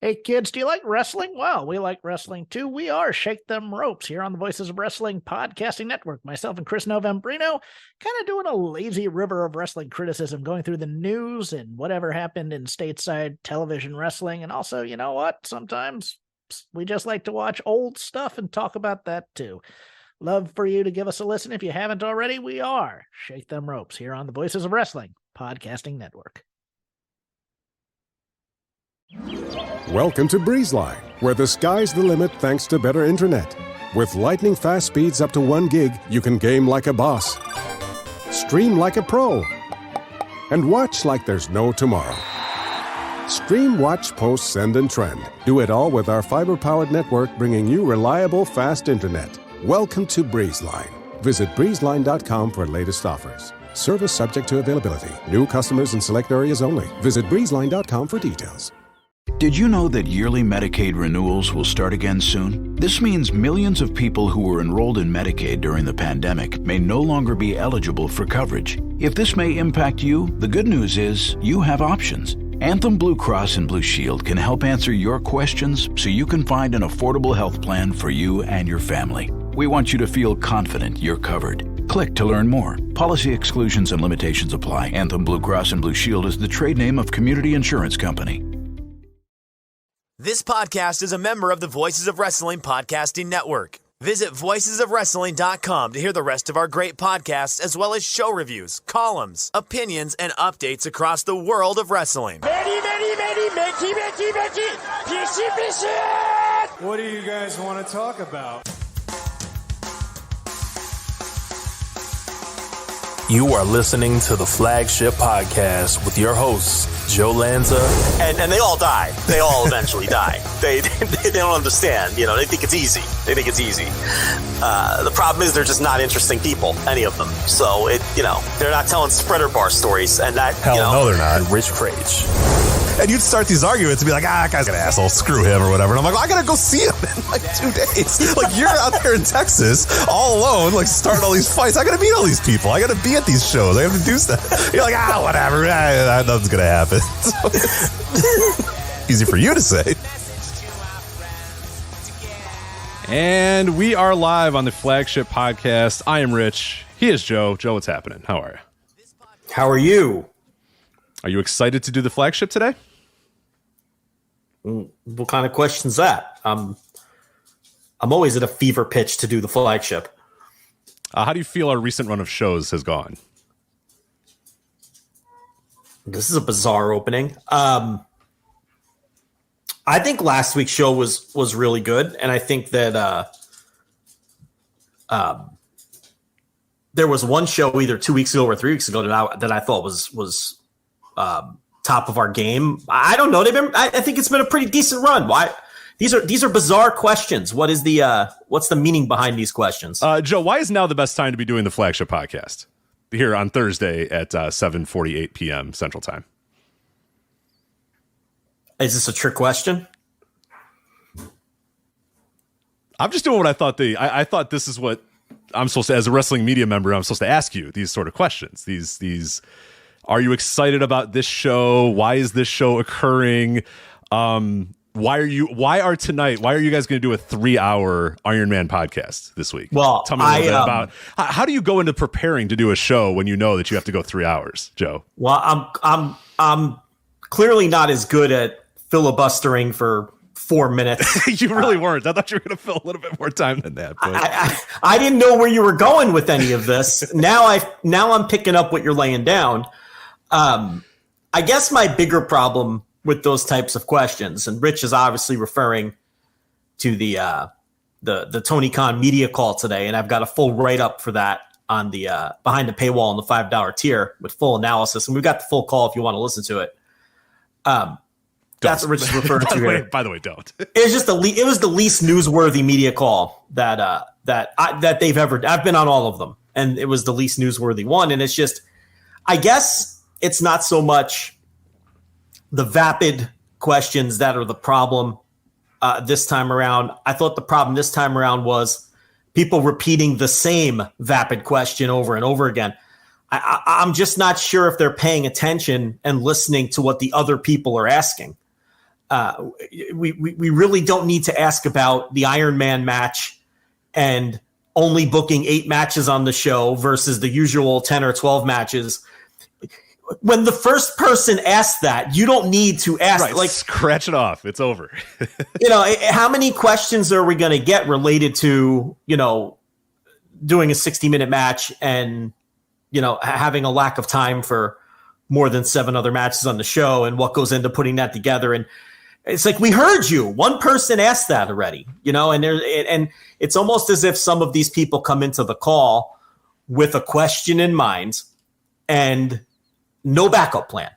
Hey kids, do you like wrestling? Well, we like wrestling too. We are Shake Them Ropes here on the Voices of Wrestling Podcasting Network. Myself and Chris Novembrino kind of doing a lazy river of wrestling criticism, going through the news and whatever happened in stateside television wrestling. And also, you know what? Sometimes we just like to watch old stuff and talk about that too. Love for you to give us a listen. If you haven't already, we are Shake Them Ropes here on the Voices of Wrestling Podcasting Network. Welcome to BreezeLine, where the sky's the limit thanks to better internet. With lightning fast speeds up to 1 gig, you can game like a boss, stream like a pro, and watch like there's no tomorrow. Stream, watch, post, send, and trend. Do it all with our fiber-powered network, bringing you reliable, fast internet. Welcome to BreezeLine. Visit breezeline.com for latest offers. Service subject to availability. New customers in select areas only. Visit breezeline.com for details. Did you know that yearly Medicaid renewals will start again soon? This means millions of people who were enrolled in Medicaid during the pandemic may no longer be eligible for coverage. If this may impact you, the good news is you have options. Anthem Blue Cross and Blue Shield can help answer your questions so you can find an affordable health plan for you and your family. We want you to feel confident you're covered. Click to learn more. Policy exclusions and limitations apply. Anthem Blue Cross and Blue Shield is the trade name of Community Insurance Company. This podcast is a member of the Voices of Wrestling Podcasting Network. Visit voicesofwrestling.com to hear the rest of our great podcasts, as well as show reviews, columns, opinions, and updates across the world of wrestling. What do you guys want to talk about? You are listening to the Flagship Podcast with your hosts, Joe Lanza. And they all die. They all eventually die. They don't understand. You know, they think it's easy. The problem is they're just not interesting people, any of them. So, they're not telling spreader bar stories. And that, no, they're not. Rich Craich. And you'd start these arguments and be like, that guy's an asshole, screw him or whatever. And I'm like, I gotta go see him in like 2 days. Like, you're out there in Texas all alone, like starting all these fights. I gotta meet all these people. I gotta be at these shows. I have to do stuff. You're like, whatever. Nothing's gonna happen. So easy for you to say. And we are live on the Flagship Podcast. I am Rich. He is Joe. Joe, what's happening? How are you? How are you? Are you excited to do the Flagship today? What kind of question's that? I'm always at a fever pitch to do the Flagship. How do you feel our recent run of shows has gone? This is a bizarre opening. I think last week's show was really good, and I think that there was one show either 2 weeks ago or 3 weeks ago that I thought was top of our game. I don't know. I think it's been a pretty decent run. Why? These are bizarre questions. What's the meaning behind these questions? Joe, why is now the best time to be doing the Flagship Podcast here on Thursday at 7:48 p.m. Central Time? Is this a trick question? I'm just doing what I thought. I thought this is what I'm supposed to, as a wrestling media member, I'm supposed to ask you these sort of questions. These. Are you excited about this show? Why is this show occurring? Why are you guys going to do a 3-hour Iron Man podcast this week? Well, tell me a little bit about how do you go into preparing to do a show when you know that you have to go 3 hours, Joe? Well, I'm clearly not as good at filibustering for 4 minutes. You really weren't. I thought you were going to fill a little bit more time than that. But I didn't know where you were going with any of this. Now I'm picking up what you're laying down. I guess my bigger problem with those types of questions, and Rich is obviously referring to the Tony Khan media call today, and I've got a full write-up for that on the behind the paywall on the $5 tier with full analysis, and we've got the full call if you want to listen to it. That's what Rich is referring to here. By the way, don't. It was the least newsworthy media call that they've ever. I've been on all of them, and it was the least newsworthy one. And it's just, I guess it's not so much the vapid questions that are the problem this time around. I thought the problem this time around was people repeating the same vapid question over and over again. I'm just not sure if they're paying attention and listening to what the other people are asking. we really don't need to ask about the Iron Man match and only booking 8 matches on the show versus the usual 10 or 12 matches. When the first person asks that, you don't need to ask. Right, like, scratch it off. It's over. How many questions are we going to get related to, doing a 60-minute match and, having a lack of time for more than 7 other matches on the show and what goes into putting that together? And it's like, we heard you. One person asked that already, and it's almost as if some of these people come into the call with a question in mind and no backup plan.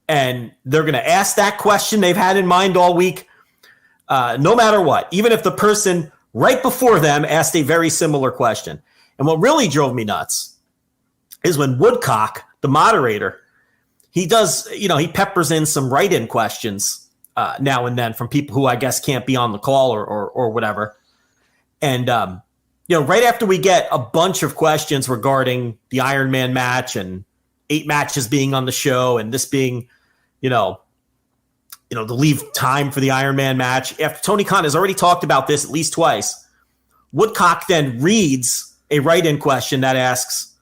And they're going to ask that question they've had in mind all week, no matter what, even if the person right before them asked a very similar question. And what really drove me nuts is when Woodcock, the moderator, he does, he peppers in some write-in questions now and then from people who I guess can't be on the call or whatever. And, right after we get a bunch of questions regarding the Iron Man match and 8 matches being on the show and this being, to leave time for the Iron Man match, after Tony Khan has already talked about this at least twice, Woodcock then reads a write-in question that asks,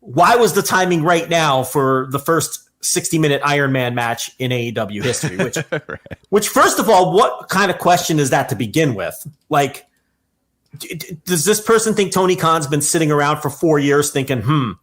why was the timing right now for the first 60-minute Iron Man match in AEW history? Which, right. Which, first of all, what kind of question is that to begin with? Like, does this person think Tony Khan's been sitting around for 4 years thinking,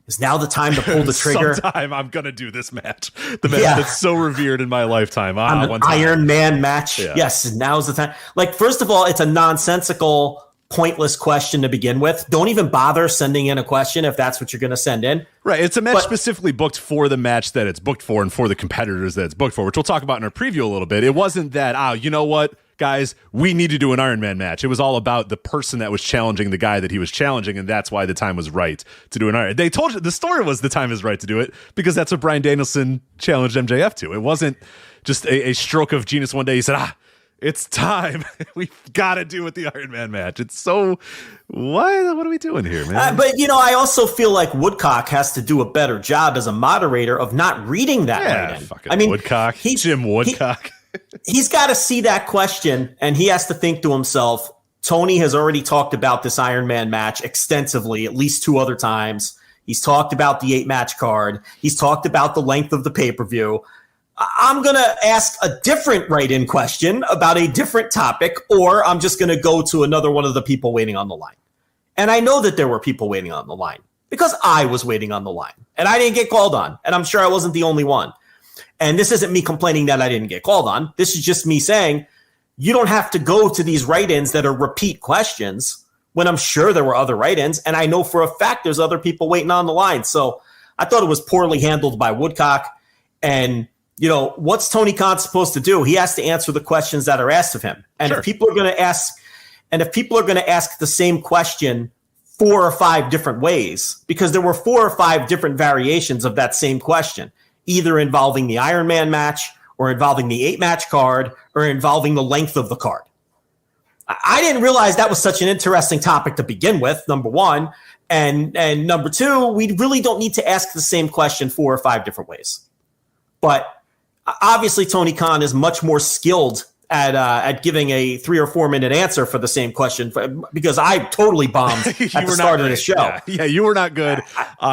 is now the time to pull the trigger? Sometime I'm going to do this match. The match that's so revered in my lifetime. An Iron Man match. Yeah. Yes, now's the time. Like, first of all, it's a nonsensical, pointless question to begin with. Don't even bother sending in a question if that's what you're going to send in. Right. It's a match specifically booked for the match that it's booked for and for the competitors that it's booked for, which we'll talk about in our preview a little bit. It wasn't that, you know what, guys, we need to do an Iron Man match. It was all about the person that was challenging the guy that he was challenging, and that's why the time was right to do an Iron. They told you the story was the time is right to do it because that's what Bryan Danielson challenged MJF to. It wasn't just a stroke of genius one day. He said, it's time. We've got to do with the Iron Man match. It's so what are we doing here, man? But I also feel like Woodcock has to do a better job as a moderator of not reading that. Fucking Woodcock. Jim Woodcock. He's got to see that question, and he has to think to himself, Tony has already talked about this Iron Man match extensively, at least 2 other times. He's talked about the 8-match card. He's talked about the length of the pay-per-view. I'm going to ask a different write-in question about a different topic, or I'm just going to go to another one of the people waiting on the line. And I know that there were people waiting on the line because I was waiting on the line, and I didn't get called on, and I'm sure I wasn't the only one. And this isn't me complaining that I didn't get called on. This is just me saying you don't have to go to these write-ins that are repeat questions when I'm sure there were other write-ins. And I know for a fact there's other people waiting on the line. So I thought it was poorly handled by Woodcock. And, what's Tony Khan supposed to do? He has to answer the questions that are asked of him. And if people are going to ask the same question 4 or 5 different ways, because there were 4 or 5 different variations of that same question, either involving the Iron Man match or involving the 8-match card or involving the length of the card. I didn't realize that was such an interesting topic to begin with, number one. And number 2, we really don't need to ask the same question 4 or 5 different ways. But obviously Tony Khan is much more skilled at giving a 3 or 4 minute answer for the same question because I totally bombed at the start of the show. Yeah, you were not good.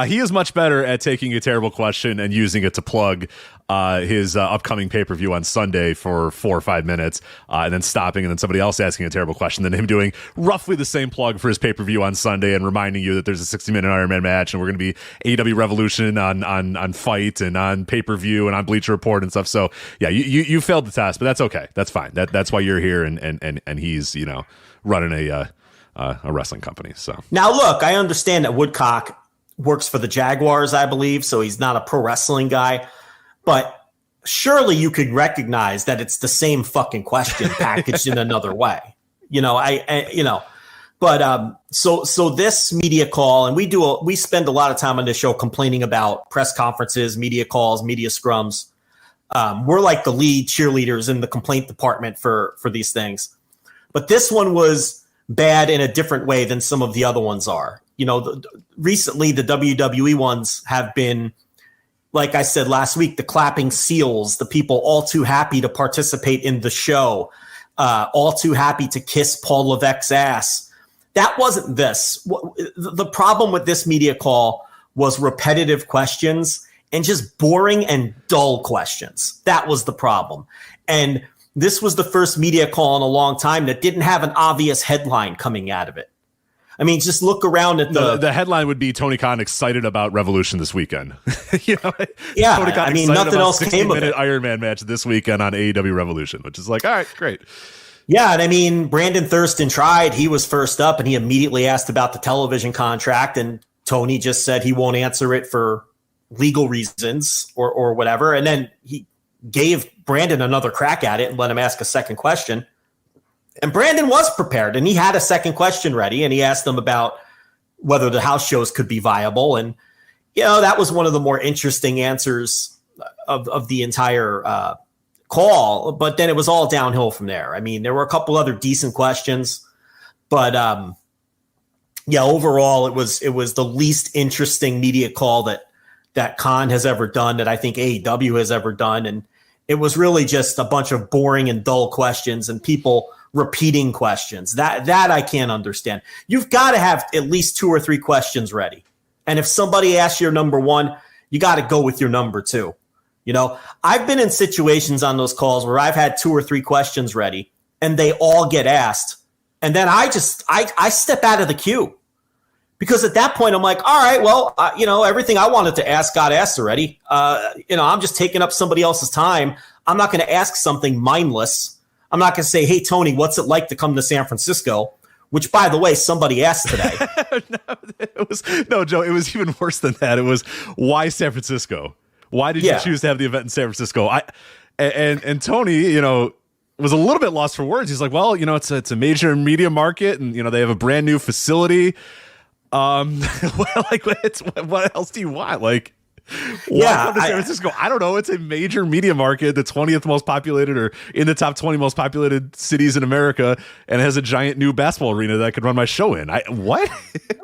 He is much better at taking a terrible question and using it to plug his upcoming pay-per-view on Sunday for 4 or 5 minutes and then stopping and then somebody else asking a terrible question, then him doing roughly the same plug for his pay-per-view on Sunday and reminding you that there's a 60-minute Iron Man match and we're going to be AEW Revolution on Fight and on pay-per-view and on Bleacher Report and stuff. So yeah, you failed the test, but that's okay. That's fine. That's why you're here and he's running a wrestling company. So now look, I understand that Woodcock works for the Jaguars, I believe, so he's not a pro wrestling guy. But surely you could recognize that it's the same fucking question packaged in another way. So this media call, and we spend a lot of time on this show complaining about press conferences, media calls, media scrums. We're like the lead cheerleaders in the complaint department for these things. But this one was bad in a different way than some of the other ones are. Recently the WWE ones have been like I said last week, the clapping seals, the people all too happy to participate in the show, all too happy to kiss Paul Levesque's ass. That wasn't this. The problem with this media call was repetitive questions and just boring and dull questions. That was the problem. And this was the first media call in a long time that didn't have an obvious headline coming out of it. I mean, just look around at the headline would be Tony Khan excited about Revolution this weekend. Yeah, Tony Khan I mean, nothing else came of it. 60-minute Iron Man match this weekend on AEW Revolution, which is like, all right, great. Yeah, and I mean, Brandon Thurston tried. He was first up, and he immediately asked about the television contract, and Tony just said he won't answer it for legal reasons or whatever. And then he gave Brandon another crack at it and let him ask a second question. And Brandon was prepared, and he had a second question ready, and he asked them about whether the house shows could be viable. And, you know, that was one of the more interesting answers of the entire call. But then it was all downhill from there. I mean, there were a couple other decent questions, but yeah, overall, it was the least interesting media call that Khan has ever done, that I think AEW has ever done. And it was really just a bunch of boring and dull questions and people repeating questions. That I can't understand. You've got to have at least 2 or 3 questions ready. And if somebody asks your number one, you got to go with your number two. You know, I've been in situations on those calls where I've had 2 or 3 questions ready and they all get asked. And then I step out of the queue, because at that point I'm like, all right, well, you know, everything I wanted to ask got asked already. You know, I'm just taking up somebody else's time. I'm not going to ask something mindless. I'm not going to say, hey, Tony, what's it like to come to San Francisco? Which, by the way, somebody asked today. No, Joe, it was even worse than that. It was, why San Francisco? Why did you choose to have the event in San Francisco? And Tony, you know, was a little bit lost for words. He's like, well, you know, it's a major media market, and, you know, they have a brand new facility. Like, what else do you want? Like, why come to San Francisco? I don't know. It's a major media market, the 20th most populated, or in the top 20 most populated cities in America, and it has a giant new basketball arena that I could run my show in. What?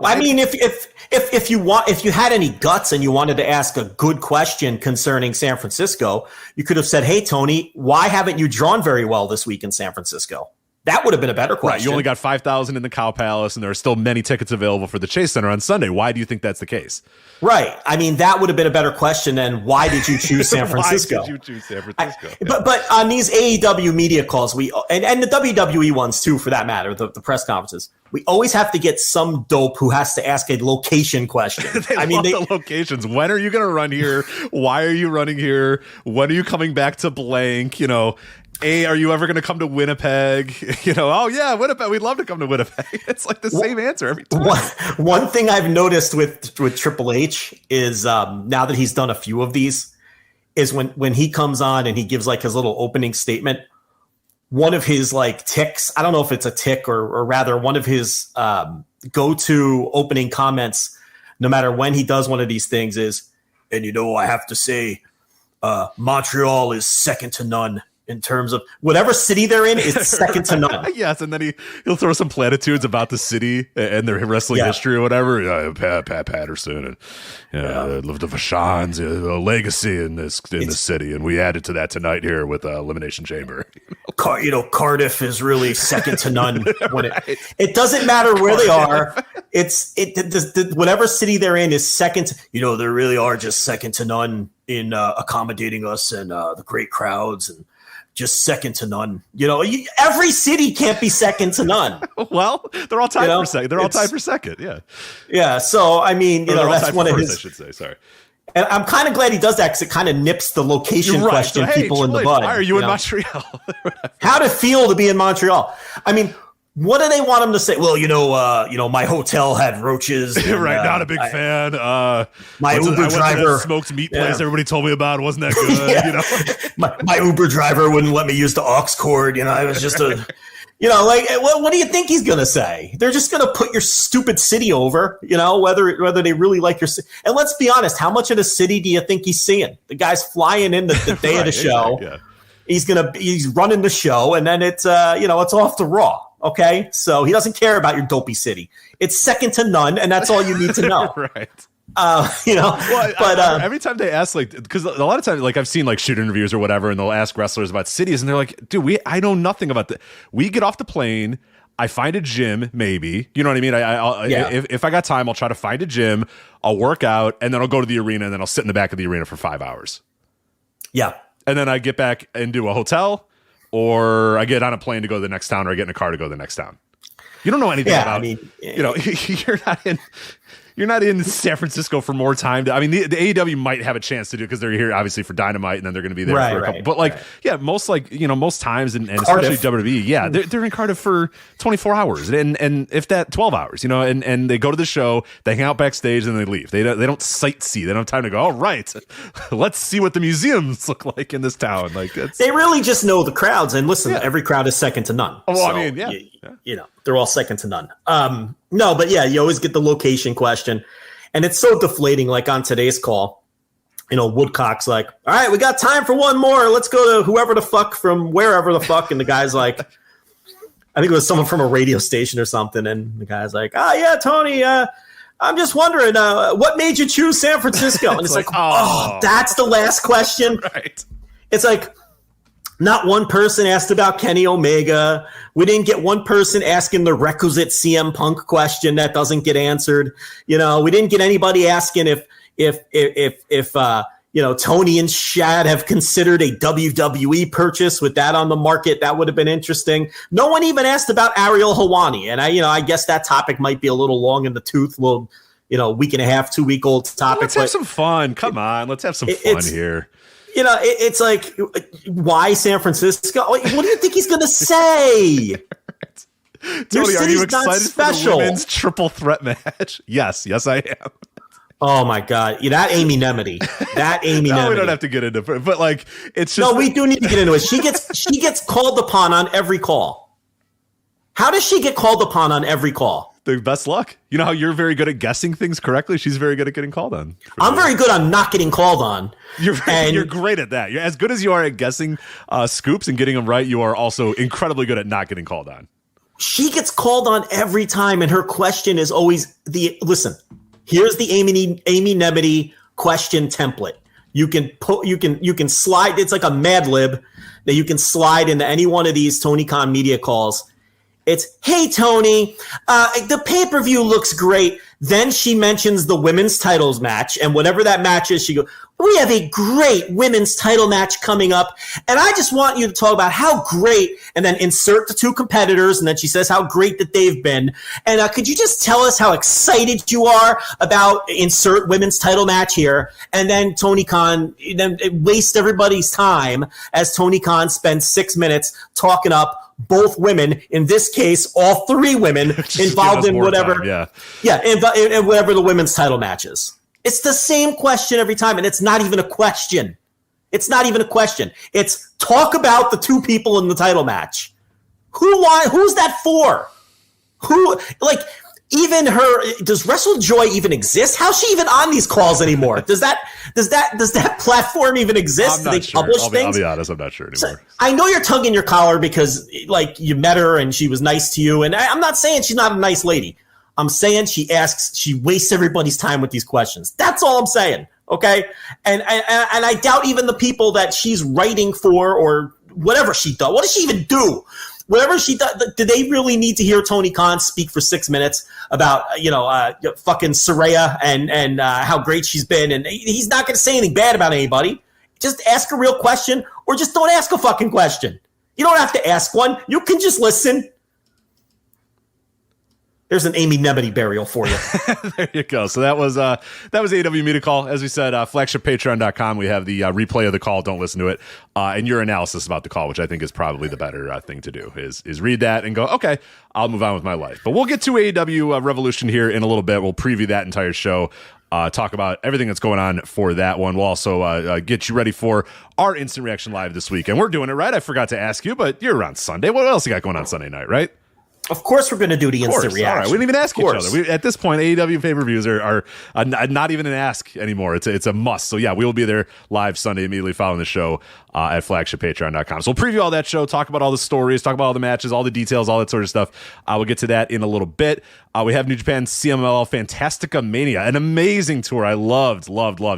I mean, if you had any guts and you wanted to ask a good question concerning San Francisco, you could have said, hey, Tony, why haven't you drawn very well this week in San Francisco? That would have been a better question. Right, you only got 5,000 in the Cow Palace, and there are still many tickets available for the Chase Center on Sunday. Why do you think that's the case? Right. I mean, that would have been a better question than why did you choose San Francisco? Why did you choose San Francisco? But on these AEW media calls, and the WWE ones too, for that matter, the press conferences, we always have to get some dope who has to ask a location question. The locations. When are you going to run here? Why are you running here? When are you coming back to blank? You know, are you ever going to come to Winnipeg? You know, oh yeah, Winnipeg. We'd love to come to Winnipeg. It's like the same answer every time. One thing I've noticed with Triple H is now that he's done a few of these, is when he comes on and he gives like his little opening statement, one of his like ticks, I don't know if it's a tick or rather one of his go-to opening comments, no matter when he does one of these things, is, and you know, I have to say, Montreal is second to none. In terms of whatever city they're in, is second to none. Yes, and then he'll throw some platitudes about the city and their wrestling history or whatever. Pat Patterson and the Vachons, legacy in this city, and we added to that tonight here with Elimination Chamber. Cardiff is really second to none. When it doesn't matter where they are. Whatever city they're in is second. They really are just second to none in accommodating us and the great crowds and. Just second to none. Every city can't be second to none. Well, they're all tied for second. They're all tied for second. Yeah. Yeah. So, I mean, that's one of his. I should say. Sorry. And I'm kind of glad he does that because it kind of nips the location question people in the bud. Why are you in Montreal? How'd it feel to be in Montreal? I mean, what do they want him to say? Well, my hotel had roaches. And, right, not a big fan. My Uber driver smoked meat place. Everybody told me about. Wasn't that good? My Uber driver wouldn't let me use the aux cord. I was just a, what do you think he's gonna say? They're just gonna put your stupid city over. Whether they really like your city. And let's be honest, how much of the city do you think he's seeing? The guy's flying in the day of the show. Exactly, He's running the show, and then it's it's off to Raw. Okay, so he doesn't care about your dopey city. It's second to none, and that's all you need to know. Right. Every time they ask, like, because a lot of times, like, I've seen like shoot interviews or whatever, and they'll ask wrestlers about cities, and they're like, dude, I know nothing about that. We get off the plane, I find a gym, maybe, you know what I mean? If I got time, I'll try to find a gym, I'll work out, and then I'll go to the arena, and then I'll sit in the back of the arena for 5 hours. Yeah. And then I get back and do a hotel, or I get on a plane to go to the next town, or I get in a car to go to the next town. You don't know anything about, you're not in San Francisco for more time. The AEW might have a chance to do it because they're here obviously for Dynamite, and then they're going to be there for a couple. But most times, and especially WWE, they're in Cardiff for 24 hours, and if that 12 hours, and they go to the show, they hang out backstage, and they leave. They don't sightsee. They don't have time to go, all right, let's see what the museums look like in this town. Like, they really just know the crowds, and listen, every crowd is second to none. They're all second to none. No, but yeah, you always get the location question, and it's so deflating. Like on today's call, Woodcock's like, all right, we got time for one more. Let's go to whoever the fuck from wherever the fuck. And the guy's like, I think it was someone from a radio station or something. And the guy's like, yeah, Tony, I'm just wondering, what made you choose San Francisco? And it's like, that's the last question. Right. It's like, not one person asked about Kenny Omega. We didn't get one person asking the requisite CM Punk question that doesn't get answered. We didn't get anybody asking if Tony and Shad have considered a WWE purchase with that on the market. That would have been interesting. No one even asked about Ariel Helwani. And I guess that topic might be a little long in the tooth, week and a half, 2 week old topic. Let's have some fun. Come on. Let's have some fun here. It's like, why San Francisco? What do you think he's going to say? Tony, are you excited for the women's triple threat match? Yes, I am. Oh my God. That Amy Nemedy. No, we don't have to get into it, but like, it's just. No, we do need to get into it. She gets called upon on every call. How does she get called upon on every call? The best luck. You know how you're very good at guessing things correctly? She's very good at getting called on. I'm very good on not getting called on. You're great at that. You're as good as you are at guessing scoops and getting them right. You are also incredibly good at not getting called on. She gets called on every time, and her question is always listen. Here's the Amy Nemedy question template. You can slide. It's like a Mad Lib that you can slide into any one of these Tony Khan media calls. It's, hey, Tony, the pay-per-view looks great. Then she mentions the women's titles match, and whatever that match is, she goes, we have a great women's title match coming up, and I just want you to talk about how great, and then insert the two competitors, and then she says how great that they've been. And could you just tell us how excited you are about insert women's title match here? And then Tony Khan then wastes everybody's time as Tony Khan spends 6 minutes talking up both women, in this case, all three women involved in whatever. In whatever the women's title match is. It's the same question every time, and it's not even a question. It's talk about the two people in the title match. Who's that for? Even her, does WrestleJoy even exist? How's she even on these calls anymore? Does that platform even exist? Do they publish things? I'll be honest, I'm not sure anymore. So, I know you're tugging your collar because you met her and she was nice to you. And I'm not saying she's not a nice lady. I'm saying she wastes everybody's time with these questions. That's all I'm saying. Okay. And I doubt even the people that she's writing for or whatever she does. What does she even do? Whatever she does, do they really need to hear Tony Khan speak for 6 minutes about, fucking Saraya and how great she's been? And he's not going to say anything bad about anybody. Just ask a real question or just don't ask a fucking question. You don't have to ask one. You can just listen. There's an Amy Nemedy burial for you. There you go. So that was AEW Media Call. As we said, flagshippatreon.com. We have the replay of the call. Don't listen to it. And your analysis about the call, which I think is probably the better thing to do, is read that and go, okay, I'll move on with my life. But we'll get to AEW Revolution here in a little bit. We'll preview that entire show. Talk about everything that's going on for that one. We'll also get you ready for our Instant Reaction Live this week. And we're doing it right. I forgot to ask you, but you're around Sunday. What else you got going on Sunday night, right? Of course we're going to do the instant reaction. Right. We didn't even ask each other. At this point, AEW pay-per-views are not even an ask anymore. It's a must. So yeah, we will be there live Sunday immediately following the show at flagshippatreon.com. So we'll preview all that show, talk about all the stories, talk about all the matches, all the details, all that sort of stuff. We'll get to that in a little bit. We have New Japan CMLL Fantasticamania, an amazing tour. I loved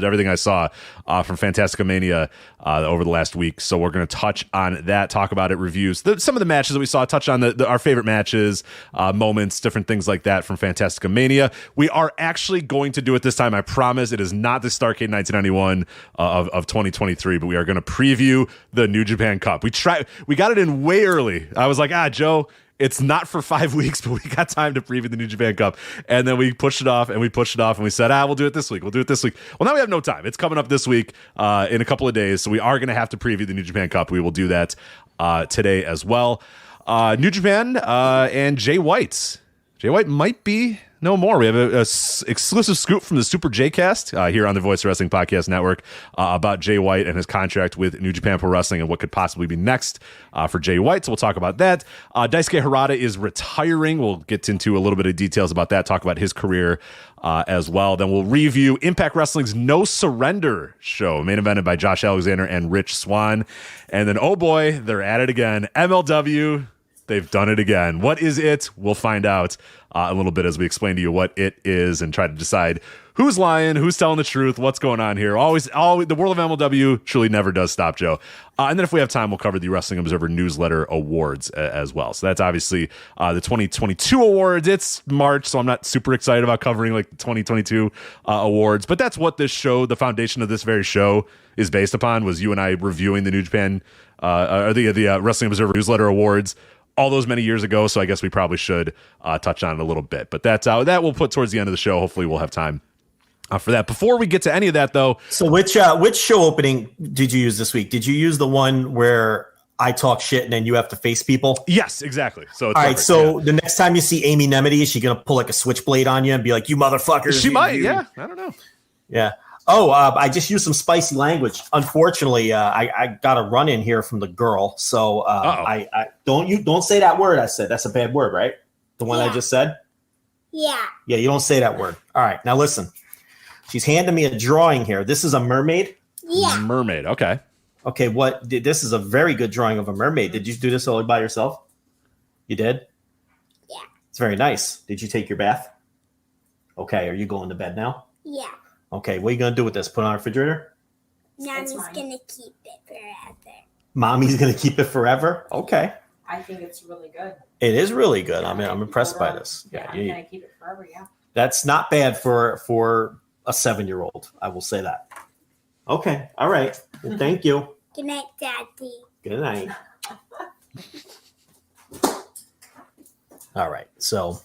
everything I saw from Fantasticamania over the last week. So we're going to touch on that, talk about it, reviews, some of the matches that we saw, touch on our favorite matches, moments, different things like that from Fantasticamania. We are actually going to do it this time. I promise it is not the Starrcade 1991 of 2023, but we are going to preview the New Japan Cup. We got it in way early. I was like, Joe, it's not for 5 weeks, but we got time to preview the New Japan Cup. And then we pushed it off and we said, we'll do it this week. Well, now we have no time. It's coming up this week in a couple of days. So we are going to have to preview the New Japan Cup. We will do that today as well. New Japan and Jay White. Jay White might be no more. We have a exclusive scoop from the Super J-Cast here on the Voice of Wrestling Podcast Network about Jay White and his contract with New Japan Pro Wrestling and what could possibly be next for Jay White. So we'll talk about that. Daisuke Harada is retiring. We'll get into a little bit of details about that, talk about his career as well. Then we'll review Impact Wrestling's No Surrender show, main evented by Josh Alexander and Rich Swann. And then, oh boy, they're at it again. MLW. They've done it again. What is it? We'll find out a little bit as we explain to you what it is and try to decide who's lying, who's telling the truth, what's going on here. Always, the world of MLW truly never does stop, Joe. And then if we have time, we'll cover the Wrestling Observer Newsletter Awards as well. So that's obviously the 2022 awards. It's March, so I'm not super excited about covering like the 2022 awards. But that's what this show, the foundation of this very show, is based upon, was you and I reviewing the New Japan, or the Wrestling Observer Newsletter Awards all those many years ago, so I guess we probably should touch on it a little bit. But that we'll put towards the end of the show. Hopefully we'll have time for that. Before we get to any of that, though. So which show opening did you use this week? Did you use the one where I talk shit and then you have to face people? Yes, exactly. So it's all right, perfect, so the next time you see Amy Nemedy, is she going to pull like a switchblade on you and be like, you motherfuckers? She might, yeah. I don't know. Yeah. Oh, I just used some spicy language. Unfortunately, I got a run in here from the girl. So I don't say that word. I said that's a bad word, right? The one I just said. Yeah. Yeah, you don't say that word. All right, now listen. She's handing me a drawing here. This is a mermaid. Yeah. Mermaid. Okay. Okay. This is a very good drawing of a mermaid. Did you do this all by yourself? You did. Yeah. It's very nice. Did you take your bath? Okay. Are you going to bed now? Yeah. Okay, what are you going to do with this? Put it on a refrigerator? Mommy's going to keep it forever. Mommy's going to keep it forever? Okay. I think it's really good. It is really good. I'm impressed by this. Yeah, I'm going to keep it forever, yeah. That's not bad for a 7-year-old. I will say that. Okay, all right. Well, thank you. Good night, Daddy. Good night. All right, so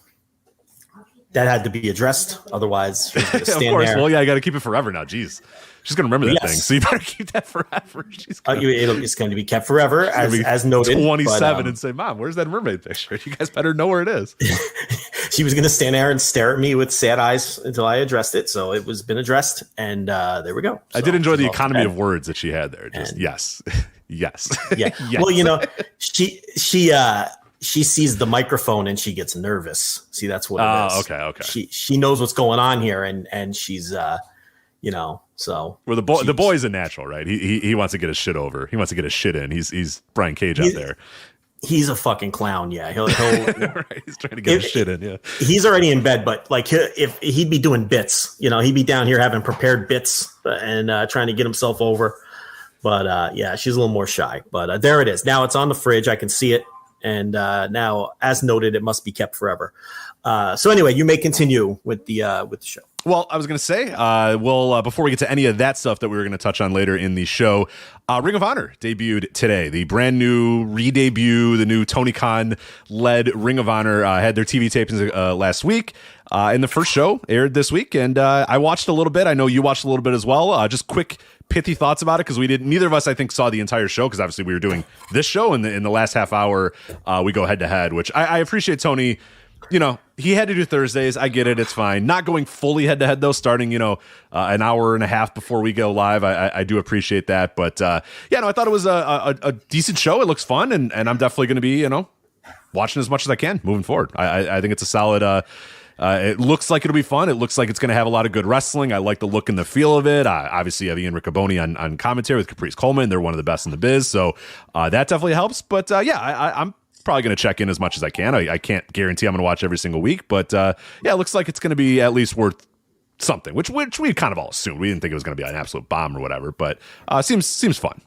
that had to be addressed. Otherwise, of course. There. Well, yeah, I got to keep it forever now. Jeez, she's gonna remember that thing, so you better keep that forever. She's it's going to be kept forever, as noted. 27 and say, "Mom, where's that mermaid picture?" You guys better know where it is. She was going to stand there and stare at me with sad eyes until I addressed it. So it was been addressed, and there we go. So I did enjoy the economy of words that she had there. Just yes, yes, yeah. Yes. Well, she sees the microphone and she gets nervous. See, that's what it is. Okay. She knows what's going on here, and she's so. Well, the boy's a natural, right? He wants to get his shit over. He wants to get his shit in. He's Brian Cage out there. He's a fucking clown. Yeah, he'll right. He's trying to get his shit in. Yeah, he's already in bed, but like if he'd be doing bits, he'd be down here having prepared bits and trying to get himself over. But yeah, she's a little more shy. But there it is. Now it's on the fridge. I can see it. And now, as noted, it must be kept forever. So anyway, you may continue with the show. Well, I was going to say, before we get to any of that stuff that we were going to touch on later in the show, Ring of Honor debuted today. The brand new re-debut, the new Tony Khan-led Ring of Honor had their TV tapings last week. And the first show aired this week. And I watched a little bit. I know you watched a little bit as well. Just quick pithy thoughts about it, because neither of us, I think, saw the entire show, because obviously we were doing this show in the last half hour. We go head to head, which I appreciate Tony. He had to do Thursdays. I get it. It's fine. Not going fully head to head though, starting, an hour and a half before we go live. I do appreciate that. But I thought it was a decent show. It looks fun. And I'm definitely going to be, watching as much as I can moving forward. I think it's a solid It looks like it'll be fun. It looks like it's going to have a lot of good wrestling. I like the look and the feel of it. Obviously, you have Ian Riccoboni on commentary with Caprice Coleman. They're one of the best in the biz, so that definitely helps. But I'm probably going to check in as much as I can. I can't guarantee I'm going to watch every single week, but it looks like it's going to be at least worth something, which we kind of all assumed. We didn't think it was going to be an absolute bomb or whatever, but seems fun.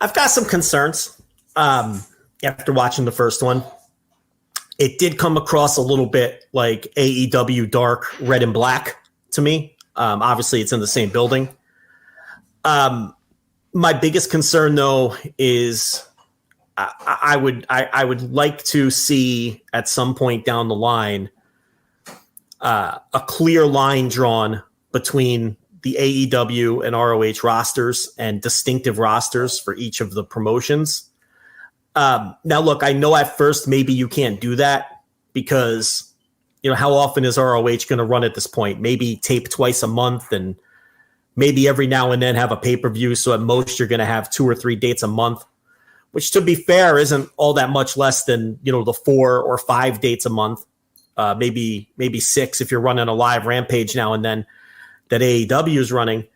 I've got some concerns after watching the first one. It did come across a little bit like AEW Dark Red and Black to me. Obviously, it's in the same building. My biggest concern, though, is I would like to see at some point down the line a clear line drawn between the AEW and ROH rosters and distinctive rosters for each of the promotions. Now, look, I know at first maybe you can't do that because, how often is ROH going to run at this point? Maybe tape twice a month and maybe every now and then have a pay-per-view. So at most you're going to have 2 or 3 dates a month, which to be fair isn't all that much less than, the 4 or 5 dates a month, maybe 6 if you're running a live Rampage now and then that AEW is running.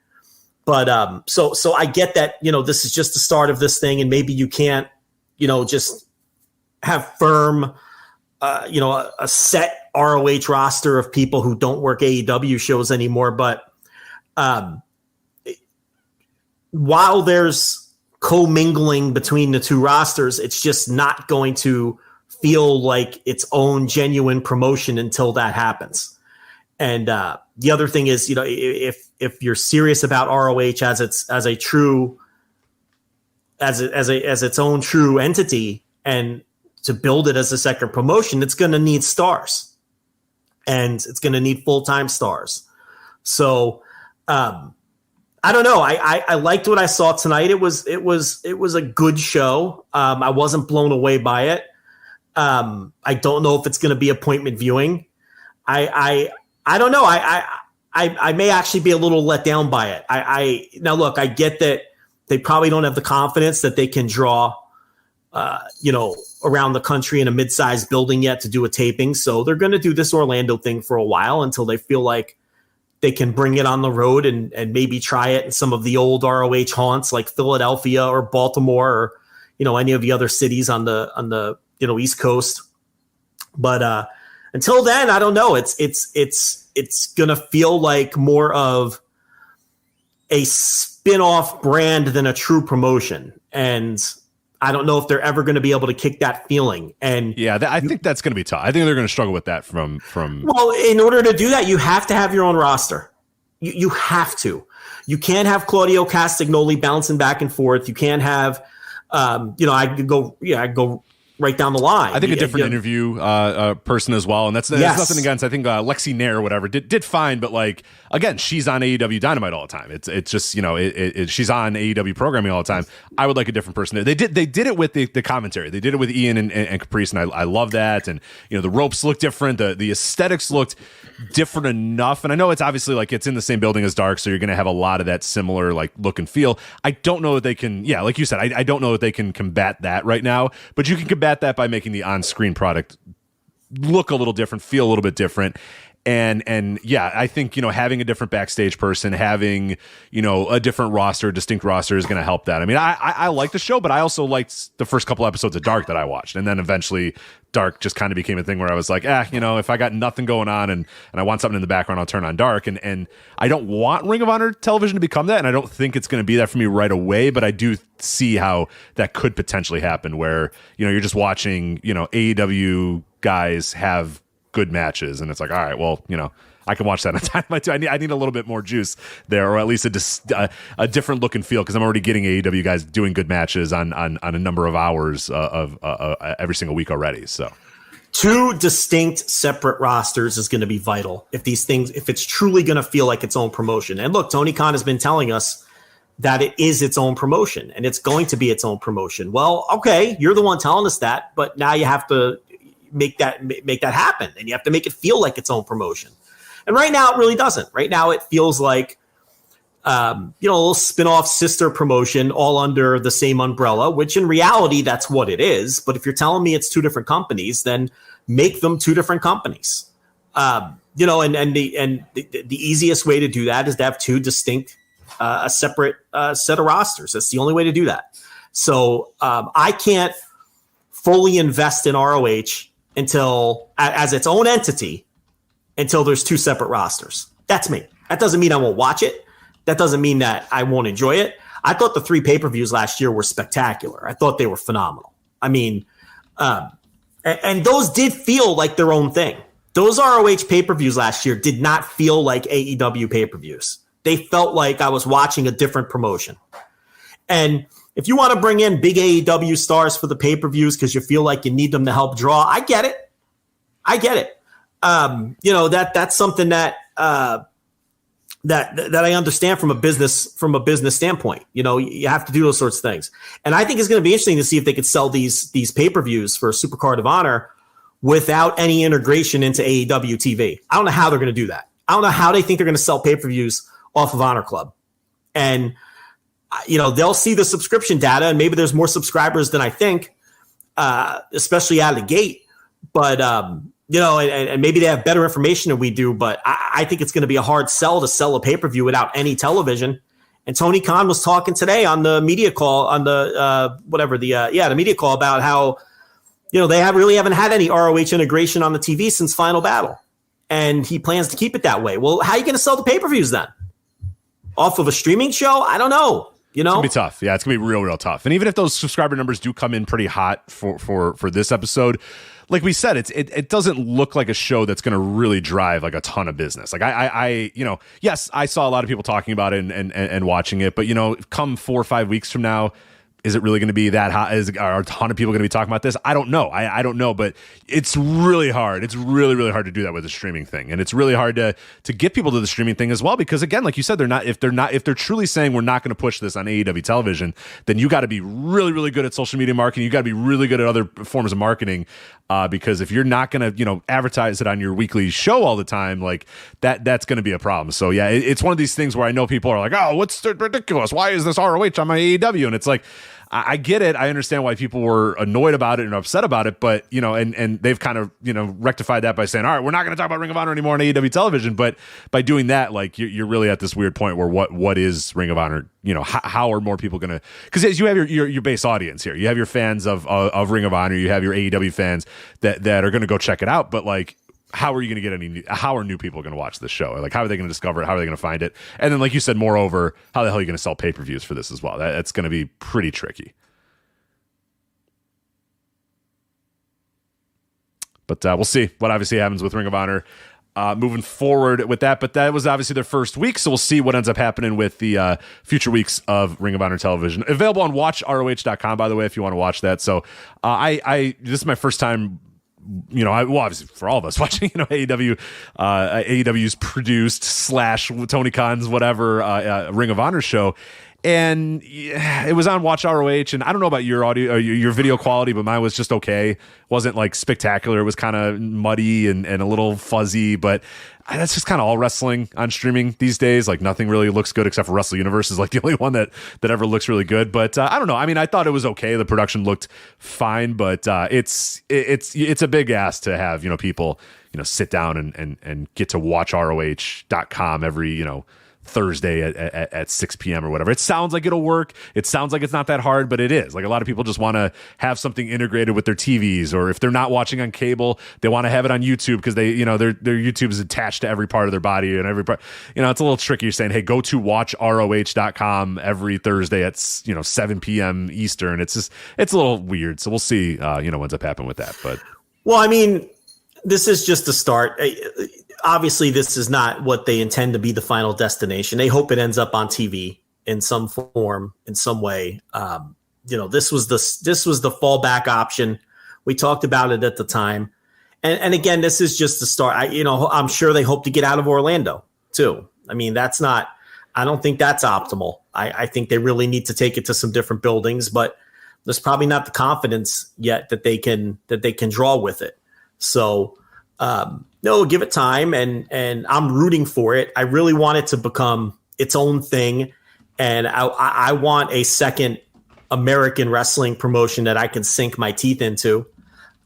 But so I get that, this is just the start of this thing and maybe you can't, just have firm, a set ROH roster of people who don't work AEW shows anymore. But while there's commingling between the two rosters, it's just not going to feel like its own genuine promotion until that happens. And the other thing is, if you're serious about ROH as its own true entity and to build it as a second promotion, it's going to need stars and it's going to need full-time stars. So I don't know. I liked what I saw tonight. It was a good show. I wasn't blown away by it. I don't know if it's going to be appointment viewing. I don't know. I may actually be a little let down by it. Now look, I get that they probably don't have the confidence that they can draw, around the country in a mid-sized building yet to do a taping. So they're going to do this Orlando thing for a while until they feel like they can bring it on the road and maybe try it in some of the old ROH haunts like Philadelphia or Baltimore or, any of the other cities on the East Coast. But until then, I don't know. It's going to feel like more of a spin-off brand than a true promotion. And I don't know if they're ever going to be able to kick that feeling. And yeah, I think that's going to be tough. I think they're going to struggle with that from. Well, in order to do that, you have to have your own roster. You have to. You can't have Claudio Castagnoli bouncing back and forth. You can't have, I could go right down the line. I think a different interview person as well, and that's nothing against. I think Lexi Nair or whatever did fine, but like again, she's on AEW Dynamite all the time. It's just she's on AEW programming all the time. I would like a different person there. They did it with the commentary. They did it with Ian and Caprice, and I love that. And the ropes look different. The aesthetics looked different enough. And I know it's obviously like it's in the same building as Dark, so you're going to have a lot of that similar like look and feel. I don't know that they can. Yeah, like you said, I don't know that they can combat that right now. But you can combat that by making the on-screen product look a little different, feel a little bit different. And yeah, I think, having a different backstage person, having, a different roster, distinct roster is going to help that. I mean, I like the show, but I also liked the first couple episodes of Dark that I watched. And then eventually Dark just kind of became a thing where I was like, if I got nothing going on and I want something in the background, I'll turn on Dark. And I don't want Ring of Honor television to become that. And I don't think it's going to be that for me right away, but I do see how that could potentially happen where, you're just watching, AEW guys have good matches, and it's like, all right, well, I can watch that on Dynamite too. I need a little bit more juice there, or at least a different look and feel, because I'm already getting AEW guys doing good matches on a number of hours of every single week already. So 2 distinct separate rosters is going to be vital if it's truly going to feel like its own promotion. And look, Tony Khan has been telling us that it is its own promotion and it's going to be its own promotion. Well, okay, you're the one telling us that, but now you have to make that happen, and you have to make it feel like its own promotion. And right now it really doesn't. Right now it feels like a little spin-off sister promotion all under the same umbrella, which in reality, that's what it is. But if you're telling me it's two different companies, then make them two different companies. And the easiest way to do that is to have two distinct, a separate set of rosters. That's the only way to do that. So I can't fully invest in ROH until as its own entity until there's two separate rosters. That's me. That doesn't mean I won't watch it. That doesn't mean that I won't enjoy it. I thought the 3 pay-per-views last year were spectacular. I thought they were phenomenal. I mean, and those did feel like their own thing. Those ROH pay-per-views last year did not feel like AEW pay-per-views. They felt like I was watching a different promotion. And if you want to bring in big AEW stars for the pay-per-views because you feel like you need them to help draw, I get it. That's something that I understand from a business standpoint. You have to do those sorts of things. And I think it's going to be interesting to see if they could sell these pay-per-views for Supercard of Honor without any integration into AEW TV. I don't know how they're going to do that. I don't know how they think they're going to sell pay-per-views off of Honor Club. And they'll see the subscription data, and maybe there's more subscribers than I think, especially out of the gate. But and maybe they have better information than we do, but I think it's going to be a hard sell to sell a pay-per-view without any television. And Tony Khan was talking today on the media call on the media call about how, they really haven't had any ROH integration on the TV since Final Battle. And he plans to keep it that way. Well, how are you going to sell the pay-per-views then? Off of a streaming show? I don't know. It's gonna be tough. Yeah, it's gonna be real tough. And even if those subscriber numbers do come in pretty hot for this episode, like we said, it doesn't look like a show that's going to really drive like a ton of business. Like yes, I saw a lot of people talking about it and watching it, but come 4 or 5 weeks from now, is it really going to be that hot? Are a ton of people going to be talking about this? I don't know. I don't know, but it's really hard. It's really, really hard to do that with a streaming thing. And it's really hard to get people to the streaming thing as well, because again, like you said, if they're truly saying we're not going to push this on AEW television, then you got to be really, really good at social media marketing. You got to be really good at other forms of marketing. Because if you're not going to, advertise it on your weekly show all the time, like that's going to be a problem. So yeah, it's one of these things where I know people are like, oh, what's ridiculous? Why is this ROH on my AEW? And it's like, I get it. I understand why people were annoyed about it and upset about it, but and they've kind of rectified that by saying, all right, we're not going to talk about Ring of Honor anymore on AEW television. But by doing that, like you're really at this weird point where what is Ring of Honor? How are more people going to? Because you have your base audience here, you have your fans of Ring of Honor, you have your AEW fans that are going to go check it out, but like, how are you going to get how are new people going to watch this show? Like, how are they going to discover it? How are they going to find it? And then, like you said, moreover, how the hell are you going to sell pay-per-views for this as well? That's going to be pretty tricky. But we'll see what obviously happens with Ring of Honor moving forward with that. But that was obviously their first week, so we'll see what ends up happening with the future weeks of Ring of Honor television. Available on watchroh.com, by the way, if you want to watch that. So this is my first time, obviously for all of us watching, AEW's produced / Tony Khan's whatever Ring of Honor show. And it was on Watch ROH, and I don't know about your audio, your video quality, but mine was just okay. Wasn't like spectacular. It was kind of muddy and a little fuzzy, but that's just kind of all wrestling on streaming these days. Like nothing really looks good except for Wrestle Universe is like the only one that ever looks really good. But I don't know. I mean, I thought it was okay. The production looked fine, but it's a big ask to have people sit down and get to watchroh.com every Thursday at 6 p.m. or whatever. It sounds like it'll work. It sounds like it's not that hard, but it is. Like a lot of people just want to have something integrated with their TVs, or if they're not watching on cable, they want to have it on YouTube because they, their YouTube is attached to every part of their body and every part. It's a little tricky. You're saying, hey, go to watchroh.com every Thursday at 7 p.m. Eastern. It's a little weird. So we'll see what ends up happening with that. But well, I mean, this is just the start. Obviously, this is not what they intend to be the final destination. They hope it ends up on TV in some form, in some way. This was the fallback option. We talked about it at the time, and again, this is just the start. I'm sure they hope to get out of Orlando too. I mean, I don't think that's optimal. I think they really need to take it to some different buildings, but there's probably not the confidence yet that they can draw with it. So. No, give it time, and I'm rooting for it. I really want it to become its own thing. And I want a second American wrestling promotion that I can sink my teeth into.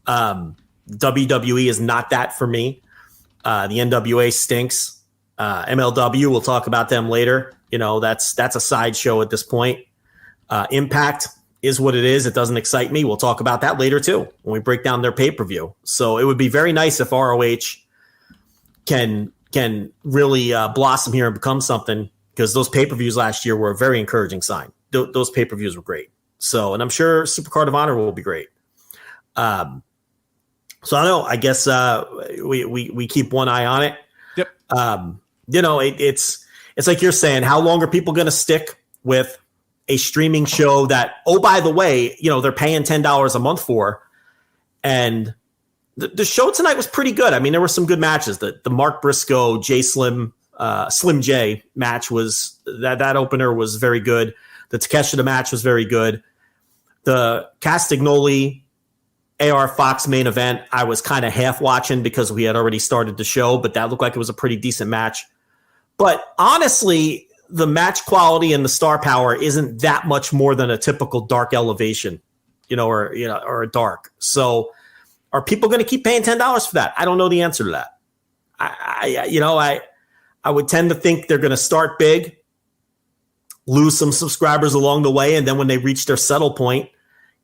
WWE is not that for me. The NWA stinks. MLW, we'll talk about them later. That's a sideshow at this point. Impact is what it is. It doesn't excite me. We'll talk about that later too when we break down their pay-per-view. So it would be very nice if ROH can really blossom here and become something, because those pay-per-views last year were a very encouraging sign. Those pay-per-views were great. So, and I'm sure Supercard of Honor will be great. So I don't know. I guess we keep one eye on it. Yep. It's like you're saying, how long are people going to stick with a streaming show that, oh, by the way, they're paying $10 a month for? And the show tonight was pretty good. I mean, there were some good matches. The Mark Briscoe, Slim J match was that opener was very good. The Takeshita match was very good. The Castagnoli AR Fox main event, I was kind of half watching because we had already started the show, but that looked like it was a pretty decent match. But honestly, the match quality and the star power isn't that much more than a typical Dark Elevation, or a Dark. So are people going to keep paying $10 for that? I don't know the answer to that. I would tend to think they're going to start big, lose some subscribers along the way, and then when they reach their settle point,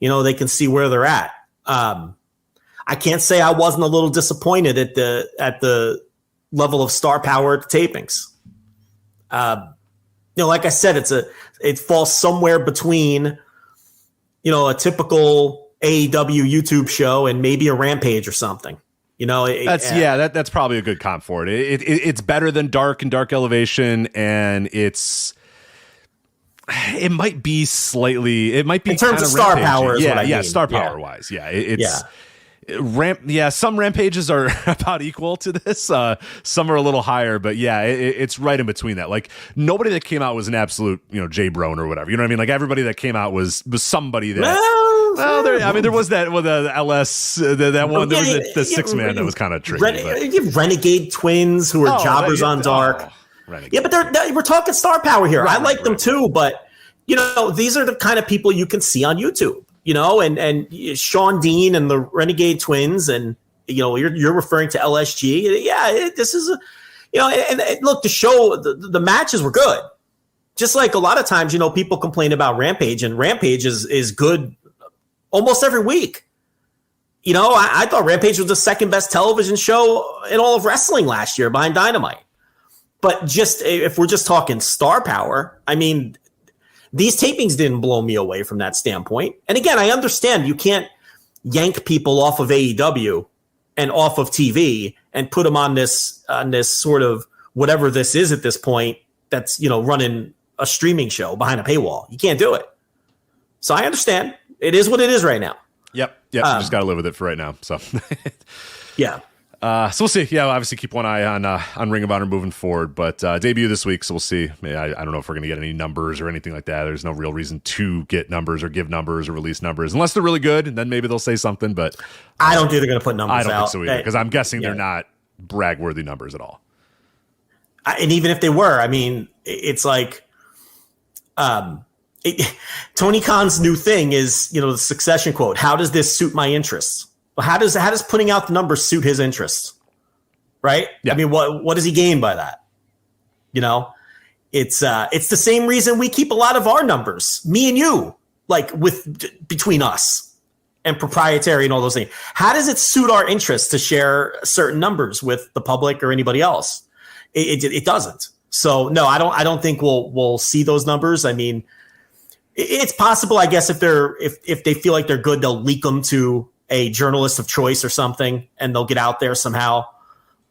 they can see where they're at. I can't say I wasn't a little disappointed at the level of star power at the tapings. Like I said, it falls somewhere between, a typical AEW YouTube show and maybe a Rampage or something. That's probably a good comp for it. It's better than Dark and Dark Elevation, and it might be in terms of star power. Star power wise, some Rampages are about equal to this. Some are a little higher, but it's right in between that. Like, nobody that came out was an absolute, Jay Brown or whatever. You know what I mean? Like, everybody that came out was somebody that. There was that with the LS, that one. There was the 6-man that was kind of tricky. You have Renegade Twins who are jobbers on Dark. But we're talking star power here. I like them too, but these are the kind of people you can see on YouTube. And Sean Dean and the Renegade Twins, and you're referring to LSG. This is and look, the show, the matches were good. Just like a lot of times, people complain about Rampage, and Rampage is good almost every week. I thought Rampage was the second best television show in all of wrestling last year behind Dynamite. But just if we're just talking star power, I mean, these tapings didn't blow me away from that standpoint. And again, I understand you can't yank people off of AEW and off of TV and put them on this sort of whatever this is at this point that's, running a streaming show behind a paywall. You can't do it. So I understand. It is what it is right now. Yep. You just got to live with it for right now. So yeah. So we'll see. Yeah, we'll obviously keep one eye on Ring of Honor moving forward, but debut this week, so we'll see. I don't know if we're going to get any numbers or anything like that. There's no real reason to get numbers or give numbers or release numbers unless they're really good, and then maybe they'll say something. But I don't think they're going to put numbers out. I don't think so either, because I'm guessing they're not brag-worthy numbers at all. And even if they were, I mean, it's like Tony Khan's new thing is, the Succession quote. How does this suit my interests? Well, how does putting out the numbers suit his interests? Right? Yeah. I mean, what does he gain by that? It's the same reason we keep a lot of our numbers, me and you, like between us and proprietary and all those things. How does it suit our interests to share certain numbers with the public or anybody else? It doesn't. So no, I don't think we'll see those numbers. I mean, it's possible, I guess, if they feel like they're good, they'll leak them to a journalist of choice or something, and they'll get out there somehow.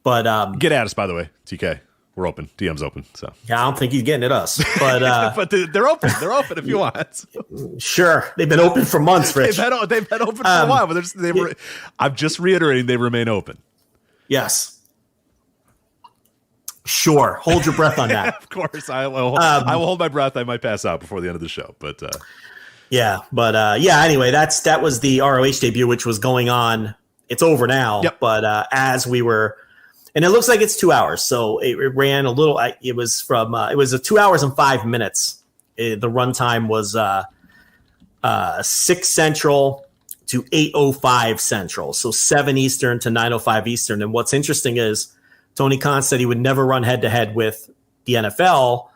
But get at us, by the way, TK. We're open. DM's open. So yeah, I don't think he's getting at us, but but they're open. They're open if you want. Sure, they've been open for months, Rich. They've been open for a while, but I'm just reiterating they remain open. Yes. Sure. Hold your breath on that. Of course. I will hold my breath. I might pass out before the end of the show, but anyway, that was the ROH debut, which was going on. It's over now. Yep. But as we were And it looks like it's 2 hours. So it ran a little. It was a 2 hours and 5 minutes. The runtime was 6 Central to 8:05 Central. So 7 Eastern to 9:05 Eastern. And what's interesting is Tony Khan said he would never run head to head with the NFL.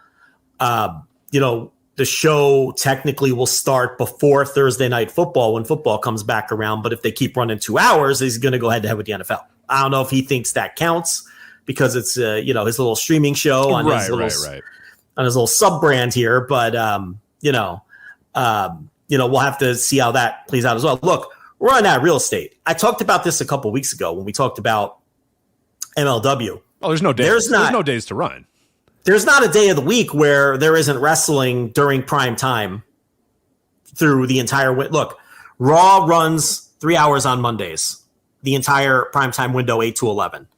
The show technically will start before Thursday Night Football when football comes back around. But if they keep running 2 hours, he's going to go head to head with the NFL. I don't know if he thinks that counts because it's his little streaming show on his little sub brand here. But we'll have to see how that plays out as well. Look, we're on that real estate. I talked about this a couple weeks ago when we talked about MLW. Oh, there's no days. There's no days to run. There's not a day of the week where there isn't wrestling during prime time through the entire Look, Raw runs 3 hours on Mondays. The entire primetime window, 8 to 11.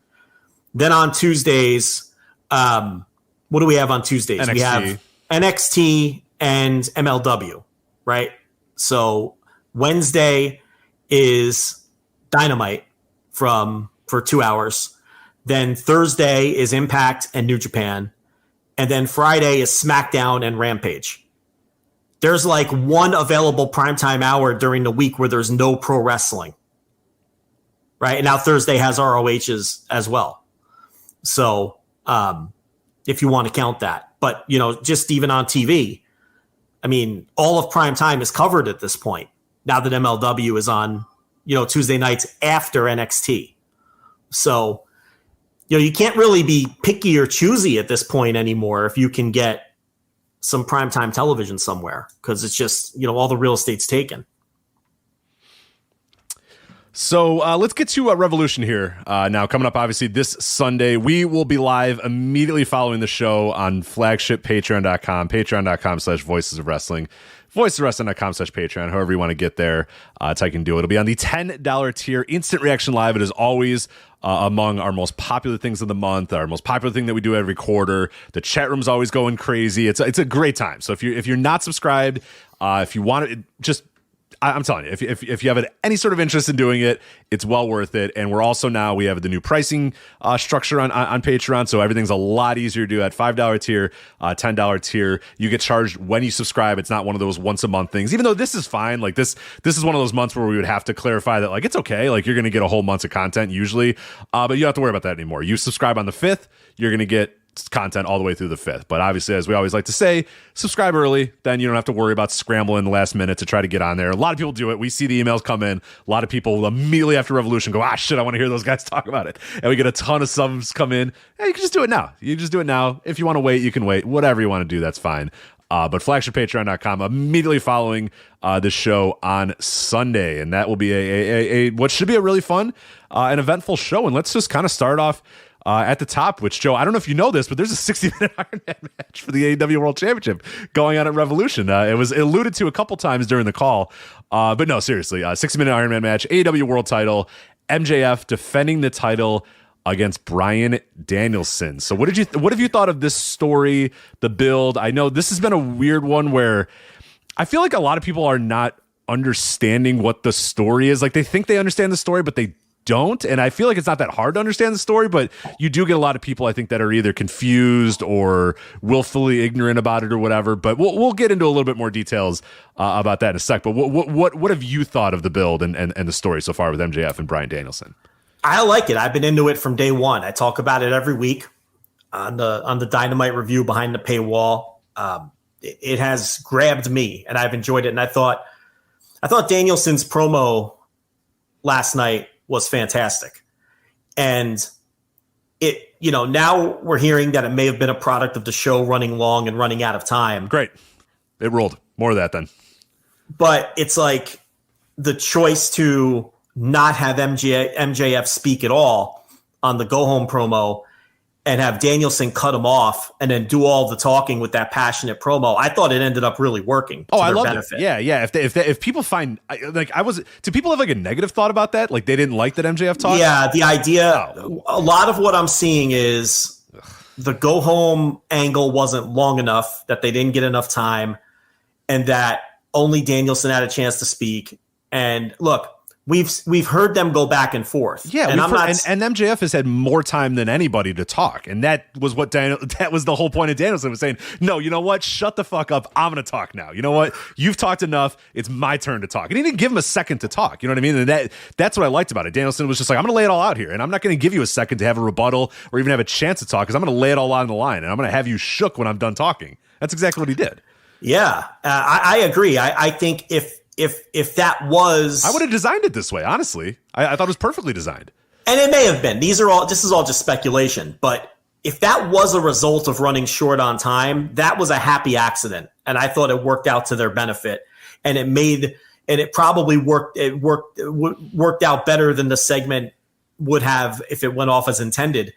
Then on Tuesdays, what do we have on Tuesdays? NXT. We have NXT and MLW, right? So Wednesday is Dynamite for 2 hours. Then Thursday is Impact and New Japan. And then Friday is SmackDown and Rampage. There's like one available primetime hour during the week where there's no pro wrestling. Right. And now Thursday has ROHs as well. So if you want to count that, but just even on TV, I mean, all of prime time is covered at this point. Now that MLW is on, Tuesday nights after NXT. So, you can't really be picky or choosy at this point anymore if you can get some primetime television somewhere, because it's just, all the real estate's taken. So let's get to Revolution here. Now, coming up, obviously, this Sunday, we will be live immediately following the show on Flagship, patreon.com/Voices of Wrestling, voicesofwrestling.com/Patreon, however you want to get there. That's how you can do it. It'll be on the $10 tier, instant reaction live. It is always among our most popular things of the month, our most popular thing that we do every quarter. The chat room's always going crazy. It's a great time. So if you're not subscribed, if you want it, just I'm telling you, if you have any sort of interest in doing it, it's well worth it. And we have the new pricing structure on Patreon, so everything's a lot easier to do at $5 tier, $10 tier. You get charged when you subscribe. It's not one of those once a month things. Even though this is fine, like this is one of those months where we would have to clarify that it's okay. Like you're going to get a whole month of content usually, but you don't have to worry about that anymore. You subscribe on the 5th, you're going to get content all the way through the 5th. But obviously, as we always like to say, subscribe early, then you don't have to worry about scrambling the last minute to try to get on there. A lot of people do it. We see the emails come in. A lot of people immediately after Revolution go, shit, I want to hear those guys talk about it. And we get a ton of subs come in. Hey, you can just do it now. If you want to wait, you can wait. Whatever you want to do, that's fine. But flagshippatreon.com immediately following the show on Sunday. And that will be a what should be a really fun and eventful show. And let's just kind of start off at the top, which, Joe, I don't know if you know this, but there's a 60-minute Iron Man match for the AEW World Championship going on at Revolution. It was alluded to a couple times during the call, but no, seriously, 60-minute Iron Man match, AEW World title, MJF defending the title against Bryan Danielson. So what have you thought of this story, the build? I know this has been a weird one where I feel like a lot of people are not understanding what the story is. Like they think they understand the story, but they don't. And I feel like it's not that hard to understand the story, but you do get a lot of people, I think, that are either confused or willfully ignorant about it or whatever. But we'll get into a little bit more details about that in a sec. But what have you thought of the build and the story so far with MJF and Bryan Danielson? I like it. I've been into it from day one. I talk about it every week on the Dynamite review behind the paywall. It has grabbed me, and I've enjoyed it. And I thought Danielson's promo last night was fantastic. And now we're hearing that it may have been a product of the show running long and running out of time. Great. It rolled. More of that then. But it's like the choice to not have MJF speak at all on the go home promo and have Danielson cut him off and then do all the talking with that passionate promo. I thought it ended up really working. I love it. Yeah. If people find do people have like a negative thought about that? Like they didn't like that MJF talked? Yeah, the idea. A lot of what I'm seeing is the go home angle wasn't long enough, that they didn't get enough time, and that only Danielson had a chance to speak. And look, we've heard them go back and forth. Yeah, and and MJF has had more time than anybody to talk, and that was what that was the whole point of Danielson was saying. No, you know what? Shut the fuck up. I'm gonna talk now. You know what? You've talked enough. It's my turn to talk. And he didn't give him a second to talk. You know what I mean? And that's what I liked about it. Danielson was just like, I'm gonna lay it all out here, and I'm not gonna give you a second to have a rebuttal or even have a chance to talk, because I'm gonna lay it all out on the line, and I'm gonna have you shook when I'm done talking. That's exactly what he did. Yeah, I agree. I think if that was, I would have designed it this way. Honestly, I thought it was perfectly designed. And it may have been. This is all just speculation. But if that was a result of running short on time, that was a happy accident, and I thought it worked out to their benefit. And it probably worked out better than the segment would have if it went off as intended.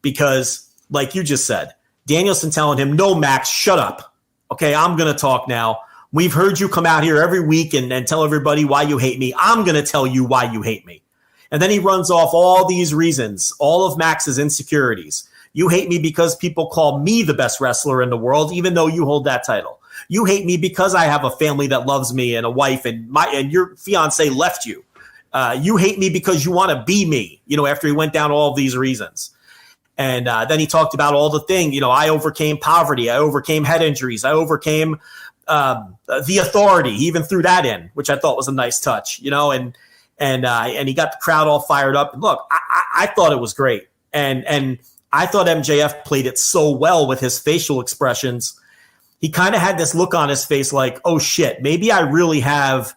Because, like you just said, Danielson telling him, "No, Max, shut up. Okay, I'm going to talk now. We've heard you come out here every week and tell everybody why you hate me. I'm going to tell you why you hate me." And then he runs off all these reasons, all of Max's insecurities. You hate me because people call me the best wrestler in the world, even though you hold that title. You hate me because I have a family that loves me and a wife, and your fiance left you. You hate me because you want to be me, after he went down all of these reasons. And then he talked about all the things, I overcame poverty. I overcame head injuries. I overcame the authority. He even threw that in, which I thought was a nice touch, and he got the crowd all fired up. And look, I thought it was great. And I thought MJF played it so well with his facial expressions. He kind of had this look on his face like, oh shit, maybe I really have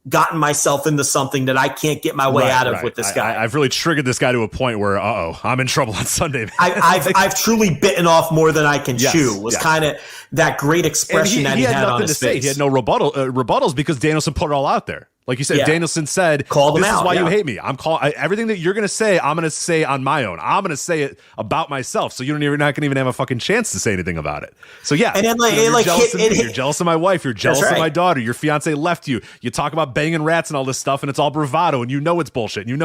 gotten myself into something that I can't get my way out of with this guy. I've really triggered this guy to a point where, I'm in trouble on Sunday. I've truly bitten off more than I can chew. Was kind of that great expression that he had on his face. He had no rebuttals because Danielson put it all out there. Like you said, Danielson said, "Called him this out, is why you hate me. Everything that you're going to say, I'm going to say on my own. I'm going to say it about myself. So you're not going to even have a fucking chance to say anything about it." So yeah, and then you're jealous of my wife. You're jealous of my daughter. Your fiance left you. You talk about banging rats and all this stuff, and it's all bravado, and it's bullshit. And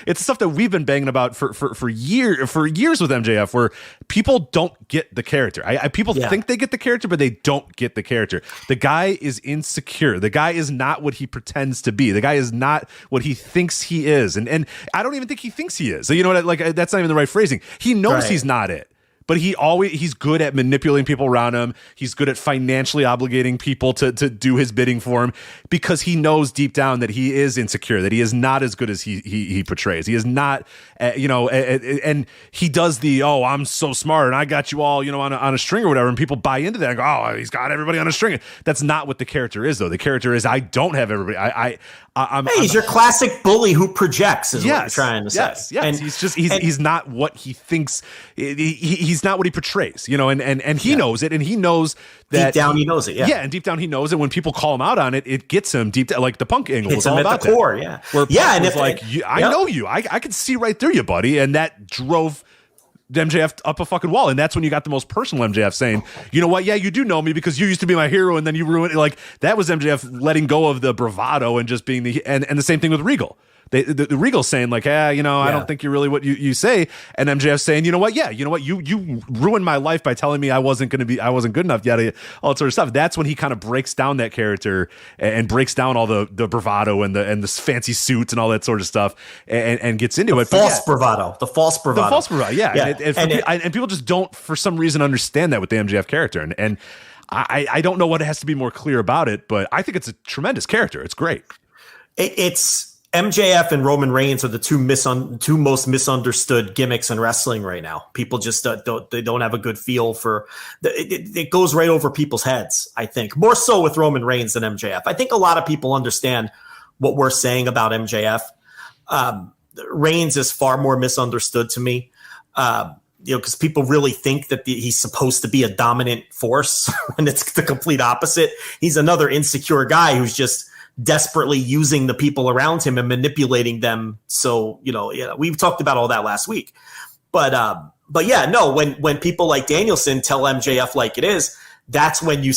it's stuff that we've been banging about for years with MJF, where people don't get the character. People think they get the character, but they don't get the character. The guy is insecure. The guy is not what he pretends to be. The guy is not what he thinks he is, and I don't even think he thinks he is. So that's not even the right phrasing. He knows he's not it. But he's good at manipulating people around him. He's good at financially obligating people to do his bidding for him, because he knows deep down that he is insecure, that he is not as good as he portrays. He is not, and he does I'm so smart and I got you all, on a string or whatever, and people buy into that and go, he's got everybody on a string. That's not what the character is, though. The character is, I don't have everybody. He's your classic bully who projects, is what you're trying to say. Yes. And he's not what he thinks. He's not what he portrays, and he knows it, and he knows that deep down he knows it. Yeah, and deep down he knows it. When people call him out on it, it gets him deep down. Like the Punk angle was all about the core. That, Where Punk was I know you. I could see right through you, buddy, and that drove MJF up a fucking wall. And that's when you got the most personal MJF saying, you know what? Yeah, you do know me because you used to be my hero, and then you ruined it. Like, that was MJF letting go of the bravado and just being and the same thing with Regal. The Regal saying like, I don't think you're really what you say. And MJF saying, you know what? Yeah, you ruined my life by telling me I wasn't good enough, yada, all that sort of stuff. That's when he kind of breaks down that character and breaks down all the bravado and the fancy suits and all that sort of stuff and gets into it. The false bravado. Yeah. And people just don't, for some reason, understand that with the MJF character. And I don't know what has to be more clear about it, but I think it's a tremendous character. It's great. It's MJF and Roman Reigns are the two most misunderstood gimmicks in wrestling right now. People just don't have a good feel for it goes right over people's heads, I think. More so with Roman Reigns than MJF. I think a lot of people understand what we're saying about MJF. Reigns is far more misunderstood to me. Because people really think that he's supposed to be a dominant force when it's the complete opposite. He's another insecure guy who's just desperately using the people around him and manipulating them. So, we've talked about all that last week. But when people like Danielson tell MJF like it is, that's when you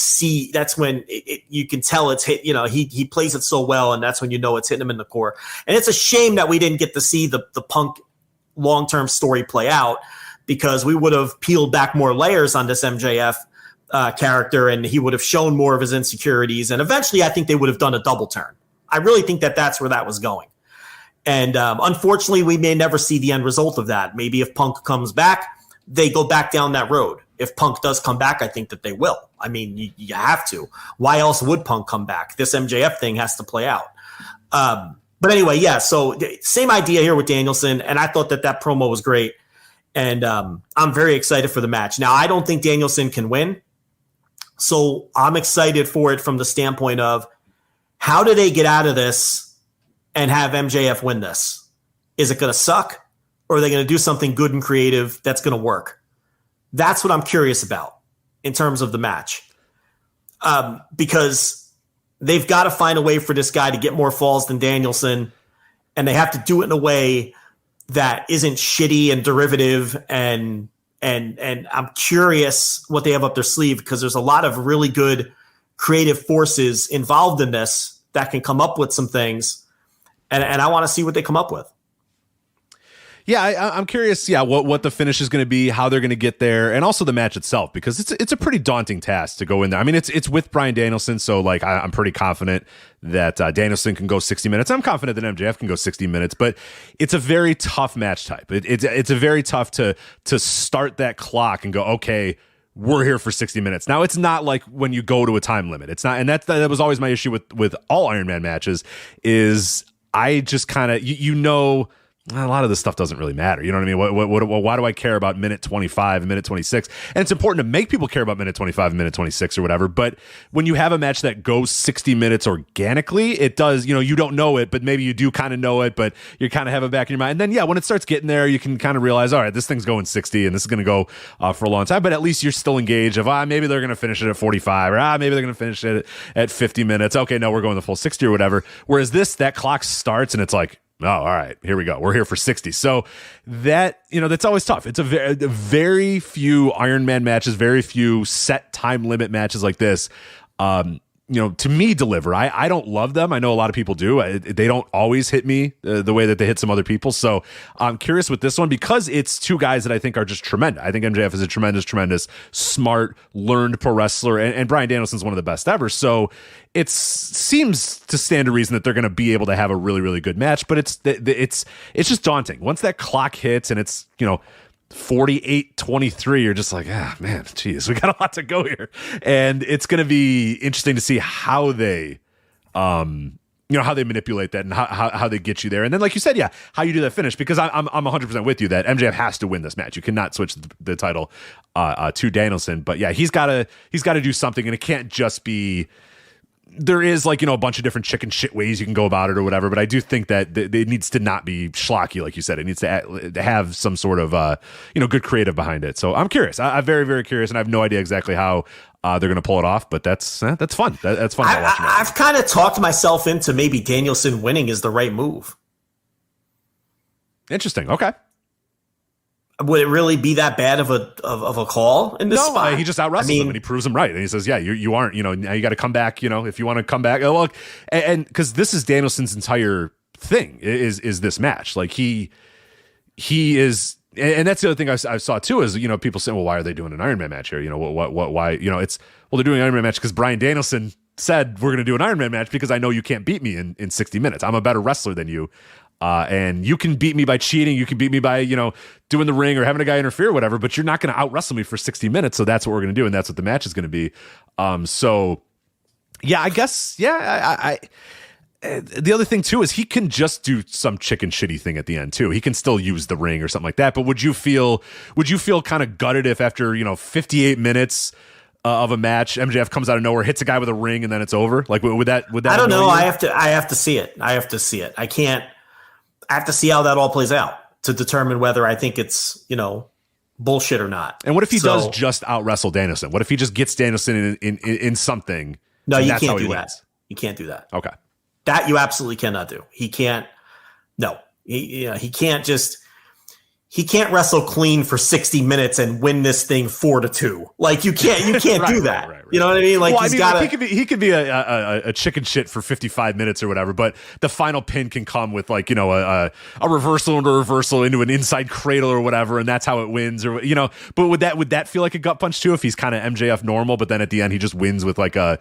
can tell it's hit, he plays it so well, and that's when it's hitting him in the core. And it's a shame that we didn't get to see the Punk long-term story play out, because we would have peeled back more layers on this MJF character, and he would have shown more of his insecurities. And eventually I think they would have done a double turn. I really think that that's where that was going. And unfortunately, we may never see the end result of that. Maybe if Punk comes back, they go back down that road. If Punk does come back, I think that they will. I mean, you have to. Why else would Punk come back? This MJF thing has to play out. But anyway, yeah, so same idea here with Danielson, and I thought that promo was great. And I'm very excited for the match. Now, I don't think Danielson can win, so I'm excited for it from the standpoint of how do they get out of this and have MJF win this? Is it going to suck, or are they going to do something good and creative that's going to work? That's what I'm curious about in terms of the match. Because they've got to find a way for this guy to get more falls than Danielson, and they have to do it in a way that isn't shitty and derivative. And I'm curious what they have up their sleeve, because there's a lot of really good creative forces involved in this that can come up with some things. And I want to see what they come up with. Yeah, I'm curious. Yeah, what the finish is going to be, how they're going to get there, and also the match itself, because it's a pretty daunting task to go in there. I mean, it's with Bryan Danielson, so like I'm pretty confident that Danielson can go 60 minutes. I'm confident that MJF can go 60 minutes, but it's a very tough match type. It's a very tough to start that clock and go, okay, we're here for 60 minutes. Now, it's not like when you go to a time limit. It's not, and that was always my issue with all Iron Man matches. Is I just kind of a lot of this stuff doesn't really matter. You know what I mean? Why do I care about minute 25 and minute 26? And it's important to make people care about minute 25 and minute 26 or whatever. But when you have a match that goes 60 minutes organically, it does, you don't know it, but maybe you do kind of know it, but you kind of have it back in your mind. And then, yeah, when it starts getting there, you can kind of realize, all right, this thing's going 60 and this is going to go for a long time. But at least you're still engaged of, maybe they're going to finish it at 45 or maybe they're going to finish it at 50 minutes. Okay, no, we're going the full 60 or whatever. Whereas that clock starts and it's like, oh, all right, here we go. We're here for 60. So that's always tough. It's a very few Iron Man matches, very few set time limit matches like this. To me, deliver. I don't love them. I know a lot of people do. They don't always hit me the way that they hit some other people. So I'm curious with this one, because it's two guys that I think are just tremendous. I think MJF is a tremendous, smart, learned pro wrestler, and Bryan Danielson's one of the best ever. So it seems to stand to reason that they're going to be able to have a really, really good match. But it's just daunting once that clock hits and it's 48-23. You're just like, man, geez, we got a lot to go here, and it's going to be interesting to see how they how they manipulate that and how they get you there. And then, like you said, how you do that finish, because I'm 100% with you that MJF has to win this match. You cannot switch the title to Danielson. But yeah, he's got to do something, and it can't just be. There is a bunch of different chicken shit ways you can go about it or whatever, but I do think that it needs to not be schlocky, like you said. It needs to have some sort of good creative behind it. So I'm curious. I'm very, very curious, and I have no idea exactly how they're going to pull it off. But that's fun. That's fun to watch. I've kind of talked myself into maybe Danielson winning is the right move. Interesting. Okay. Would it really be that bad of a call in this spot? He just out wrestles him and he proves him right. And he says, you aren't, now you got to come back, if you want to come back. Well, and because this is Danielson's entire thing is this match. Like he is, and that's the other thing I saw too is, people saying, well, why are they doing an Iron Man match here? Why, they're doing an Iron Man match because Bryan Danielson said, we're going to do an Iron Man match because I know you can't beat me in 60 minutes. I'm a better wrestler than you. And you can beat me by cheating. You can beat me by, doing the ring or having a guy interfere or whatever, but you're not going to out wrestle me for 60 minutes. So that's what we're going to do. And that's what the match is going to be. So yeah, I guess, the other thing too is he can just do some chicken shitty thing at the end too. He can still use the ring or something like that. But would you feel kind of gutted if after, 58 minutes of a match, MJF comes out of nowhere, hits a guy with a ring, and then it's over? Like, would that? I don't know. I have to see it. I have to see how that all plays out to determine whether I think it's, bullshit or not. And what if he does just out wrestle Danielson? What if he just gets Danielson in something? No, you can't do that. You can't do that. Okay. That you absolutely cannot do. He can't. No, he can't just. he can't wrestle clean for 60 minutes and win this thing 4-2. Like you can't do that. Right. You know what I mean? Like he could be a chicken shit for 55 minutes or whatever, but the final pin can come with like, a reversal into reversal into an inside cradle or whatever, and that's how it wins, or but would that feel like a gut punch too if he's kind of MJF normal, but then at the end he just wins with like a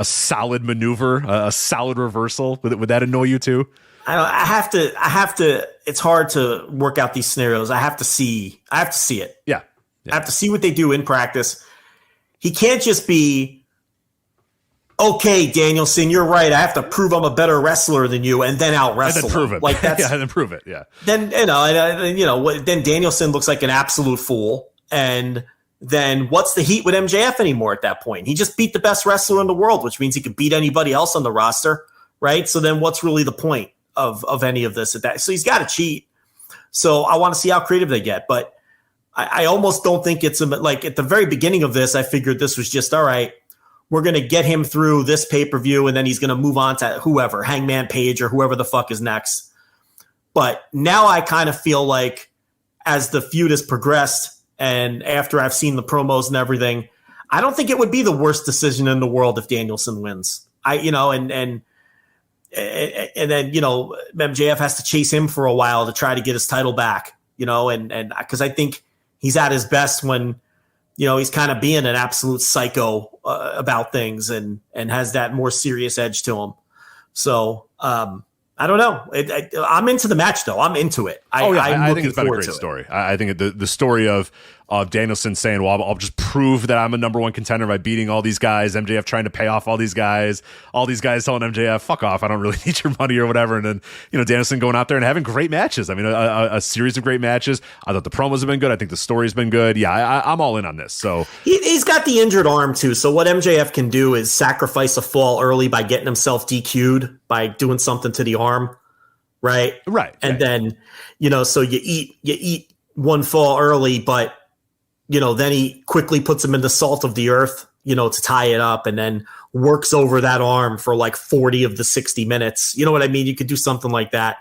solid maneuver, a solid reversal? Would that annoy you too? I have to, it's hard to work out these scenarios. I have to see it. Yeah. I have to see what they do in practice. He can't just be, okay, Danielson, you're right. I have to prove I'm a better wrestler than you and then out wrestle. And then prove it. Like that's, and then prove it. Yeah. Then, then Danielson looks like an absolute fool. And then what's the heat with MJF anymore at that point? He just beat the best wrestler in the world, which means he could beat anybody else on the roster. Right. So then what's really the point of any of this at that? So he's got to cheat. So I want to see how creative they get, but I almost don't think it's like at the very beginning of this, I figured this was just, all right, we're going to get him through this pay-per-view and then he's going to move on to whoever, Hangman Page or whoever the fuck is next. But now I kind of feel like as the feud has progressed and after I've seen the promos and everything, I don't think it would be the worst decision in the world if Danielson wins. And then, MJF has to chase him for a while to try to get his title back, and because I think he's at his best when, he's kind of being an absolute psycho about things and has that more serious edge to him. So I don't know. I'm into the match, though. I'm into it. I think it's been a great story. I think the story of Danielson saying, well, I'll just prove that I'm a number one contender by beating all these guys. MJF trying to pay off all these guys telling MJF, fuck off, I don't really need your money or whatever. And then, Danielson going out there and having great matches. I mean, a series of great matches. I thought the promos have been good. I think the story's been good. Yeah, I'm all in on this. So he's got the injured arm too. So what MJF can do is sacrifice a fall early by getting himself DQ'd by doing something to the arm. Right. And then, so you eat one fall early, but then he quickly puts him in the salt of the earth, to tie it up and then works over that arm for like 40 of the 60 minutes. You know what I mean? You could do something like that.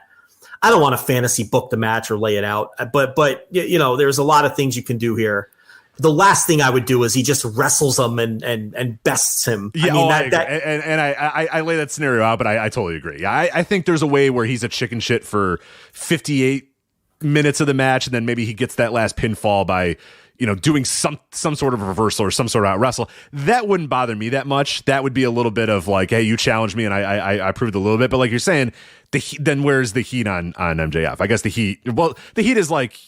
I don't want to fantasy book the match or lay it out, but there's a lot of things you can do here. The last thing I would do is he just wrestles him and bests him. Yeah, I lay that scenario out, but I totally agree. Yeah, I think there's a way where he's a chicken shit for 58 minutes of the match, and then maybe he gets that last pinfall by doing some sort of reversal or some sort of out wrestle. That wouldn't bother me that much. That would be a little bit of like, hey, you challenged me and I proved a little bit. But like you're saying, then where's the heat on MJF? I guess the heat is like,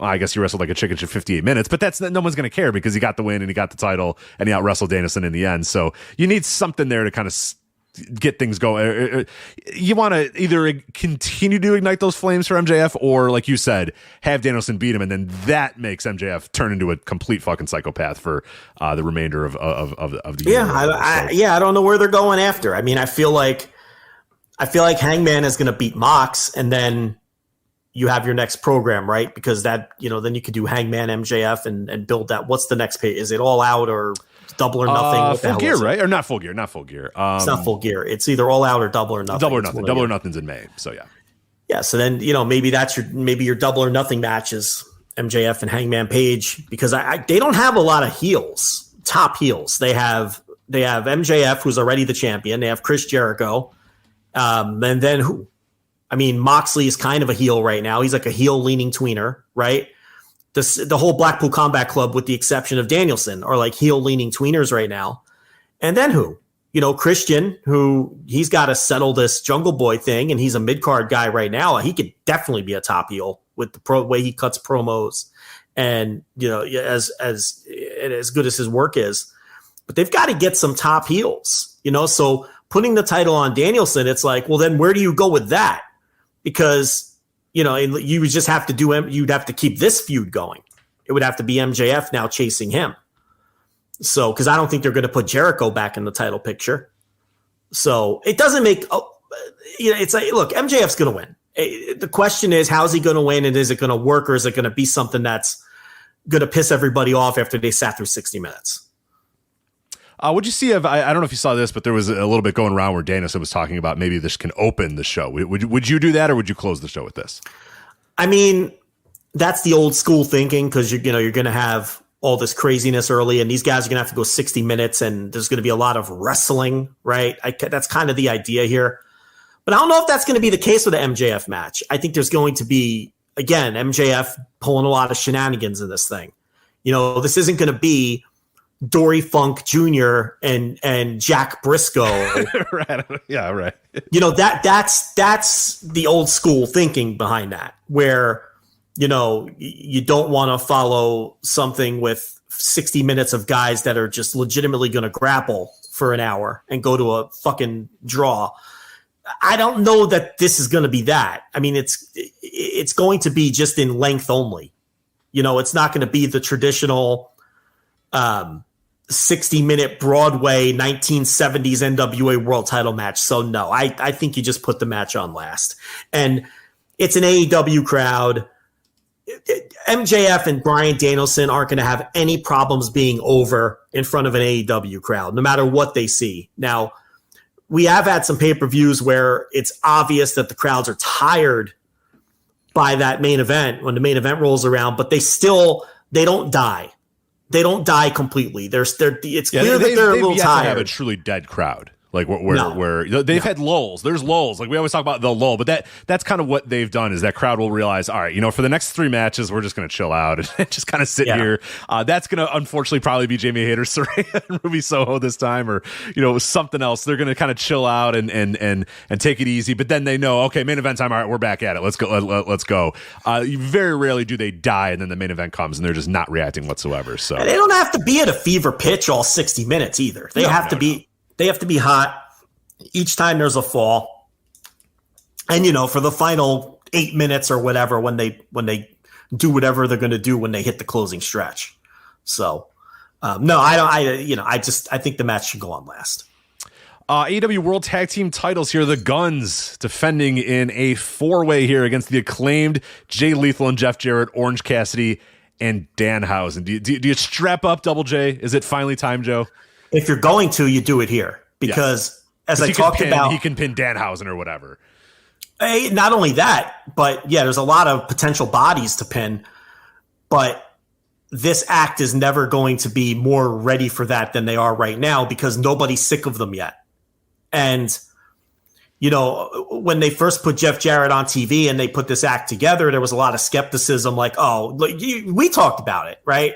I guess you wrestled like a chicken shit 58 minutes, but no one's going to care because he got the win and he got the title and he out wrestled Danielson in the end. So you need something there to kind of get things going. You want to either continue to ignite those flames for MJF or, like you said, have Danielson beat him, and then that makes MJF turn into a complete fucking psychopath for the remainder of the year. I don't know where they're going after. I mean, I feel like Hangman is going to beat Mox, and then you have your next program, right? Because that, then you could do Hangman MJF and build that. What's the next page? Is it All Out or Double or Nothing? Full Gear, right? Or not Full Gear. Not Full Gear. It's not Full Gear. It's either All Out or Double or Nothing. Double or Nothing. Double or Nothing's in May. So yeah. Yeah. So then maybe that's your Double or Nothing matches, MJF and Hangman Page, because they don't have a lot of heels, top heels. They have MJF, who's already the champion. They have Chris Jericho, and then who? I mean, Moxley is kind of a heel right now. He's like a heel leaning tweener, right? The whole Blackpool Combat Club, with the exception of Danielson, are like heel leaning tweeners right now. And then who? Christian, who he's got to settle this Jungle Boy thing, and he's a mid card guy right now. He could definitely be a top heel with the way he cuts promos, and as good as his work is. But they've got to get some top heels, So putting the title on Danielson, it's like, well, then where do you go with that? Because you would just have to you'd have to keep this feud going. It would have to be MJF now chasing him. So, because I don't think they're going to put Jericho back in the title picture. So it doesn't make, it's like, look, MJF's going to win. The question is, how's he going to win? And is it going to work, or is it going to be something that's going to piss everybody off after they sat through 60 minutes? What'd you see of? I don't know if you saw this, but there was a little bit going around where Danielson was talking about maybe this can open the show. Would you do that, or would you close the show with this? I mean, that's the old school thinking because you're going to have all this craziness early, and these guys are going to have to go 60 minutes, and there's going to be a lot of wrestling, right? That's kind of the idea here. But I don't know if that's going to be the case with the MJF match. I think there's going to be, again, MJF pulling a lot of shenanigans in this thing. This isn't going to be Dory Funk Jr. and Jack Briscoe. Right. Yeah, right. That's the old school thinking behind that, where you don't want to follow something with 60 minutes of guys that are just legitimately going to grapple for an hour and go to a fucking draw. I don't know that this is going to be that. I mean, it's going to be just in length only. It's not going to be the traditional 60-minute Broadway 1970s NWA World Title match. So no, I think you just put the match on last. And it's an AEW crowd. MJF and Bryan Danielson aren't going to have any problems being over in front of an AEW crowd, no matter what they see. Now, we have had some pay-per-views where it's obvious that the crowds are tired by that main event when the main event rolls around, but they don't die. They don't die completely. It's clear that they're a little tired. To have a truly dead crowd. Like where they've had lulls. There's lulls. Like we always talk about the lull, but that's kind of what they've done is that crowd will realize, all right, for the next 3 matches, we're just going to chill out and just kind of sit here. That's going to unfortunately probably be Jamie Hayter, Saraya, and Ruby Soho this time, or something else. They're going to kind of chill out and take it easy. But then they know, okay, main event time. All right, we're back at it. Let's go. Let's go. Very rarely do they die, and then the main event comes and they're just not reacting whatsoever. So and they don't have to be at a fever pitch all 60 minutes either. They have to be. They have to be hot each time there's a fall. And, for the final 8 minutes or whatever, when they do whatever they're going to do when they hit the closing stretch. So, no, I don't, I think the match should go on last. AEW World Tag Team titles here. The Guns defending in a 4-way here against the Acclaimed, Jay Lethal and Jeff Jarrett, Orange Cassidy, and Danhausen. Do you strap up, Double J? Is it finally time, Joe? If you're going to, you do it here because as I talked about, he can pin Danhausen or whatever. Not only that, but there's a lot of potential bodies to pin, but this act is never going to be more ready for that than they are right now because nobody's sick of them yet. And, when they first put Jeff Jarrett on TV and they put this act together, there was a lot of skepticism like, we talked about it, right?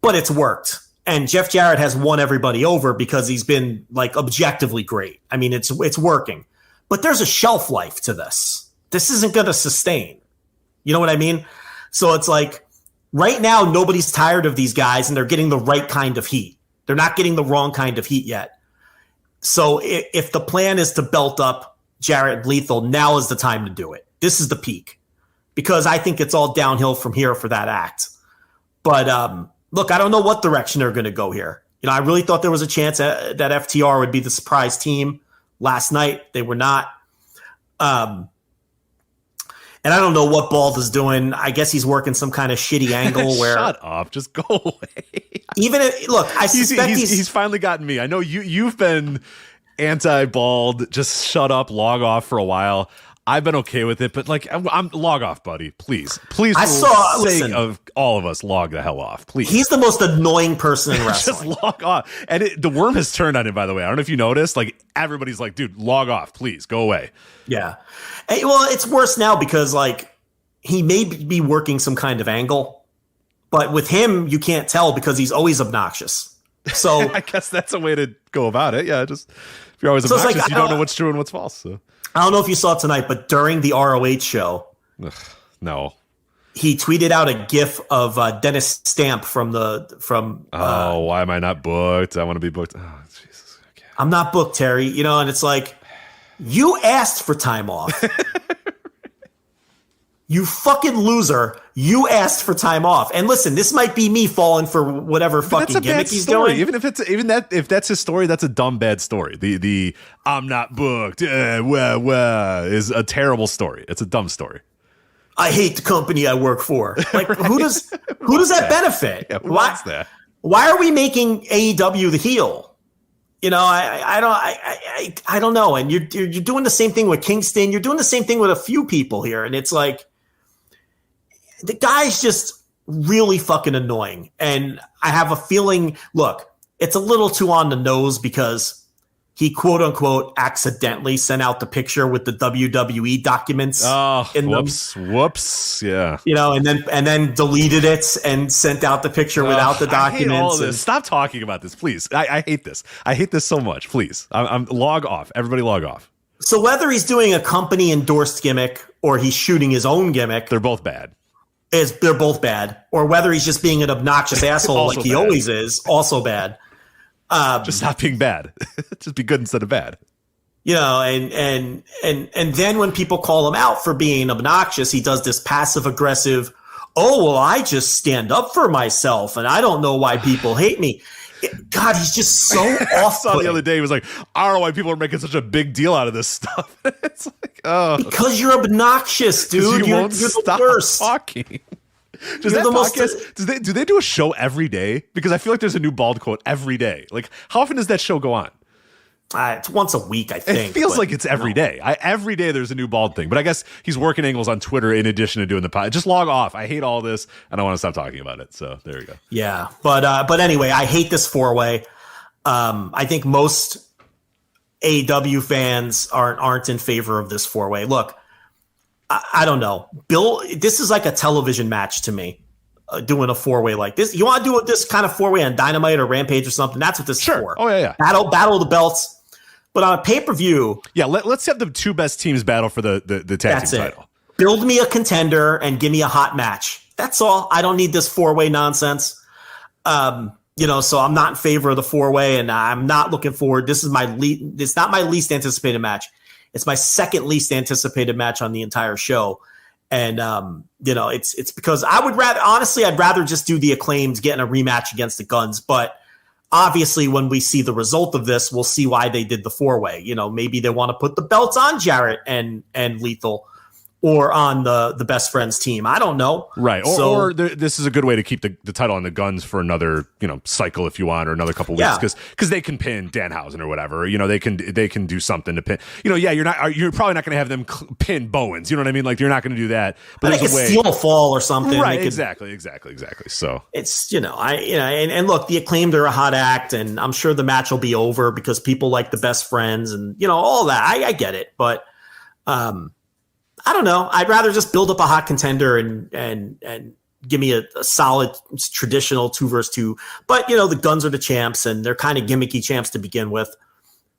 But it's worked. And Jeff Jarrett has won everybody over because he's been objectively great. I mean, it's working, but there's a shelf life to this. This isn't going to sustain. You know what I mean? So it's like right now, nobody's tired of these guys and they're getting the right kind of heat. They're not getting the wrong kind of heat yet. So if the plan is to belt up Jarrett and Lethal, now is the time to do it. This is the peak because I think it's all downhill from here for that act. But, look, I don't know what direction they're going to go here. I really thought there was a chance that FTR would be the surprise team last night. They were not. And I don't know what Bald is doing. I guess he's working some kind of shitty angle where. Shut up. Just go away. I suspect he's finally gotten me. I know you've been anti-Bald. Just shut up, log off for a while. I've been okay with it, but I'm log off, buddy. Please. Listen, of all of us, log the hell off, please. He's the most annoying person in wrestling. Just log off. And the worm has turned on him, by the way. I don't know if you noticed. Everybody's like, dude, log off, please, go away. Yeah. Well, it's worse now because he may be working some kind of angle, but with him, you can't tell because he's always obnoxious. So I guess that's a way to go about it. Yeah, just if you're always obnoxious, you don't know what's true and what's false. So. I don't know if you saw it tonight, but during the ROH show, no, he tweeted out a GIF of Dennis Stamp from. Why am I not booked? I want to be booked. Oh, Jesus, okay. I'm not booked, Terry. And it's like you asked for time off. You fucking loser. You asked for time off. And listen, this might be me falling for whatever fucking gimmick he's doing. Even if that's his story, that's a dumb bad story. The I'm not booked is a terrible story. It's a dumb story. I hate the company I work for. Who does that benefit? Yeah, what's that? Why are we making AEW the heel? I don't know. And you're doing the same thing with Kingston. You're doing the same thing with a few people here. And it's like, the guy's just really fucking annoying. And I have a feeling, look, it's a little too on the nose because he quote unquote accidentally sent out the picture with the WWE documents. Oh, in whoops. Yeah. And then deleted it and sent out the picture without the documents. I hate all of this. Stop talking about this, please. I hate this. I hate this so much. Please. I'm log off. Everybody log off. So whether he's doing a company endorsed gimmick or he's shooting his own gimmick, they're both bad. They're both bad. Or whether he's just being an obnoxious asshole like he always is, also bad. Just stop being bad. Just be good instead of bad. And then when people call him out for being obnoxious, he does this passive aggressive, oh, well, I just stand up for myself and I don't know why people hate me. God, he's just so off. I saw the other day, he was like, I don't know why people are making such a big deal out of this stuff. It's like, oh. Because you're obnoxious, dude. You won't stop talking. Does that podcast, do they do a show every day? Because I feel like there's a new bald quote every day. Like, how often does that show go on? It's once a week, I think. It feels like it's every day. Every day there's a new bald thing. But I guess he's working angles on Twitter in addition to doing the pod. Just log off. I hate all this, and I want to stop talking about it. So there you go. Yeah, but anyway, I hate this 4-way. I think most AEW fans aren't in favor of this 4-way. Look, I don't know. Bill, this is like a television match to me, doing a 4-way like this. You want to do this kind of 4-way on Dynamite or Rampage or something? That's what this is for. Oh, yeah. Battle of the belts. But on a pay-per-view... Yeah, let's have the two best teams battle for the tag team title. Build me a contender and give me a hot match. That's all. I don't need this 4-way nonsense. So I'm not in favor of the 4-way, and I'm not looking forward. This is it's not my least anticipated match. It's my second least anticipated match on the entire show. And, it's because I'd rather just do the Acclaimed getting a rematch against the Guns. But obviously when we see the result of this, we'll see why they did the 4-way. Maybe they want to put the belts on Jarrett and Lethal or on the Best Friends team. I don't know. Right. Or this is a good way to keep the title on the Guns for another, cycle if you want, or another couple weeks, because they can pin Danhausen or whatever. They can do something to pin. You're probably not going to have them pin Bowens. You know what I mean? Like, you're not going to do that. But they can steal a fall or something. Right. Exactly. So it's and look, the Acclaimed are a hot act, and I'm sure the match will be over because people like the Best Friends and all that. I get it, but I don't know. I'd rather just build up a hot contender and give me a solid traditional 2-versus-2. But the Guns are the champs, and they're kind of gimmicky champs to begin with.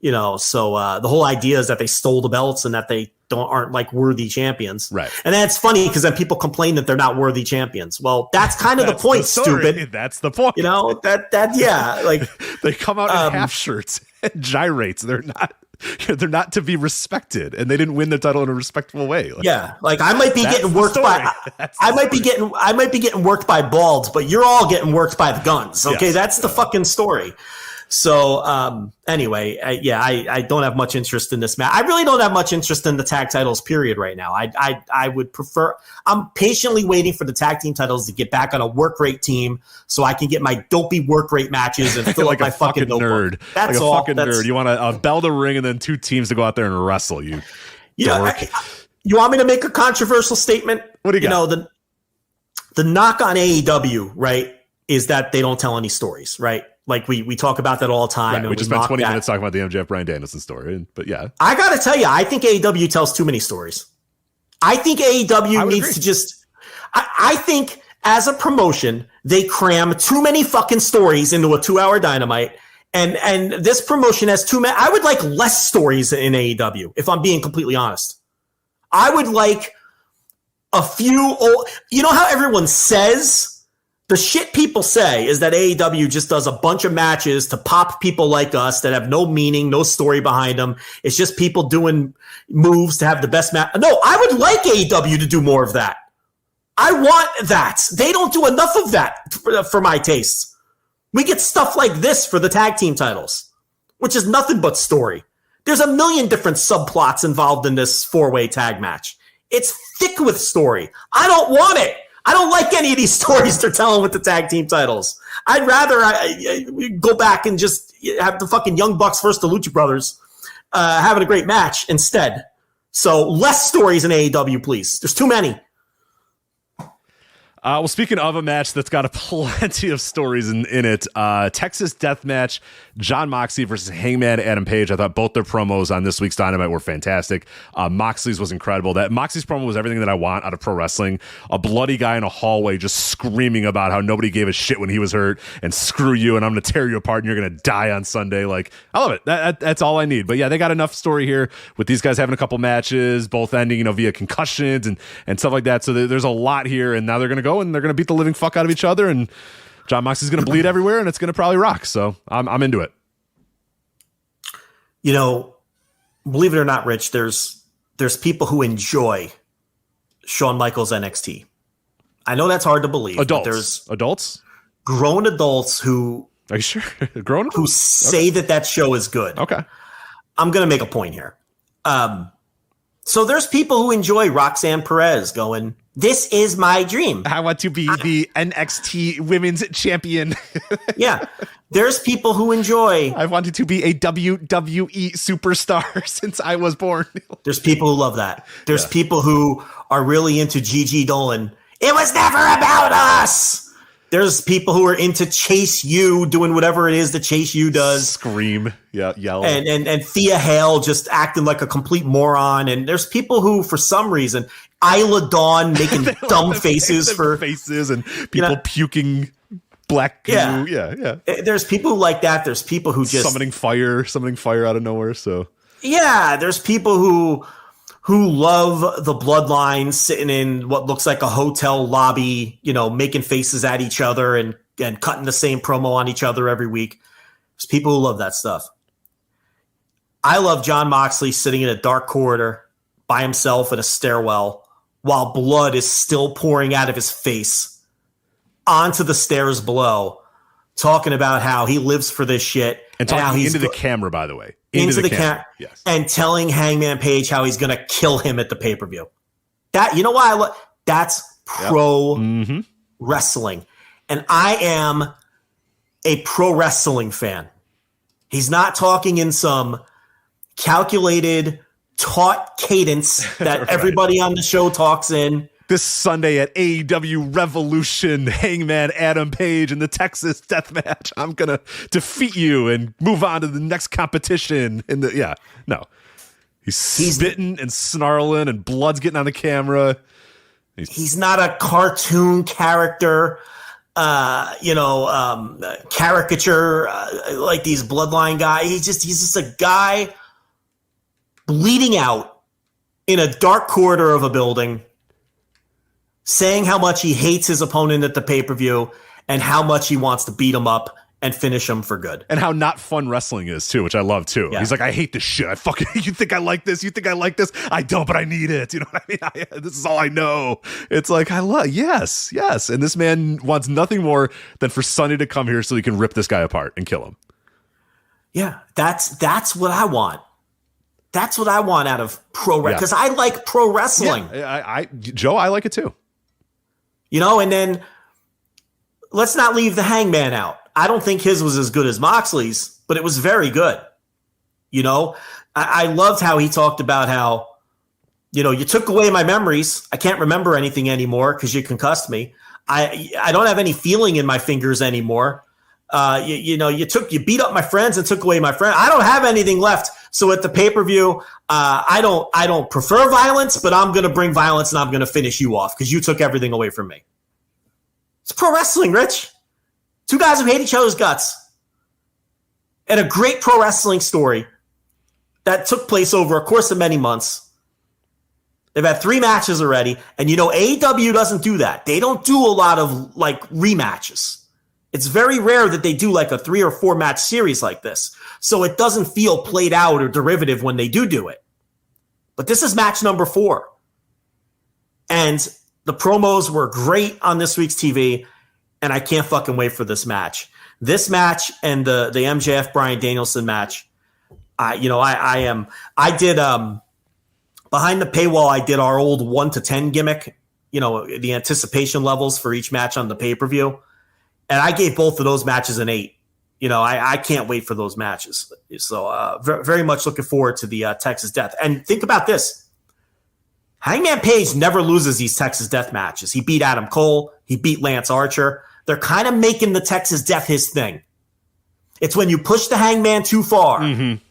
So the whole idea is that they stole the belts and that they aren't like worthy champions. Right. And that's funny because then people complain that they're not worthy champions. Well, that's kind of the point, stupid. That's the point. Like they come out in half shirts and gyrates. They're not to be respected, and they didn't win the title in a respectable way. Like I might be getting worked by I might be getting worked by Bald, but you're all getting worked by the Guns. Okay, that's the fucking story. So anyway, I don't have much interest in this match. I really don't have much interest in the tag titles, period, right now. I would prefer. I'm patiently waiting for the tag team titles to get back on a work rate team so I can get my dopey work rate matches and fill like up my fucking nerd. That's like all. A fucking nerd. You want a bell to ring and then two teams to go out there and wrestle. You want me to make a controversial statement? What do you got? The knock on AEW, right, is that they don't tell any stories, right? Like we talk about that all the time. Right, and we just spent 20 minutes talking about the MJF Bryan Danielson story. But yeah. I got to tell you, I think AEW tells too many stories. I think AEW needs to just... I think as a promotion, they cram too many fucking stories into a 2-hour Dynamite. And this promotion has too many... I would like less stories in AEW, if I'm being completely honest. I would like a few... You know how everyone says... The shit people say is that AEW just does a bunch of matches to pop people like us that have no meaning, no story behind them. It's just people doing moves to have the best match. No, I would like AEW to do more of that. I want that. They don't do enough of that for my tastes. We get stuff like this for the tag team titles, which is nothing but story. There's a million different subplots involved in this 4-way tag match. It's thick with story. I don't want it. I don't like any of these stories they're telling with the tag team titles. I'd rather go back and just have the fucking Young Bucks versus the Lucha Brothers having a great match instead. So less stories in AEW, please. There's too many. Well, speaking of a match that's got plenty of stories in it, Texas Death Match, Jon Moxley versus Hangman Adam Page. I thought both their promos on this week's Dynamite were fantastic. Moxley's was incredible. Moxley's promo was everything that I want out of pro wrestling. A bloody guy in a hallway just screaming about how nobody gave a shit when he was hurt, and screw you, and I'm going to tear you apart, and you're going to die on Sunday. Like, I love it. That's all I need. But yeah, they got enough story here with these guys having a couple matches, both ending, via concussions and stuff like that. So there's a lot here, and now they're going to go and they're going to beat the living fuck out of each other, and Jon Moxley's going to bleed everywhere, and it's going to probably rock. So I'm into it. Believe it or not, Rich, there's people who enjoy Shawn Michaels NXT. I know that's hard to believe. Adults, grown adults who are you sure? Grown who say that show is good. Okay, I'm going to make a point here. So there's people who enjoy Roxanne Perez going, this is my dream. I want to be the NXT Women's Champion. Yeah. There's people who enjoy. I've wanted to be a WWE superstar since I was born. There's people who love that. There's people who are really into Gigi Dolan. It was never about us. There's people who are into Chase U, doing whatever it is that Chase U does. Scream, yell. And Thea Hale just acting like a complete moron. And there's people who, for some reason, Isla Dawn making dumb faces for faces and people puking black goo. Yeah. There's people who like that. There's people who just summoning fire out of nowhere. So yeah, there's people who love the Bloodline sitting in what looks like a hotel lobby, making faces at each other and cutting the same promo on each other every week. There's people who love that stuff. I love Jon Moxley sitting in a dark corridor by himself in a stairwell while blood is still pouring out of his face onto the stairs below, talking about how he lives for this shit. And talking into the camera, by the way. Into the camera. Yes. And telling Hangman Page how he's going to kill him at the pay-per-view. Why that's pro wrestling. And I am a pro wrestling fan. He's not talking in some calculated, taught cadence that Right. everybody on the show talks in. This Sunday at AEW Revolution, Hangman Adam Page in the Texas Death Match. I'm going to defeat you and move on to the next competition. He's spitting and snarling and blood's getting on the camera. He's not a cartoon character, caricature like these Bloodline guys. He's just a guy bleeding out in a dark corridor of a building, saying how much he hates his opponent at the pay-per-view and how much he wants to beat him up and finish him for good. And how not fun wrestling is, too, which I love, too. Yeah. He's like, I hate this shit. You think I like this? You think I like this? I don't, but I need it. You know what I mean? This is all I know. It's like, yes. And this man wants nothing more than for Sunday to come here so he can rip this guy apart and kill him. Yeah, that's what I want. That's what I want out of pro wrestling, because I like pro wrestling. Yeah, Joe, I like it, too. And then let's not leave the Hangman out. I don't think his was as good as Moxley's, but it was very good. I loved how he talked about how, you took away my memories. I can't remember anything anymore because you concussed me. I don't have any feeling in my fingers anymore. You beat up my friends and took away my friend. I don't have anything left. So at the pay-per-view, I don't prefer violence, but I'm going to bring violence and I'm going to finish you off because you took everything away from me. It's pro wrestling, Rich. Two guys who hate each other's guts. And a great pro wrestling story that took place over a course of many months. They've had 3 matches already. And AEW doesn't do that. They don't do a lot of rematches. It's very rare that they do a 3 or 4 match series like this. So it doesn't feel played out or derivative when they do it. But this is match number 4. And the promos were great on this week's TV. And I can't fucking wait for this match. This match and the MJF Bryan Danielson match. I did behind the paywall. I did our old 1 to 10 gimmick. The anticipation levels for each match on the pay-per-view. And I gave both of those matches an 8. I can't wait for those matches. So very much looking forward to the Texas Death. And think about this. Hangman Page never loses these Texas Death matches. He beat Adam Cole. He beat Lance Archer. They're kind of making the Texas Death his thing. It's when you push the Hangman too far. Mm-hmm.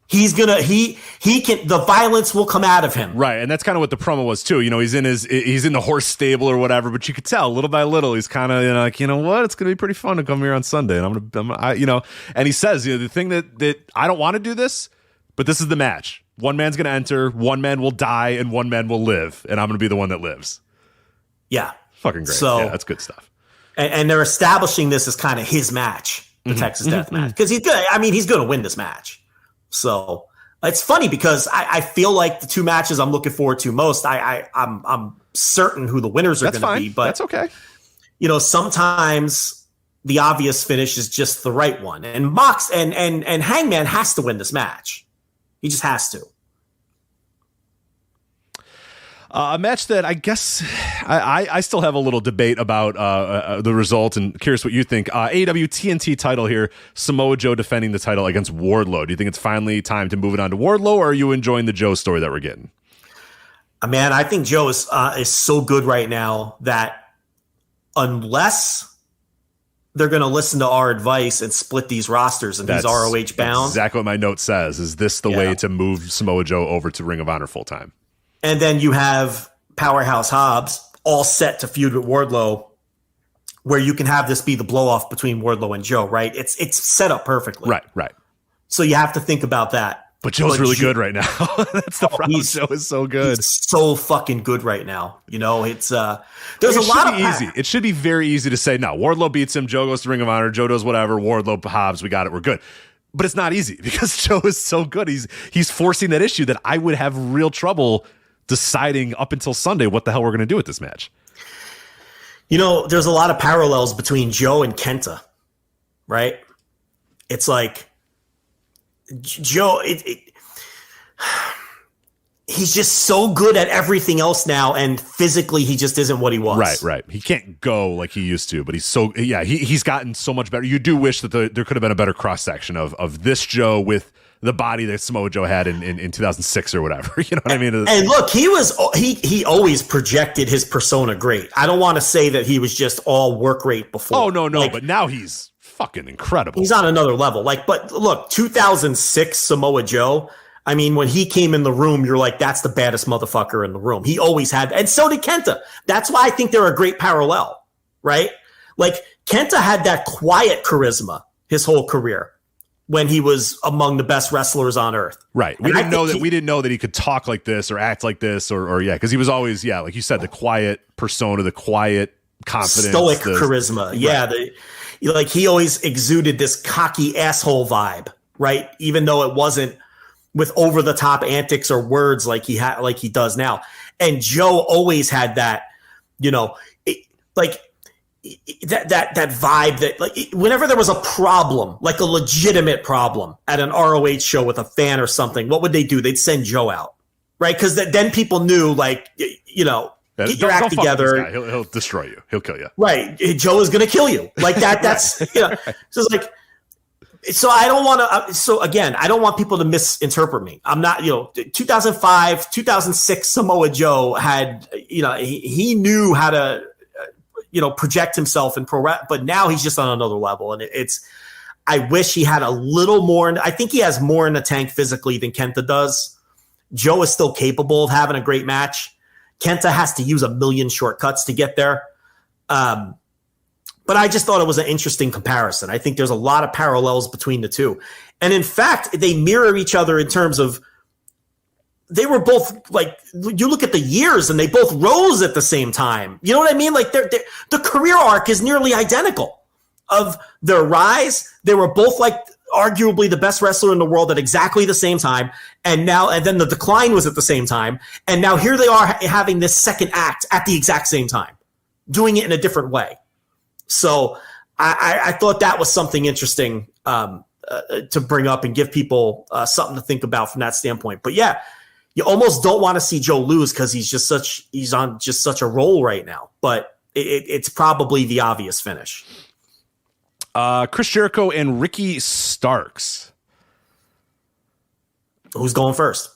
The violence will come out of him. Right. And that's kind of what the promo was too. He's in the horse stable or whatever, but you could tell little by little, he's kind of like, you know what? It's going to be pretty fun to come here on Sunday. And and he says, the thing that I don't want to do this, but this is the match. One man's going to enter, one man will die, and one man will live. And I'm going to be the one that lives. Yeah. Fucking great. So, yeah, that's good stuff. And they're establishing this as kind of his match, the Texas Death match. Because he's good. I mean, he's going to win this match. So it's funny because I feel like the two matches I'm looking forward to most, I'm certain who the winners are going to be, but that's okay. Sometimes the obvious finish is just the right one. And Mox and Hangman has to win this match. He just has to. A match that I guess I still have a little debate about the result, and curious what you think. AEW TNT title here, Samoa Joe defending the title against Wardlow. Do you think it's finally time to move it on to Wardlow, or are you enjoying the Joe story that we're getting? Man, I think Joe is so good right now that unless they're going to listen to our advice and split these rosters and he's ROH bound. Exactly what my note says. Is this the way to move Samoa Joe over to Ring of Honor full time? And then you have Powerhouse Hobbs all set to feud with Wardlow, where you can have this be the blow off between Wardlow and Joe, right? It's set up perfectly. Right. So you have to think about that. But Joe's really good right now. That's the problem. Joe is so good. He's so fucking good right now. It's there's a lot of easy. It should be very easy to say, no, Wardlow beats him, Joe goes to Ring of Honor, Joe does whatever, Wardlow, Hobbs, we got it, we're good. But it's not easy because Joe is so good. He's forcing that issue that I would have real trouble deciding up until Sunday what the hell we're going to do with this match. There's a lot of parallels between Joe and Kenta, right? It's like Joe, he's just so good at everything else now, and physically he just isn't what he was. Right. He can't go like he used to, but he's gotten so much better. You do wish that there could have been a better cross-section of this Joe with the body that Samoa Joe had in 2006 or whatever. You know what I mean? And look, he always projected his persona great. I don't want to say that he was just all work rate before. Oh, no. But now he's fucking incredible. He's on another level. But look, 2006 Samoa Joe, I mean, when he came in the room, you're like, that's the baddest motherfucker in the room. He always had, and so did Kenta. That's why I think they're a great parallel, right? Like, Kenta had that quiet charisma his whole career when he was among the best wrestlers on earth. Right. We didn't know that he could talk like this or act like this or because he was always, like you said, the quiet persona, the quiet confidence. Stoic charisma. Right. Yeah. He always exuded this cocky asshole vibe, right? Even though it wasn't with over the top antics or words like he does now. And Joe always had that, that vibe that whenever there was a problem, like a legitimate problem at an ROH show with a fan or something, what would they do? They'd send Joe out, right? Because then people knew, get your act together. He'll destroy you. He'll kill you. Right. Joe is going to kill you. Like that. That's, So it's like, so I don't want to, so again, I don't want people to misinterpret me. I'm not, 2005, 2006 Samoa Joe had, he knew how to, project himself in but now he's just on another level. And I wish he had a little more. I think he has more in the tank physically than Kenta does. Joe is still capable of having a great match. Kenta has to use a million shortcuts to get there. But I just thought it was an interesting comparison. I think there's a lot of parallels between the two. And in fact, they mirror each other in terms of they were both you look at the years and they both rose at the same time. You know what I mean? The career arc is nearly identical of their rise. They were both arguably the best wrestler in the world at exactly the same time. And then the decline was at the same time. And now here they are having this second act at the exact same time, doing it in a different way. So I thought that was something interesting to bring up and give people something to think about from that standpoint. But yeah, you almost don't want to see Joe lose because he's on just such a roll right now. But it's probably the obvious finish. Chris Jericho and Ricky Starks. Who's going first?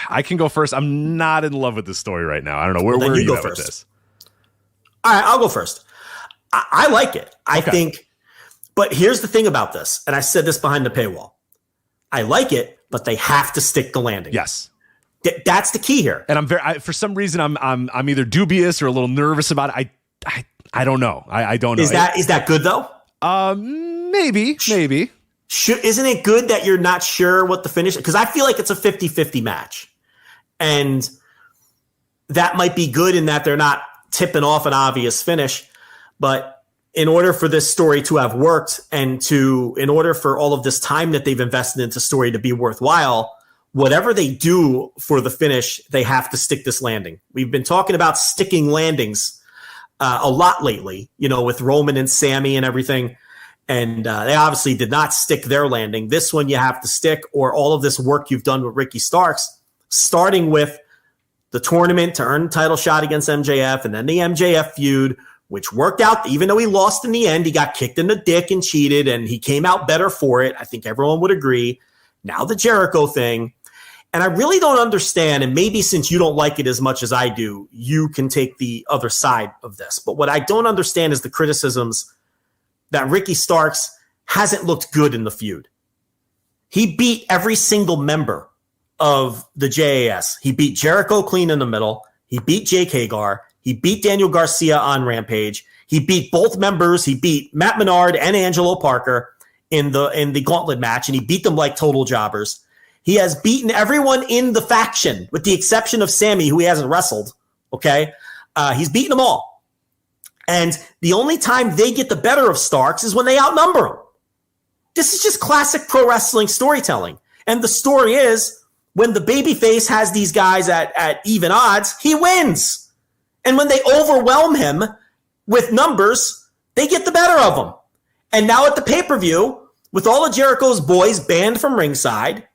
I can go first. I'm not in love with this story right now. I don't know. Where are you at with this? All right, I'll go first. I like it. I think, but here's the thing about this, and I said this behind the paywall. I like it, but they have to stick the landing. Yes. That's the key here. And for some reason, I'm either dubious or a little nervous about it. I don't know. I don't know. Is that good though? Maybe. Isn't it good that you're not sure what the finish? Because I feel like it's a 50-50 match, and that might be good in that they're not tipping off an obvious finish. But in order for this story to have worked, and in order for all of this time that they've invested into story to be worthwhile, whatever they do for the finish, they have to stick this landing. We've been talking about sticking landings a lot lately, with Roman and Sammy and everything. And they obviously did not stick their landing. This one you have to stick, or all of this work you've done with Ricky Starks, starting with the tournament to earn the title shot against MJF, and then the MJF feud, which worked out. Even though he lost in the end, he got kicked in the dick and cheated, and he came out better for it. I think everyone would agree. Now the Jericho thing. And I really don't understand, and maybe since you don't like it as much as I do, you can take the other side of this. But what I don't understand is the criticisms that Ricky Starks hasn't looked good in the feud. He beat every single member of the JAS. He beat Jericho clean in the middle. He beat Jake Hagar. He beat Daniel Garcia on Rampage. He beat both members. He beat Matt Menard and Angelo Parker in the gauntlet match, and he beat them like total jobbers. He has beaten everyone in the faction, with the exception of Sammy, who he hasn't wrestled. Okay? He's beaten them all. And the only time they get the better of Starks is when they outnumber him. This is just classic pro wrestling storytelling. And the story is, when the babyface has these guys at even odds, he wins. And when they overwhelm him with numbers, they get the better of him. And now at the pay-per-view, with all of Jericho's boys banned from ringside,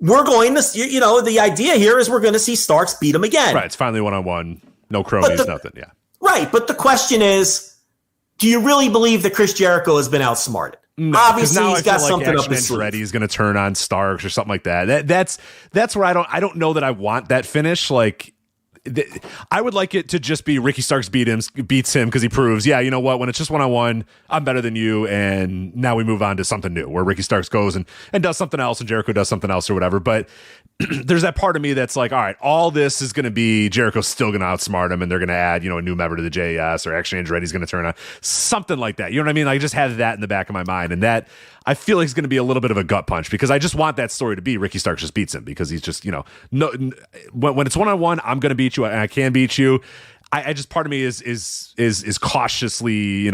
we're going to, the idea here is we're going to see Starks beat him again. Right. It's finally one-on-one. No cronies, nothing. Yeah. Right. But the question is, do you really believe that Chris Jericho has been outsmarted? No, obviously now he's got something up his sleeve. He's going to turn on Starks or something like that. That's where I don't know that I want that finish. Like, I would like it to just be Ricky Starks beats him because he proves, you know what, when it's just one-on-one, I'm better than you, and now we move on to something new where Ricky Starks goes and does something else and Jericho does something else or whatever. But there's that part of me that's like, all right, all this is going to be Jericho's still going to outsmart him, and they're going to add, a new member to the JAS, or actually Andretti's going to turn on something like that. You know what I mean? I just have that in the back of my mind, and that I feel like it's going to be a little bit of a gut punch, because I just want that story to be Ricky Starks just beats him, because he's just, when it's one-on-one, I'm going to beat you and I can beat you. I just, part of me is cautiously,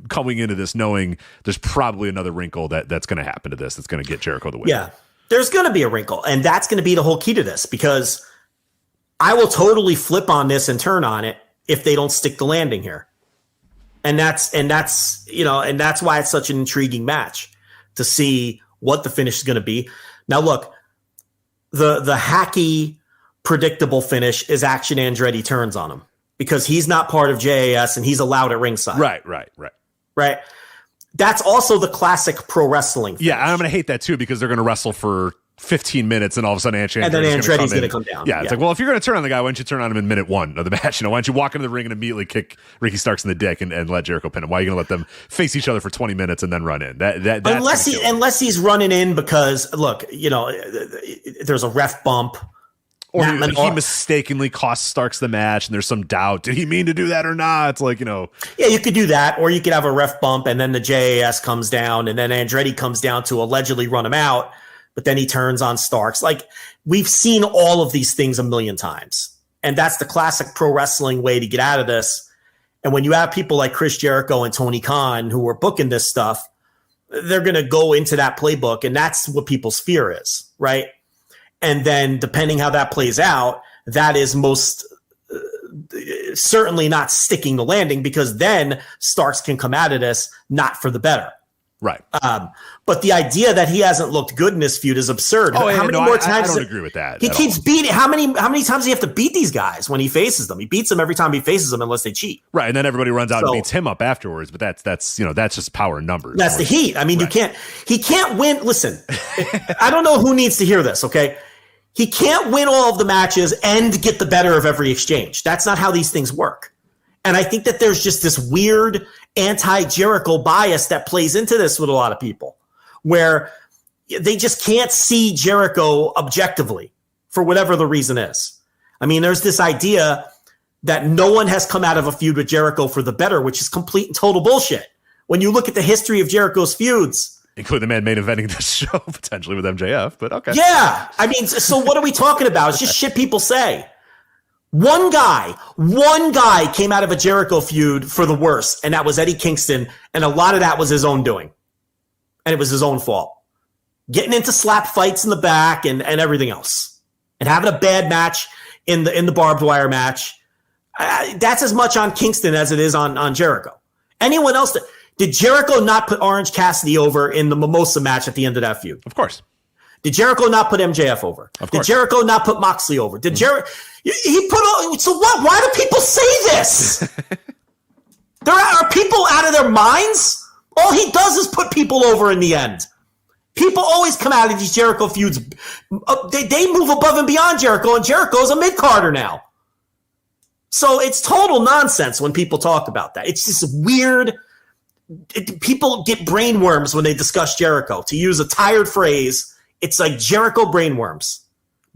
coming into this knowing there's probably another wrinkle that's going to happen to this that's going to get Jericho the win. Yeah, there's going to be a wrinkle, and that's going to be the whole key to this, because I will totally flip on this and turn on it if they don't stick the landing here. And that's why it's such an intriguing match, to see what the finish is going to be. Now, look, the hacky, predictable finish is Action Andretti turns on him, because he's not part of JAS and he's allowed at ringside. Right. That's also the classic pro wrestling finish. Yeah, I'm going to hate that too, because they're going to wrestle for 15 minutes and all of a sudden Andretti's going to come down. Yeah, it's like, well, if you're going to turn on the guy, why don't you turn on him in minute 1 of the match? Why don't you walk into the ring and immediately kick Ricky Starks in the dick and let Jericho pin him? Why are you going to let them face each other for 20 minutes and then run in? Unless he's running in because, look, there's a ref bump. Or he mistakenly cost Starks the match, and there's some doubt. Did he mean to do that or not? It's like, Yeah, you could do that. Or you could have a ref bump, and then the JAS comes down, and then Andretti comes down to allegedly run him out, but then he turns on Starks. Like, we've seen all of these things a million times. And that's the classic pro wrestling way to get out of this. And when you have people like Chris Jericho and Tony Khan who are booking this stuff, they're going to go into that playbook, and that's what people's fear is, right? And then depending how that plays out, that is most certainly not sticking the landing, because then Starks can come out of this not for the better. Right. But the idea that he hasn't looked good in this feud is absurd. How many more times? I don't agree with that. He keeps beating. How many times does he have to beat these guys when he faces them? He beats them every time he faces them, unless they cheat. Right. And then everybody runs out and beats him up afterwards. But that's just power and numbers. That's the heat. I mean, he can't win. Listen, I don't know who needs to hear this. Okay. He can't win all of the matches and get the better of every exchange. That's not how these things work. And I think that there's just this weird anti-Jericho bias that plays into this with a lot of people, where they just can't see Jericho objectively for whatever the reason is. I mean, there's this idea that no one has come out of a feud with Jericho for the better, which is complete and total bullshit. When you look at the history of Jericho's feuds, including the man main eventing this show potentially with MJF, but okay. Yeah. I mean, so what are we talking about? It's just shit people say. One guy came out of a Jericho feud for the worst, and that was Eddie Kingston, and a lot of that was his own doing. And it was his own fault. Getting into slap fights in the back and everything else. And having a bad match in the barbed wire match. That's as much on Kingston as it is on Jericho. Anyone else did Jericho not put Orange Cassidy over in the Mimosa match at the end of that feud? Of course. Did Jericho not put MJF over? Of course. Did Jericho not put Moxley over? Did he put? So what? Why do people say this? Are people out of their minds? All he does is put people over in the end. People always come out of these Jericho feuds. They move above and beyond Jericho, and Jericho's a mid-carder now. So it's total nonsense when people talk about that. It's just weird. People get brainworms when they discuss Jericho. To use a tired phrase, it's like Jericho brainworms.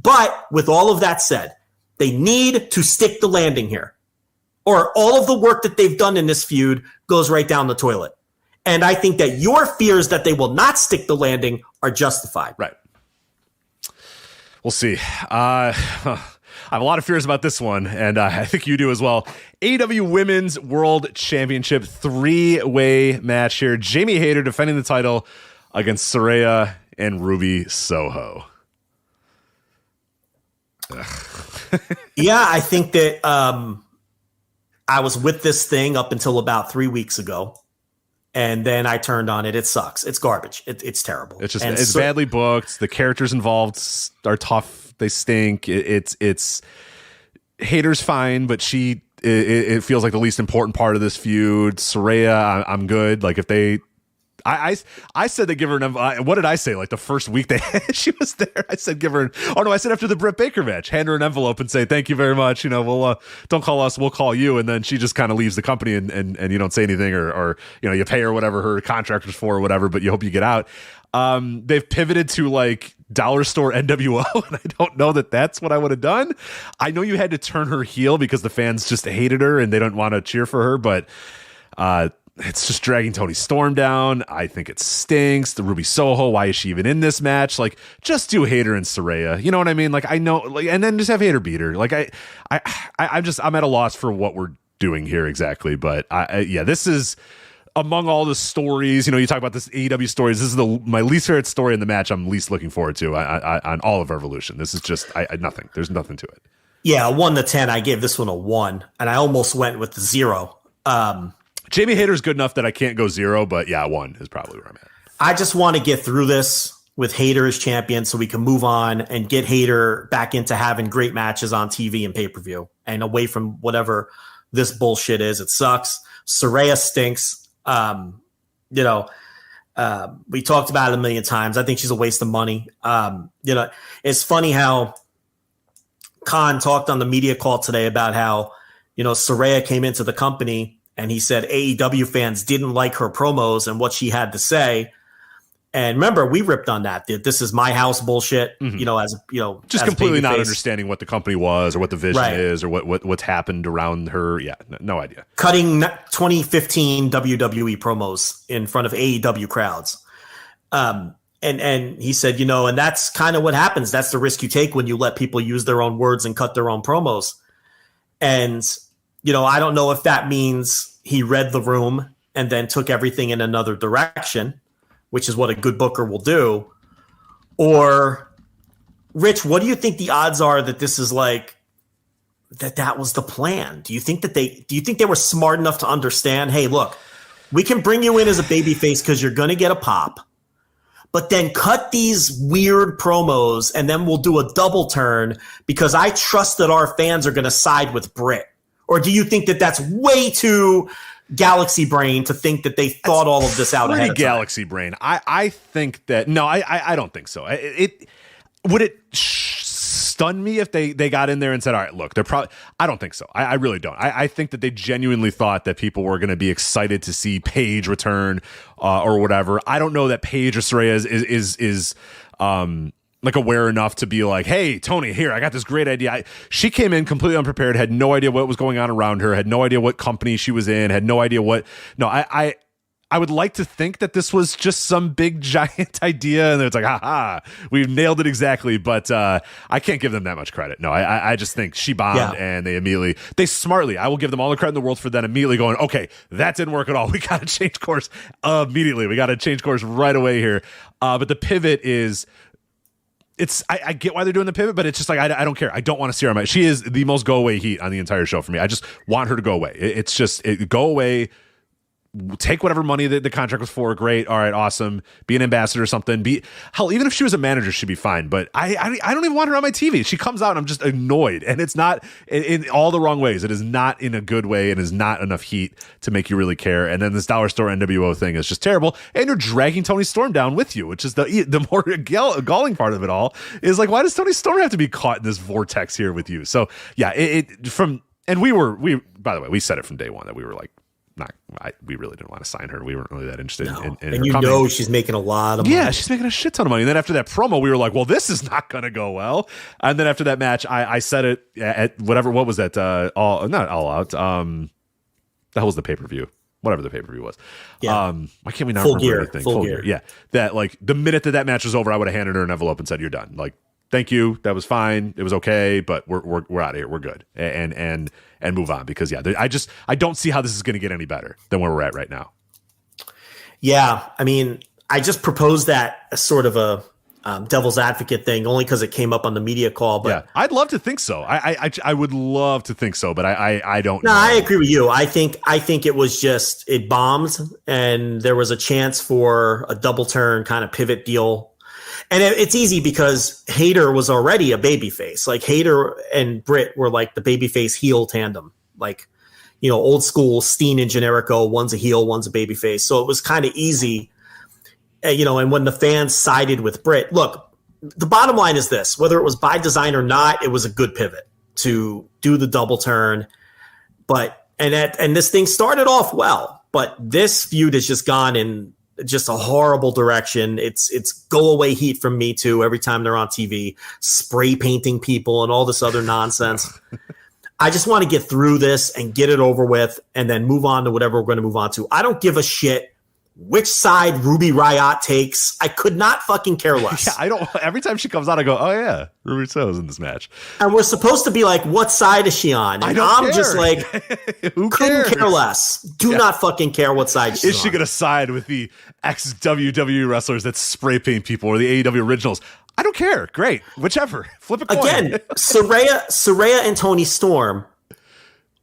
But with all of that said, they need to stick the landing here, or all of the work that they've done in this feud goes right down the toilet. And I think that your fears that they will not stick the landing are justified. Right. We'll see. I have a lot of fears about this one, and I think you do as well. AEW Women's World Championship 3-way match here. Jamie Hayter defending the title against Saraya and Ruby Soho. Yeah, I think that I was with this thing up until about 3 weeks ago. And then I turned on it. It sucks. It's garbage. It's terrible. It's just it's badly booked. The characters involved are tough. They stink. It's Hater's fine, but it feels like the least important part of this feud. Saraya, I'm good. Like if they, I said they give her an. What did I say? Like the first week she was there, I said give her. I said after the Britt Baker match, hand her an envelope and say thank you very much. We'll don't call us, we'll call you. And then she just kind of leaves the company and you don't say anything or you pay her whatever her contract was for or whatever, but you hope you get out. They've pivoted to like dollar store NWO, and I don't know that that's what I would have done. I know you had to turn her heel because the fans just hated her and they don't want to cheer for her, but it's just dragging Toni Storm down. I think it stinks. The Ruby Soho, why is she even in this match? Like, just do Hayter and Saraya. You know what I mean? Like, I know, like, and then just have Hayter beat her. Like, I'm at a loss for what we're doing here exactly. But this is among all the stories. You talk about this AEW stories. This is my least favorite story in the match. I'm least looking forward to on all of Revolution. This is just nothing. There's nothing to it. Yeah, 1 to 10. I gave this one a 1, and I almost went with the 0. Jamie Hayter's good enough that I can't go 0, but 1 is probably where I'm at. I just want to get through this with Hayter as champion so we can move on and get Hayter back into having great matches on TV and pay-per-view and away from whatever this bullshit is. It sucks. Saraya stinks. We talked about it a million times. I think she's a waste of money. It's funny how Khan talked on the media call today about how, Saraya came into the company and he said AEW fans didn't like her promos and what she had to say. And remember, we ripped on that. This is my house bullshit. Mm-hmm. Just completely not understanding what the company was or what the vision is or what's happened around her. Yeah, no idea. Cutting 2015 WWE promos in front of AEW crowds. And he said, and that's kind of what happens. That's the risk you take when you let people use their own words and cut their own promos. And, I don't know if that means he read the room and then took everything in another direction, which is what a good booker will do. Or, Rich, what do you think the odds are that this is like that was the plan? Do you think they were smart enough to understand, hey, look, we can bring you in as a babyface because you're going to get a pop, but then cut these weird promos and then we'll do a double turn because I trust that our fans are going to side with Britt? Or do you think that that's way too galaxy brain to think that they thought all of this out ahead of time? Galaxy brain. I think that no, I don't think so. Would it stun me if they got in there and said, all right, look, they're probably, I don't think so. I really don't. I think that they genuinely thought that people were going to be excited to see Paige return or whatever. I don't know that Paige or Saraya is like aware enough to be like, hey, Tony, here, I got this great idea. She came in completely unprepared, had no idea what was going on around her, had no idea what company she was in, had no idea what. No, I would like to think that this was just some big giant idea and it's like, haha, we've nailed it exactly. But I can't give them that much credit. No, I just think she bombed and they smartly, I will give them all the credit in the world for then immediately going, okay, that didn't work at all. We got to change course immediately. We got to change course right away here. But the pivot is, I get why they're doing the pivot, but it's just like, I don't care. I don't want to see her. She is the most go away heat on the entire show for me. I just want her to go away. It's just go away. Take whatever money that the contract was for. Great. All right. Awesome. Be an ambassador or something. Hell, even if she was a manager, she'd be fine. But I don't even want her on my TV. She comes out and I'm just annoyed. And it's not in all the wrong ways. It is not in a good way. It is not enough heat to make you really care. And then this dollar store NWO thing is just terrible. And you're dragging Tony Storm down with you, which is the more galling part of it all. Is like, why does Tony Storm have to be caught in this vortex here with you? So yeah, we by the way, we said it from day one that we were like, we really didn't want to sign her. We weren't really that interested in and her she's making a lot of money. Yeah, she's making a shit ton of money. And then after that promo, we were like, well, this is not going to go well. And then after that match, I said it at whatever, what was that? Not All Out. That was the pay-per-view. Whatever the pay-per-view was. Yeah. Why can't we not remember anything? Full gear. Yeah. That like the minute that match was over, I would have handed her an envelope and said, you're done. Like, thank you. That was fine. It was okay, but we're out of here. We're good. And move on because I don't see how this is going to get any better than where we're at right now. Yeah, I mean, I just proposed that as sort of a devil's advocate thing, only because it came up on the media call. But yeah, I'd love to think so. I would love to think so, but I don't. No, I agree with you. I think it was just it bombed, and there was a chance for a double turn kind of pivot deal. And it's easy because Hayter was already a babyface. Like Hayter and Britt were like the babyface heel tandem. Like, old school Steen and Generico. One's a heel, one's a babyface. So it was kind of easy. And when the fans sided with Britt, look, the bottom line is this: whether it was by design or not, it was a good pivot to do the double turn. But and this thing started off well, but this feud has just gone in just a horrible direction. It's go away heat from Me Too every time they're on TV, spray painting people and all this other nonsense. I just want to get through this and get it over with and then move on to whatever we're going to move on to. I don't give a shit which side Ruby Riott takes. I could not fucking care less. Yeah, I don't. Every time she comes out, I go, oh yeah, Ruby So's in this match. And we're supposed to be like, what side is she on? And I'm just like, who couldn't care less. Do not fucking care what side she's on. Is she going to side with the ex-WWE wrestlers that spray paint people or the AEW originals? I don't care. Great. Whichever. Flip a coin. Again, Saraya and Tony Storm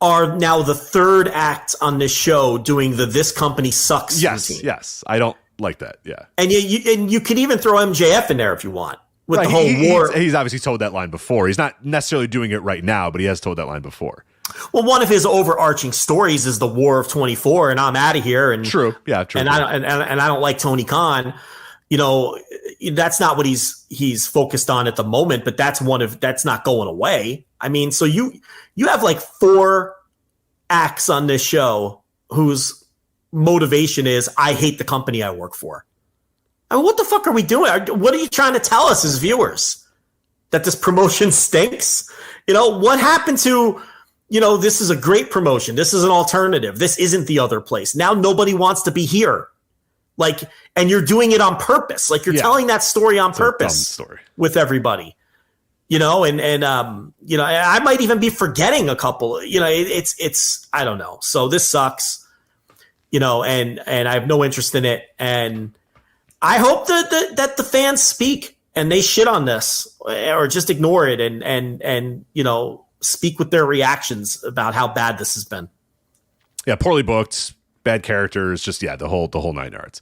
are now the third act on this show doing the "this company sucks" routine. Yes, I don't like that. Yeah, and you could even throw MJF in there if you want with the whole war. He's obviously told that line before. He's not necessarily doing it right now, but he has told that line before. Well, one of his overarching stories is the War of 24, and I'm out of here. And true, yeah, true. And I don't like Tony Khan. That's not what he's focused on at the moment, but that's not going away. I mean, so you have like 4 acts on this show whose motivation is, I hate the company I work for. I mean, what the fuck are we doing? What are you trying to tell us as viewers? That this promotion stinks? What happened to, this is a great promotion. This is an alternative. This isn't the other place. Now nobody wants to be here. Like, and you're doing it on purpose. Like you're telling that story on purpose story with everybody, and I might even be forgetting a couple, it's, I don't know. So this sucks, and I have no interest in it. And I hope that the fans speak and they shit on this or just ignore it and speak with their reactions about how bad this has been. Yeah. Poorly booked, bad characters, just the whole 9 yards.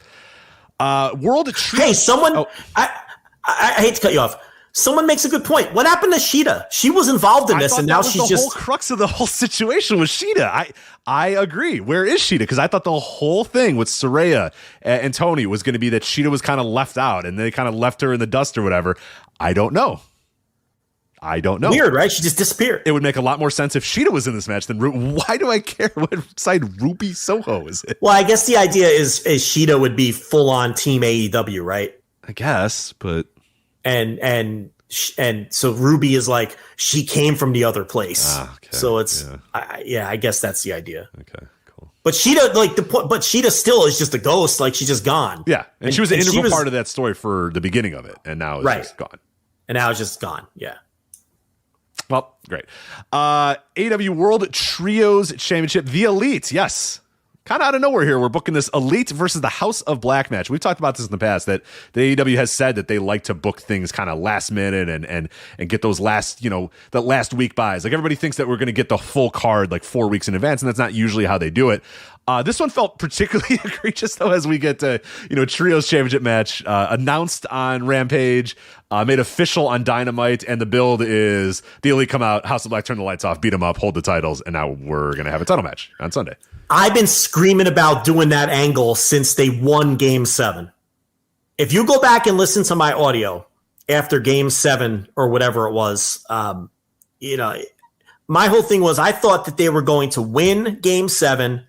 World. Hey, someone. Oh. I hate to cut you off. Someone makes a good point. What happened to Sheeta? She was involved in this, and now she's just the whole crux of the whole situation was Sheeta. I agree. Where is Sheeta? Because I thought the whole thing with Saraya and Tony was going to be that Sheeta was kind of left out, and they kind of left her in the dust or whatever. I don't know. I don't know. Weird, right? She just disappeared. It would make a lot more sense if Sheeta was in this match than why do I care what side Ruby Soho is it? Well, I guess the idea is Sheeta would be full on team AEW, right? I guess, but and so Ruby is like she came from the other place. Okay. So it's I guess that's the idea. Okay, cool. But Sheeta but Sheeta still is just a ghost. Like she's just gone. Yeah, and she was an integral part of that story for the beginning of it, and now it's just gone. And now it's just gone. Yeah. Well, great. AEW World Trios Championship, The Elite. Yes. Kind of out of nowhere here. We're booking this Elite versus the House of Black match. We've talked about this in the past, that the AEW has said that they like to book things kind of last minute and get those last, the last week buys. Like everybody thinks that we're going to get the full card like 4 weeks in advance, and that's not usually how they do it. This one felt particularly egregious, though, as we get to, Trios Championship match announced on Rampage, made official on Dynamite, and the build is the Elite come out, House of Black turn the lights off, beat them up, hold the titles, and now we're going to have a title match on Sunday. I've been screaming about doing that angle since they won Game 7. If you go back and listen to my audio after Game 7 or whatever it was, my whole thing was I thought that they were going to win Game 7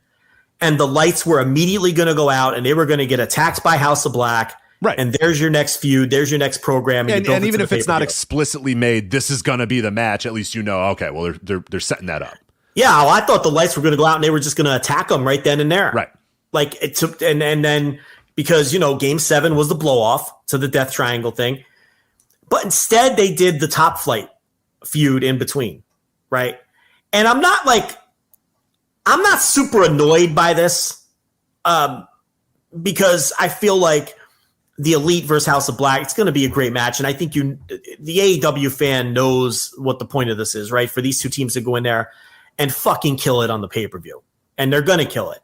and the lights were immediately going to go out and they were going to get attacked by House of Black. Right. And there's your next feud. There's your next program. And even if it's not explicitly made, this is going to be the match. At least okay, well, they're setting that up. Yeah, well, I thought the lights were going to go out and they were just going to attack them right then and there. Right. Like it took, and then because, Game 7 was the blow off to the Death Triangle thing. But instead they did the Top Flight feud in between. Right. And I'm not super annoyed by this because I feel like the Elite versus House of Black, it's going to be a great match. And I think the AEW fan knows what the point of this is, right? For these two teams to go in there and fucking kill it on the pay-per-view. And they're going to kill it.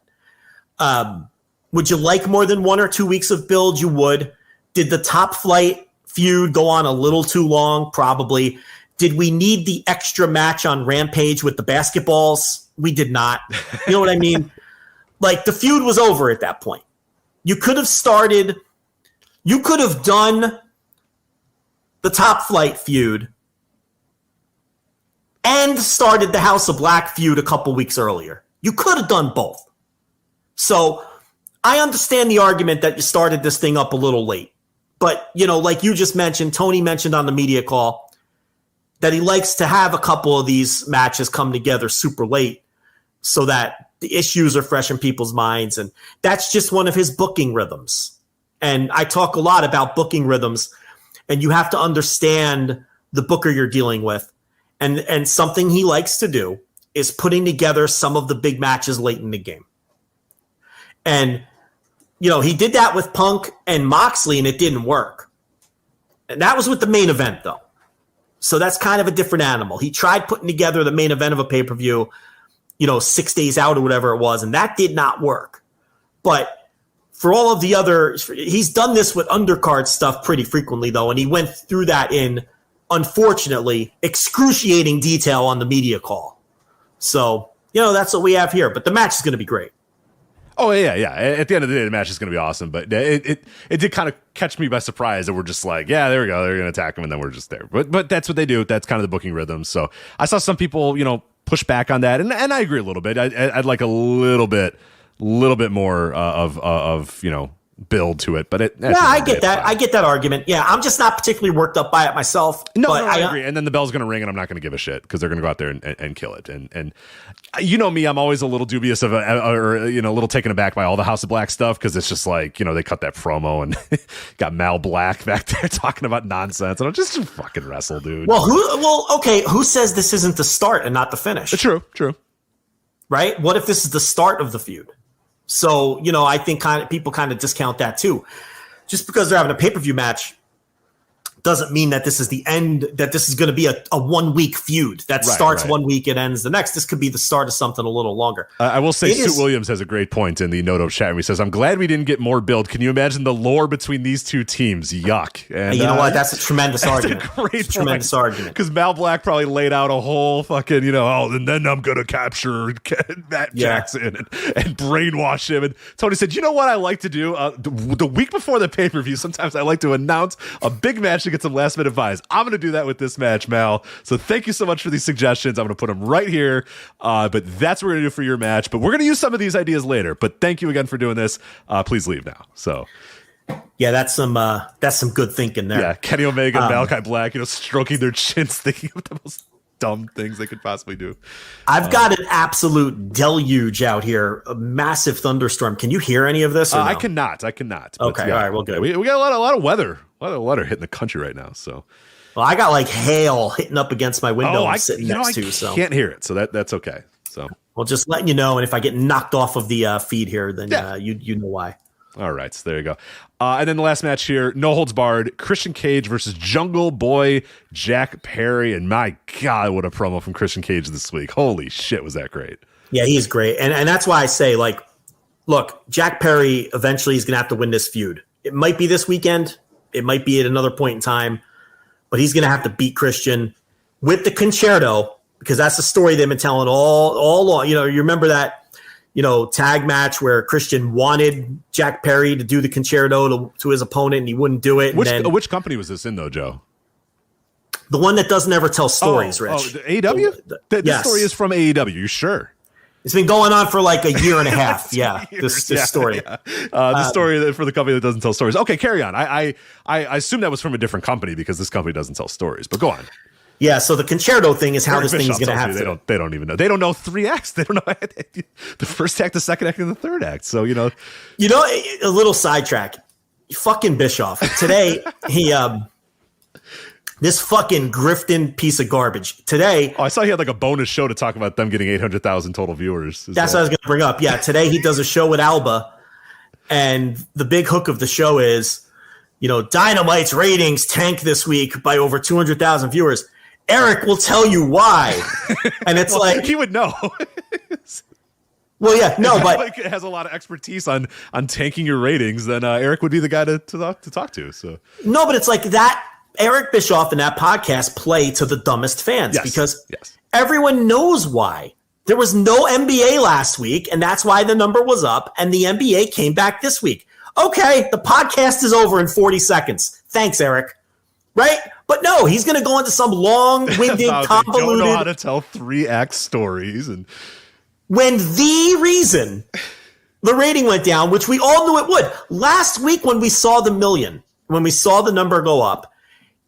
Would you like more than 1 or 2 weeks of build? You would. Did the Top Flight feud go on a little too long? Probably. Did we need the extra match on Rampage with the basketballs? We did not. You know what I mean? Like, the feud was over at that point. You could have done the Top Flight feud and started the House of Black feud a couple weeks earlier. You could have done both. So I understand the argument that you started this thing up a little late. But, like you just mentioned, Tony mentioned on the media call that he likes to have a couple of these matches come together super late so that the issues are fresh in people's minds. And that's just one of his booking rhythms. And I talk a lot about booking rhythms, and you have to understand the booker you're dealing with. And something he likes to do is putting together some of the big matches late in the game. And, he did that with Punk and Moxley, and it didn't work. And that was with the main event, though. So that's kind of a different animal. He tried putting together the main event of a pay-per-view, 6 days out or whatever it was, and that did not work. But for all of the other, he's done this with undercard stuff pretty frequently, though, and he went through that in, unfortunately, excruciating detail on the media call. So, that's what we have here. But the match is going to be great. Oh, yeah. At the end of the day, the match is going to be awesome. But it did kind of catch me by surprise that we're just like, yeah, there we go. They're going to attack them, and then we're just there. But that's what they do. That's kind of the booking rhythm. So I saw some people, push back on that, and I agree a little bit. I'd like a little bit more of build to it, but I get that. I get that argument. Yeah, I'm just not particularly worked up by it myself. No, I agree. And then the bell's going to ring, and I'm not going to give a shit because they're going to go out there and kill it. And me, I'm always a little dubious of a little taken aback by all the House of Black stuff because it's just like they cut that promo and got Mal Black back there talking about nonsense, and I'm just fucking wrestle, dude. Who says this isn't the start and not the finish? True. Right? What if this is the start of the feud? So, I think people kind of discount that too. Just because they're having a pay-per-view match doesn't mean that this is the end, that this is going to be a 1 week feud that starts 1 week and ends the next. This could be the start of something a little longer. I will say Sue Williams has a great point in the Noto chat. He says, I'm glad we didn't get more build. Can you imagine the lore between these two teams? Yuck. And you know what? That's a tremendous argument. Tremendous argument. Because Mal Black probably laid out a whole fucking, and then I'm going to capture Matt Jackson and brainwash him. And Tony said, you know what I like to do? The week before the pay-per-view, sometimes I like to announce a big match against get some last minute vibes. I'm going to do that with this match, Mal. So thank you so much for these suggestions. I'm going to put them right here. But that's what we're going to do for your match. But we're going to use some of these ideas later. But thank you again for doing this. Please leave now. So. Yeah, that's some good thinking there. Yeah, Kenny Omega and Malachi Black, stroking their chins, thinking of the most dumb things they could possibly do. I've got an absolute deluge out here, a massive thunderstorm. Can you hear any of this? Or no? I cannot. Okay, all right, well, good. We got a lot of weather, hitting the country right now. So, well, I got like hail hitting up against my window. I'm sitting next to, so can't hear it. So that's okay. So, well, just letting you know, and if I get knocked off of the feed here, then you know why. All right, so there you go. And then the last match here, no holds barred, Christian Cage versus Jungle Boy Jack Perry. And my God, what a promo from Christian Cage this week. Holy shit, was that great. Yeah, he's great. And that's why I say, like, look, Jack Perry eventually is going to have to win this feud. It might be this weekend. It might be at another point in time. But he's going to have to beat Christian with the Concerto, because that's the story they've been telling all along. You remember that, tag match where Christian wanted Jack Perry to do the Concerto to his opponent and he wouldn't do it. Which company was this in though, Joe? The one that doesn't ever tell stories, Rich. The AEW? This story is from AEW, you sure? It's been going on for like a year and a half. Yeah, this story. Yeah. The story for the company that doesn't tell stories. Okay, carry on. I assume that was from a different company because this company doesn't tell stories, but go on. Yeah, so the Concerto thing is how this thing is going to happen. They don't even know. They don't know 3 acts. They don't know the first act, the second act, and the third act. So, a little sidetrack. Fucking Bischoff. Today, he this fucking grifting piece of garbage. Today. Oh, I saw he had like a bonus show to talk about them getting 800,000 total viewers. That's what I was going to bring up. Yeah, today he does a show with Alba, and the big hook of the show is, Dynamite's ratings tanked this week by over 200,000 viewers. Eric will tell you why. And it's like he would know. Well, yeah, no, but like it has a lot of expertise on tanking your ratings, then Eric would be the guy to talk to. So no, but it's like that Eric Bischoff and that podcast play to the dumbest fans because everyone knows why. There was no NBA last week, and that's why the number was up, and the NBA came back this week. Okay, the podcast is over in 40 seconds. Thanks, Eric. Right? But no, he's going to go into some long-winded, convoluted... They don't know how to tell 3-act stories. And when the reason the rating went down, which we all knew it would, last week when we saw the million, when we saw the number go up,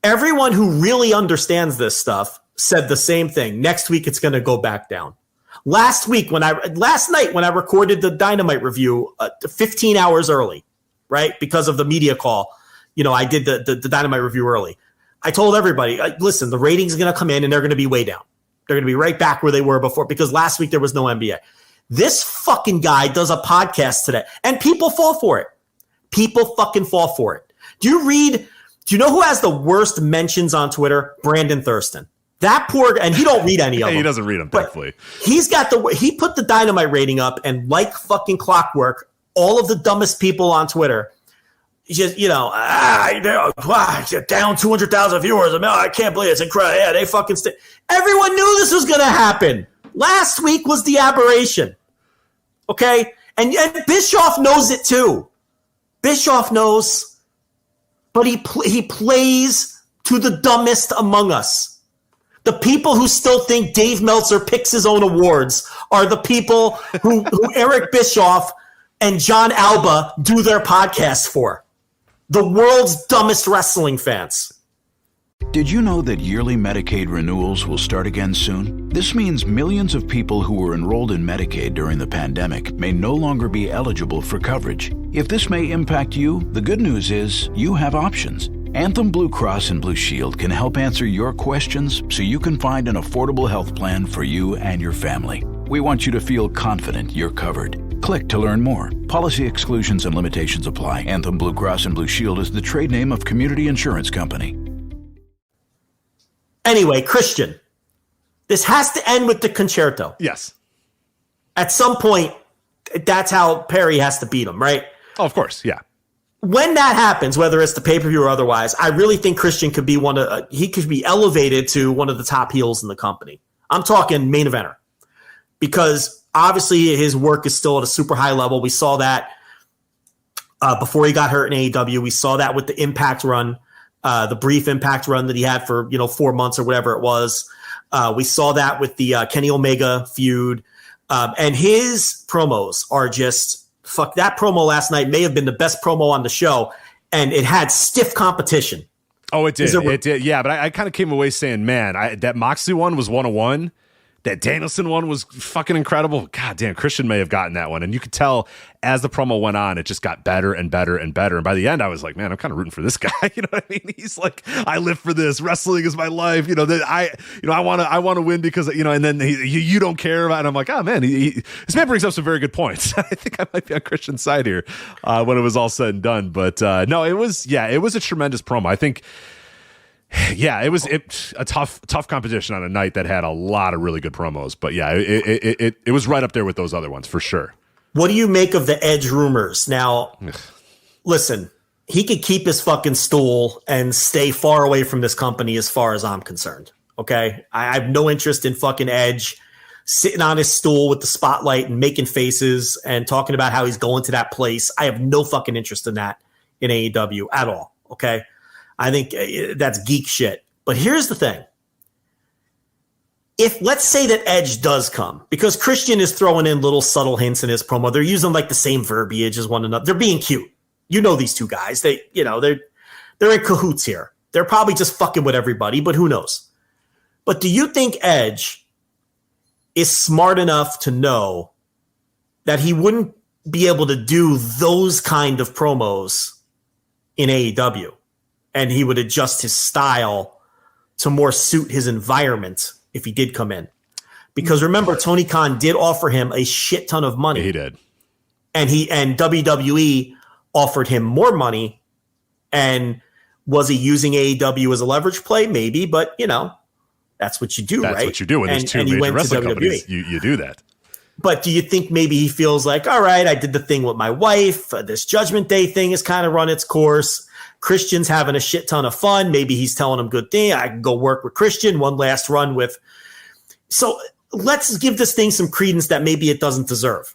everyone who really understands this stuff said the same thing. Next week, it's going to go back down. Last night when I recorded the Dynamite review 15 hours early, right? Because of the media call, I did the Dynamite review early. I told everybody, listen, the ratings are going to come in and they're going to be way down. They're going to be right back where they were before because last week there was no NBA. This fucking guy does a podcast today and people fall for it. People fucking fall for it. Do you know who has the worst mentions on Twitter? Brandon Thurston. That poor guy, and he don't read any of them. He doesn't read them, thankfully. He put the Dynamite rating up, and like fucking clockwork, all of the dumbest people on Twitter, just, down 200,000 viewers. I can't believe it's incredible. Yeah, they fucking everyone knew this was going to happen. Last week was the aberration. Okay? And Bischoff knows it too. Bischoff knows, but he plays to the dumbest among us. The people who still think Dave Meltzer picks his own awards are the people who Eric Bischoff and John Alba do their podcasts for. The world's dumbest wrestling fans. Did you know that yearly Medicaid renewals will start again soon? This means millions of people who were enrolled in Medicaid during the pandemic may no longer be eligible for coverage. If this may impact you, the good news is you have options. Anthem Blue Cross and Blue Shield can help answer your questions so you can find an affordable health plan for you and your family. We want you to feel confident you're covered. Click to learn more. Policy exclusions and limitations apply. Anthem Blue Cross and Blue Shield is the trade name of Community Insurance Company. Anyway, Christian, this has to end with the Concerto. Yes. At some point, that's how Perry has to beat him, right? Oh, of course, yeah. When that happens, whether it's the pay-per-view or otherwise, I really think Christian could be he could be elevated to one of the top heels in the company. I'm talking main eventer. Because obviously his work is still at a super high level. We saw that before he got hurt in AEW. We saw that with the Impact run. the brief Impact run that he had for 4 months or whatever it was. We saw that with the Kenny Omega feud, and his promos are just fuck. That promo last night may have been the best promo on the show, and it had stiff competition. Oh, it did. It did. Yeah, but I kind of came away saying, man, that Moxley one was 101. That Danielson one was fucking incredible. God damn, Christian may have gotten that one. And you could tell as the promo went on, it just got better and better and better. And by the end, I was like, man, I'm kind of rooting for this guy. You know what I mean? He's like, I live for this. Wrestling is my life. I want to win because, and then you don't care about it. And I'm like, oh man, this man brings up some very good points. I think I might be on Christian's side here when it was all said and done. But no, it was a tremendous promo. I think, yeah, it was a tough competition on a night that had a lot of really good promos. But yeah, it was right up there with those other ones for sure. What do you make of the Edge rumors? Now, listen, he could keep his fucking stool and stay far away from this company as far as I'm concerned. Okay? I have no interest in fucking Edge sitting on his stool with the spotlight and making faces and talking about how he's going to that place. I have no fucking interest in that in AEW at all. Okay? I think that's geek shit. But here's the thing. If let's say that Edge does come, because Christian is throwing in little subtle hints in his promo, they're using like the same verbiage as one another. They're being cute. These two guys. They're in cahoots here. They're probably just fucking with everybody, but who knows? But do you think Edge is smart enough to know that he wouldn't be able to do those kind of promos in AEW? And he would adjust his style to more suit his environment if he did come in. Because remember, Tony Khan did offer him a shit ton of money. Yeah, he did. And WWE offered him more money. And was he using AEW as a leverage play? Maybe, but that's what you do, right? That's what you do when there's two major wrestling companies. You do that. But do you think maybe he feels like, all right, I did the thing with my wife. This Judgment Day thing has kind of run its course. Christian's having a shit ton of fun. Maybe he's telling him good thing. I can go work with Christian. One last run with. So let's give this thing some credence that maybe it doesn't deserve.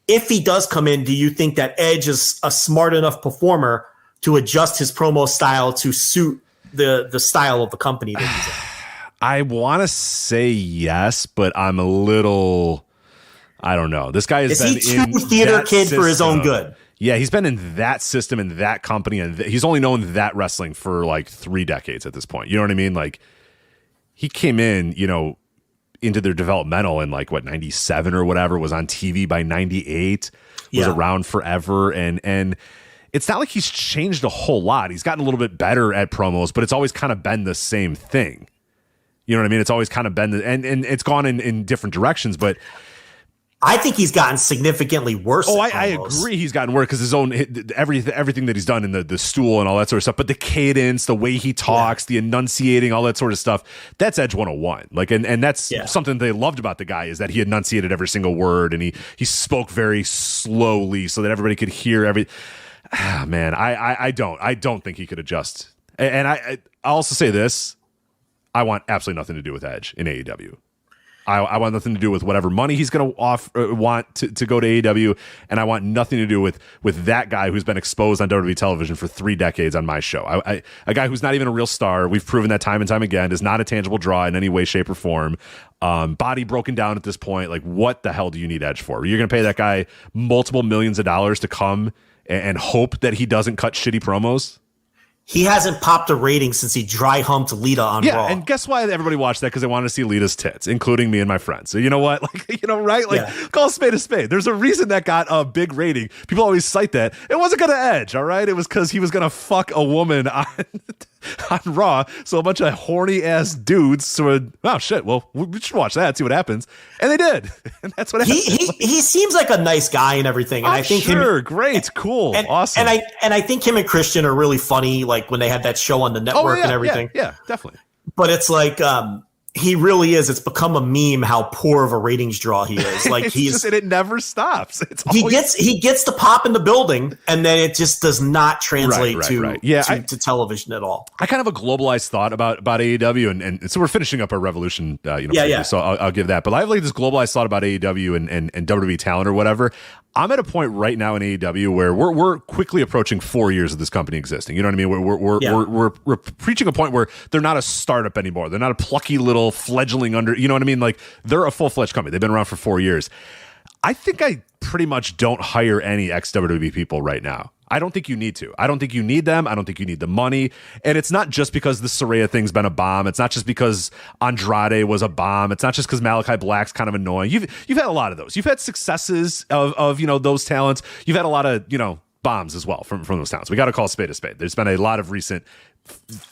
If he does come in, do you think that Edge is a smart enough performer to adjust his promo style to suit the style of the company that he's in? I want to say yes, but I'm a little, I don't know. This guy is he too theater kid for his own good? Yeah, he's been in that system, in that company, and he's only known that wrestling for like 3 decades at this point. You know what I mean? Like, he came in, into their developmental in like, 97 or whatever, was on TV by 98, was around forever, and it's not like he's changed a whole lot. He's gotten a little bit better at promos, but it's always kind of been the same thing. You know what I mean? It's always kind of been, and it's gone in different directions, but I think he's gotten significantly worse. Oh, I agree. He's gotten worse because his own everything that he's done in the stool and all that sort of stuff. But the cadence, the way he talks, the enunciating, all that sort of stuff, that's Edge 101. Like, and that's something they loved about the guy, is that he enunciated every single word and he spoke very slowly so that everybody could hear every. Man, I don't think he could adjust. And I'll also say this: I want absolutely nothing to do with Edge in AEW. I want nothing to do with whatever money he's going to want to go to AEW, and I want nothing to do with that guy who's been exposed on WWE television for 3 decades on my show. A guy who's not even a real star. We've proven that time and time again, is not a tangible draw in any way, shape, or form. Body broken down at this point. Like, what the hell do you need Edge for? You're going to pay that guy multiple millions of dollars to come and hope that he doesn't cut shitty promos? He hasn't popped a rating since he dry humped Lita on Raw. Yeah, and guess why everybody watched that? Because they wanted to see Lita's tits, including me and my friends. So you know what? Like, right? Like, call a spade a spade. There's a reason that got a big rating. People always cite that. It wasn't going to Edge, all right? It was because he was going to fuck a woman on Raw. So a bunch of horny ass dudes sort of, oh shit, well, we should watch that, see what happens. And they did. And that's what happened. He seems like a nice guy and everything. And I think great, cool, awesome. And I think him and Christian are really funny, like when they had that show on the network and everything. Yeah, definitely. But it's like he really is. It's become a meme how poor of a ratings draw he is. Like and it never stops. He gets the pop in the building, and then it just does not translate to television at all. I kind of have a globalized thought about AEW, and so we're finishing up our Revolution, so I'll give that. But I have like this globalized thought about AEW and WWE talent or whatever. I'm at a point right now in AEW where we're quickly approaching 4 years of this company existing. You know what I mean? We're reaching a point where they're not a startup anymore. They're not a plucky little fledgling you know what I mean? Like, they're a full-fledged company. They've been around for 4 years. I think I pretty much don't hire any ex-WWE people right now. I don't think you need to. I don't think you need them. I don't think you need the money. And it's not just because the Saraya thing's been a bomb. It's not just because Andrade was a bomb. It's not just because Malachi Black's kind of annoying. You've had a lot of those. You've had successes of those talents. You've had a lot of, bombs as well from those talents. We got to call a spade a spade. There's been a lot of recent,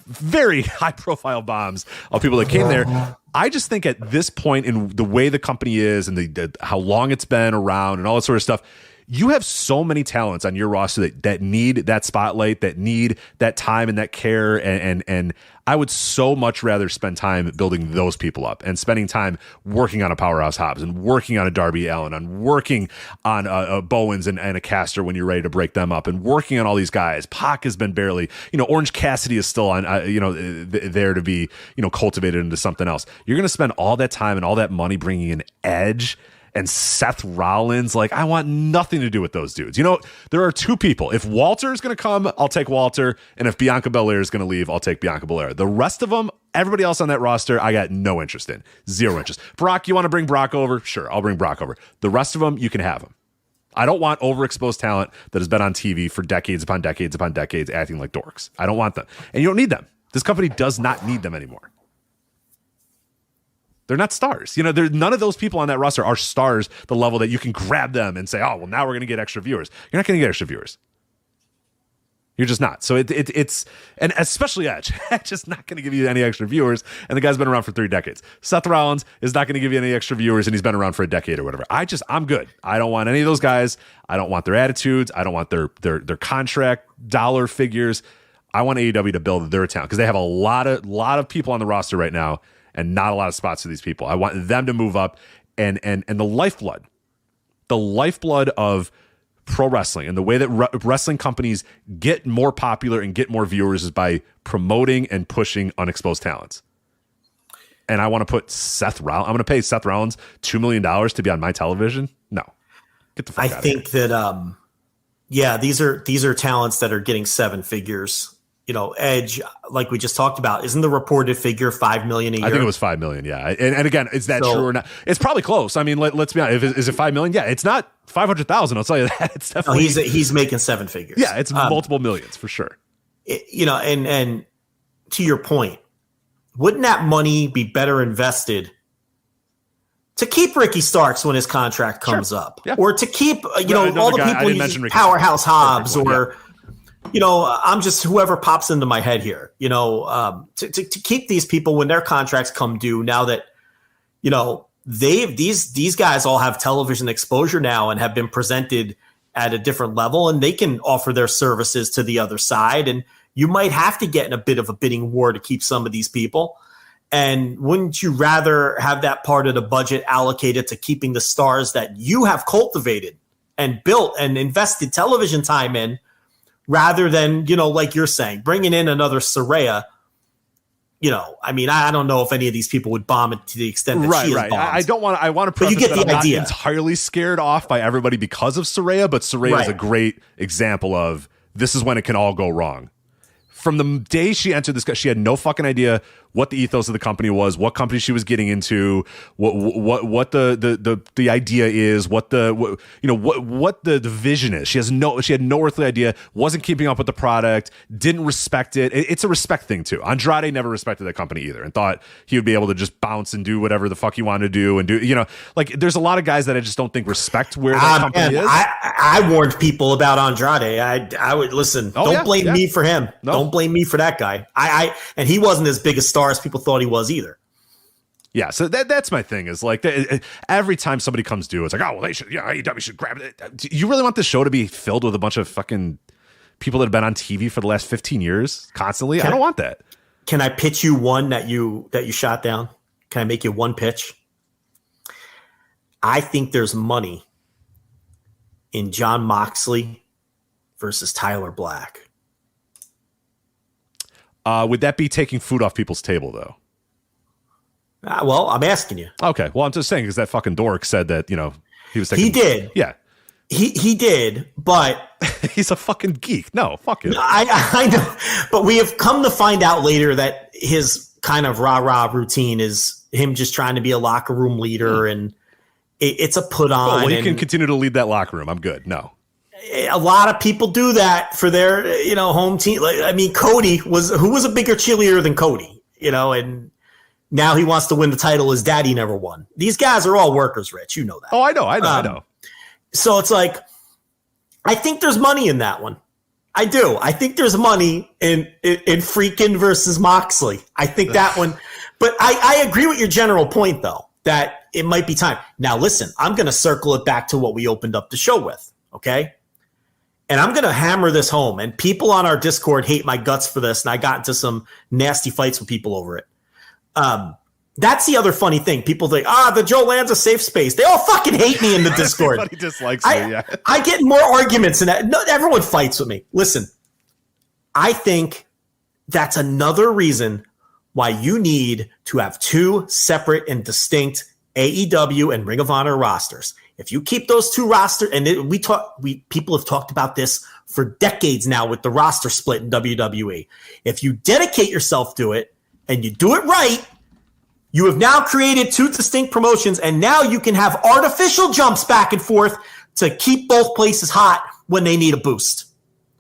very high-profile bombs of people that came there. I just think at this point in the way the company is and how long it's been around and all that sort of stuff, you have so many talents on your roster that need that spotlight, that need that time and that care. And I would so much rather spend time building those people up and spending time working on a Powerhouse Hobbs and working on a Darby Allin and working on a Bowens and a Caster when you're ready to break them up and working on all these guys. Pac has been barely, Orange Cassidy is still on, there to be, cultivated into something else. You're going to spend all that time and all that money bringing in Edge and Seth Rollins. Like, I want nothing to do with those dudes. There are two people. If Walter is going to come, I'll take Walter. And if Bianca Belair is going to leave, I'll take Bianca Belair. The rest of them, everybody else on that roster, I got no interest in. Zero interest. Brock, you want to bring Brock over? Sure, I'll bring Brock over. The rest of them, you can have them. I don't want overexposed talent that has been on TV for decades upon decades upon decades acting like dorks. I don't want them. And you don't need them. This company does not need them anymore. They're not stars. None of those people on that roster are stars, the level that you can grab them and say, oh, well, now we're going to get extra viewers. You're not going to get extra viewers. You're just not. So it's, and especially Edge. Edge is not going to give you any extra viewers. And the guy's been around for 3 decades. Seth Rollins is not going to give you any extra viewers, and he's been around for a decade or whatever. I'm good. I don't want any of those guys. I don't want their attitudes. I don't want their contract dollar figures. I want AEW to build their talent because they have a lot of people on the roster right now and not a lot of spots for these people. I want them to move up and the lifeblood of pro wrestling and the way that wrestling companies get more popular and get more viewers is by promoting and pushing unexposed talents. And I want to put Seth Rollins. I'm going to pay Seth Rollins $2 million to be on my television. No, get the fuck out of here. I think that, these are talents that are getting 7 figures. Edge, like we just talked about, isn't the reported figure $5 million a year? I think it was $5 million. Yeah, and again, is that true or not? It's probably close. I mean, let's be honest. Is it $5 million? Yeah, it's not 500,000. I'll tell you that. It's definitely he's making 7 figures. Yeah, it's multiple millions for sure. And to your point, wouldn't that money be better invested to keep Ricky Starks when his contract comes up, or to keep all the people using Powerhouse Hobbs or. I'm just whoever pops into my head here, to keep these people when their contracts come due now that, these guys all have television exposure now and have been presented at a different level and they can offer their services to the other side. And you might have to get in a bit of a bidding war to keep some of these people. And wouldn't you rather have that part of the budget allocated to keeping the stars that you have cultivated and built and invested television time in? Rather than, like you're saying, bringing in another Saraya, I don't know if any of these people would bomb it to the extent that she is bombed. I want to preface that I'm not entirely scared off by everybody because of Saraya, but Saraya is a great example of this is when it can all go wrong. From the day she entered this, she had no fucking idea what the ethos of the company was, what company she was getting into, what the idea is, what the vision is. She had no earthly idea, wasn't keeping up with the product, didn't respect it. It's a respect thing too. Andrade never respected that company either and thought he would be able to just bounce and do whatever the fuck he wanted to do and do, there's a lot of guys that I just don't think respect where that company is. I warned people about Andrade. I would listen. Don't blame me for him. No. Don't blame me for that guy. And he wasn't as big a star as people thought he was either. Yeah, so that's my thing is like every time somebody comes due, it's like, oh, well, AEW should grab it. Do you really want the show to be filled with a bunch of fucking people that have been on TV for the last 15 years constantly? I don't want that. Can I pitch you one that you shot down? Can I make you one pitch? I think there's money in Jon Moxley versus Tyler Black. Would that be taking food off people's table, though? Well, I'm asking you. Okay. Well, I'm just saying because that fucking dork said that, he was taking. He did. Yeah. He did, but he's a fucking geek. No, fuck it. I know, but we have come to find out later that his kind of rah-rah routine is him just trying to be a locker room leader, and it's a put on. Well, he can continue to lead that locker room. I'm good. No. A lot of people do that for their, home team. Like, I mean, Cody who was a bigger cheerleader than Cody, and now he wants to win the title. His daddy never won. These guys are all workers, Rich. You know that. Oh, I know. So it's like, I think there's money in that one. I do. I think there's money in Freakin' versus Moxley. I think that one. But I agree with your general point, though, that it might be time. Now, listen, I'm going to circle it back to what we opened up the show with, okay? And I'm going to hammer this home. And people on our Discord hate my guts for this, and I got into some nasty fights with people over it. That's the other funny thing. People think, the Joe Land's a safe space. They all fucking hate me in the Discord. Everybody dislikes me, yeah. I get more arguments than that. No, everyone fights with me. Listen, I think that's another reason why you need to have two separate and distinct AEW and Ring of Honor rosters. If you keep those two rosters, and people have talked about this for decades now with the roster split in WWE. If you dedicate yourself to it and you do it right, you have now created two distinct promotions, and now you can have artificial jumps back and forth to keep both places hot when they need a boost.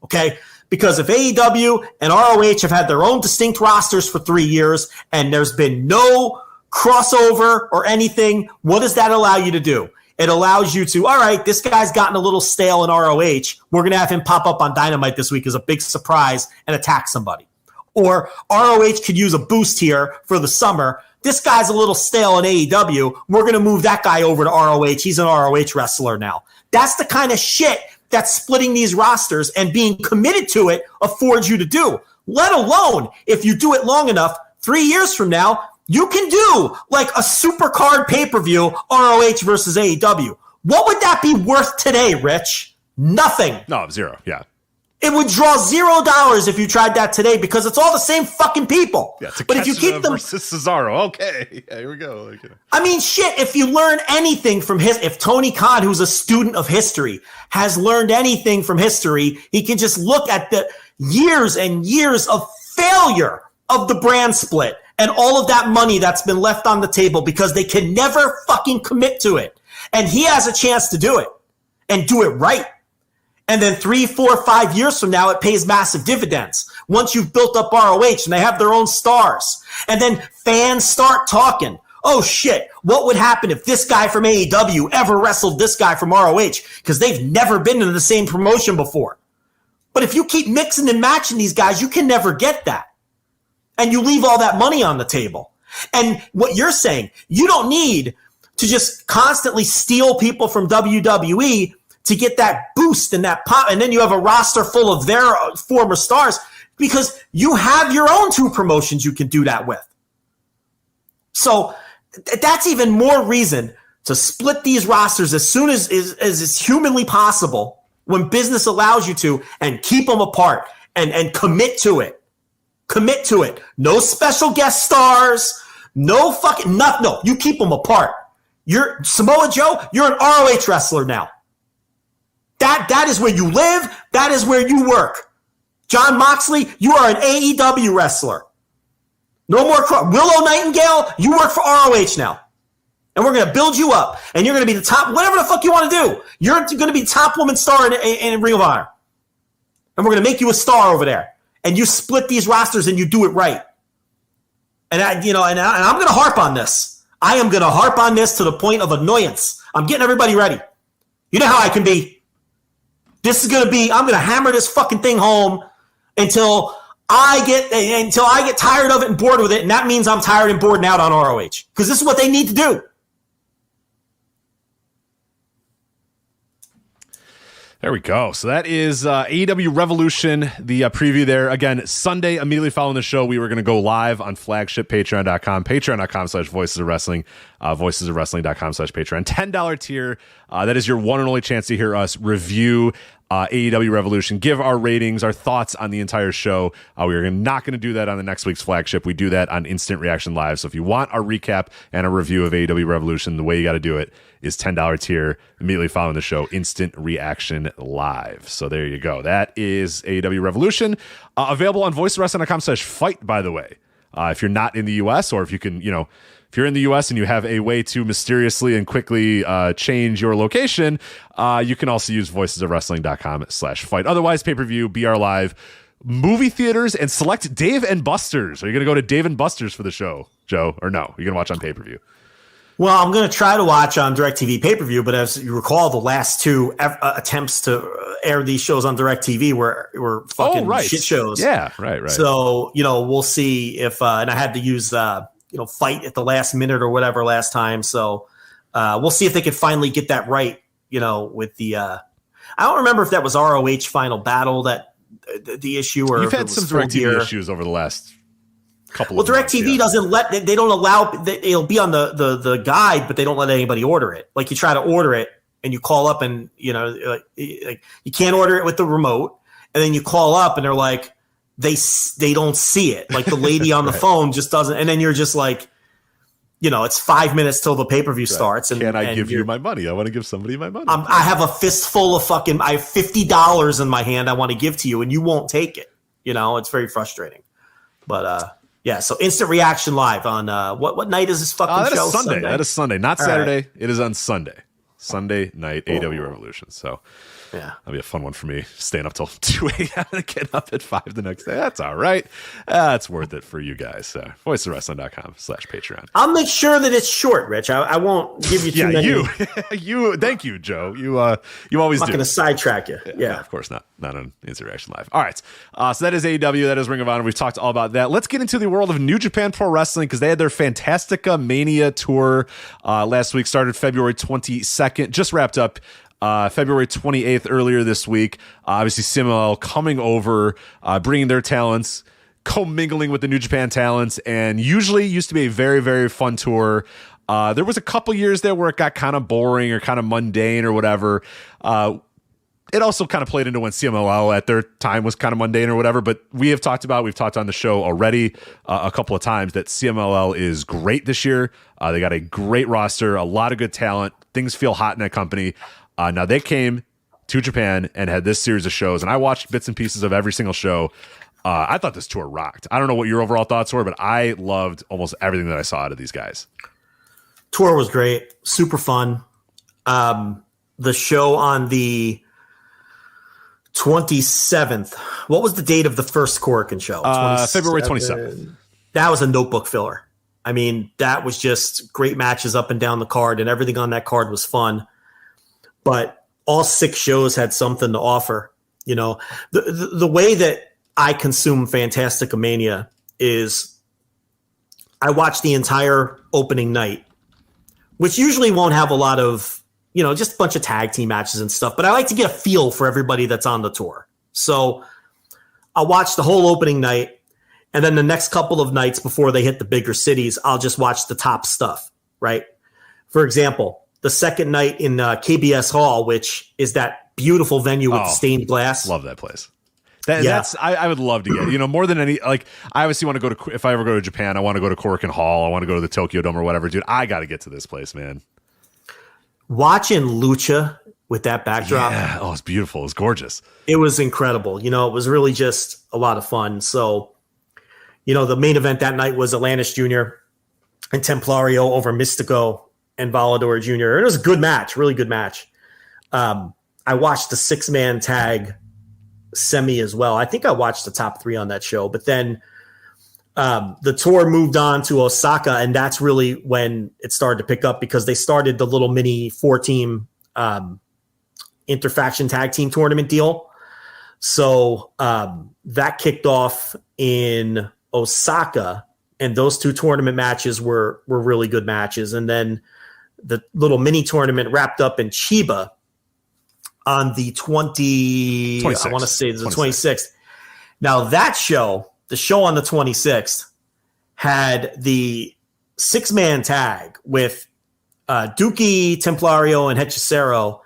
Okay? Because if AEW and ROH have had their own distinct rosters for 3 years and there's been no crossover or anything, what does that allow you to do? It allows you to, all right, this guy's gotten a little stale in ROH. We're going to have him pop up on Dynamite this week as a big surprise and attack somebody. Or ROH could use a boost here for the summer. This guy's a little stale in AEW. We're going to move that guy over to ROH. He's an ROH wrestler now. That's the kind of shit that splitting these rosters and being committed to it affords you to do. Let alone, if you do it long enough, 3 years from now, you can do like a super card pay-per-view, ROH versus AEW. What would that be worth today, Rich? Nothing. No, zero. Yeah. It would draw $0 if you tried that today because it's all the same fucking people. Yeah, but if you keep them versus Cesaro, okay, yeah, here we go. I mean, shit. If you learn anything from if Tony Khan, who's a student of history, has learned anything from history, he can just look at the years and years of failure of the brand split and all of that money that's been left on the table because they can never fucking commit to it. And he has a chance to do it and do it right. And then 3, 4, 5 years from now, it pays massive dividends. Once you've built up ROH and they have their own stars. And then fans start talking. Oh, shit, what would happen if this guy from AEW ever wrestled this guy from ROH? Because they've never been in the same promotion before. But if you keep mixing and matching these guys, you can never get that. And you leave all that money on the table. And what you're saying, you don't need to just constantly steal people from WWE to get that boost and that pop, and then you have a roster full of their former stars because you have your own two promotions you can do that with. So that's even more reason to split these rosters as soon as is humanly possible when business allows you to, and keep them apart and commit to it. Commit to it. No special guest stars. No fucking nothing. No, you keep them apart. You're Samoa Joe. You're an ROH wrestler now. That is where you live. That is where you work. John Moxley, you are an AEW wrestler. No more Willow Nightingale, you work for ROH now. And we're going to build you up. And you're going to be the top, whatever the fuck you want to do. You're going to be top woman star in Ring of Honor. And we're going to make you a star over there. And you split these rosters and you do it right. And I'm going to harp on this. I am going to harp on this to the point of annoyance. I'm getting everybody ready. You know how I can be. I'm going to hammer this fucking thing home until I get tired of it and bored with it. And that means I'm tired and bored and out on ROH. Because this is what they need to do. There we go. So that is AEW Revolution, the preview there. Again, Sunday, immediately following the show, we were going to go live on Flagship, patreon.com, patreon.com/Voices of Wrestling, voicesofwrestling.com/Patreon. $10 tier. That is your one and only chance to hear us review AEW Revolution, give our ratings, our thoughts on the entire show. We are not going to do that on the next week's flagship. We do that on Instant Reaction Live. So if you want our recap and a review of AEW Revolution, the way you got to do it is $10 tier immediately following the show, Instant Reaction Live. So there you go. That is AEW Revolution. Available on voicewrestling.com/fight, by the way. If you're not in the US, or if you can, if you're in the US and you have a way to mysteriously and quickly change your location, you can also use voicesofwrestling.com/fight. Otherwise, pay-per-view, BR Live, movie theaters, and select Dave & Buster's. Are you going to go to Dave & Buster's for the show, Joe, or no? You're going to watch on pay-per-view? Well, I'm going to try to watch on DirecTV pay-per-view, but as you recall, the last two attempts to air these shows on DirecTV were fucking shit shows. Yeah, right. So, we'll see if and I had to use fight at the last minute or whatever last time. So we'll see if they can finally get that right, with the I don't remember if that was ROH Final Battle that the issue, or you've had some DirecTV issues over the last couple of months. DirecTV doesn't they don't allow, it'll be on the guide, but they don't let anybody order it. Like, you try to order it and you call up and like you can't order it with the remote, and then you call up and they're like, they don't see it. Like, the lady on the phone just doesn't, and then you're just like, it's 5 minutes till the pay-per-view starts. And can I give you my money? I want to give somebody my money. I have a fistful of I have $50 in my hand I want to give to you, and you won't take it. It's very frustrating. But yeah, so Instant Reaction Live on what night is this fucking show? That is Sunday. That is Sunday, not Saturday. Right. It is on Sunday. Sunday night, AEW Revolution. So yeah, that'll be a fun one for me. Staying up till 2 a.m. and getting up at 5 the next day. That's all right. That's worth it for you guys. voicesofwrestling.com/Patreon. I'll make sure that it's short, Rich. I won't give you too many. you. Thank you, Joe. You always do. I'm not going to sidetrack you. Yeah. No, of course not. Not on Instant Reaction Live. All right. So that is AEW. That is Ring of Honor. We've talked all about that. Let's get into the world of New Japan Pro Wrestling, because they had their Fantasticamania tour last week. Started February 22nd. Just wrapped up February 28th earlier this week. Obviously, CMLL coming over, bringing their talents, commingling with the New Japan talents, and usually used to be a very, very fun tour. There was a couple years there where it got kind of boring or kind of mundane or whatever. It also kind of played into when CMLL at their time was kind of mundane or whatever, but we've talked on the show already a couple of times that CMLL is great this year. They got a great roster, a lot of good talent. Things feel hot in that company. Now they came to Japan and had this series of shows, and I watched bits and pieces of every single show. I thought this tour rocked. I don't know what your overall thoughts were, but I loved almost everything that I saw out of these guys. Tour was great. Super fun. The show on the 27th. What was the date of the first Korakuen show? February 27th. That was a notebook filler. I mean, that was just great matches up and down the card, and everything on that card was fun. But all 6 shows had something to offer. The way that I consume Fantasticamania is I watch the entire opening night, which usually won't have a lot of, just a bunch of tag team matches and stuff. But I like to get a feel for everybody that's on the tour. So I'll watch the whole opening night, and then the next couple of nights before they hit the bigger cities, I'll just watch the top stuff, right? For example, the second night in KBS Hall, which is that beautiful venue with the stained glass. Love that place. That's I would love to get, more than any, like, I obviously want to go to, if I ever go to Japan, I want to go to Korakuen Hall. I want to go to the Tokyo Dome or whatever, dude. I got to get to this place, man. Watching Lucha with that backdrop. Yeah. Oh, it's beautiful. It's gorgeous. It was incredible. It was really just a lot of fun. So, the main event that night was Atlantis Jr. and Templario over Mystico and Volador Jr. It was a good match, really good match. I watched the 6-man tag semi as well. I think I watched the top 3 on that show, but then the tour moved on to Osaka, and that's really when it started to pick up, because they started the little mini 4-team interfaction tag team tournament deal. So that kicked off in Osaka, and those 2 tournament matches were really good matches. And then the little mini tournament wrapped up in Chiba on the 26th. I want to say the 26th. Now that show, the show on the 26th, had the 6-man tag with Dookie, Templario, and Hechicero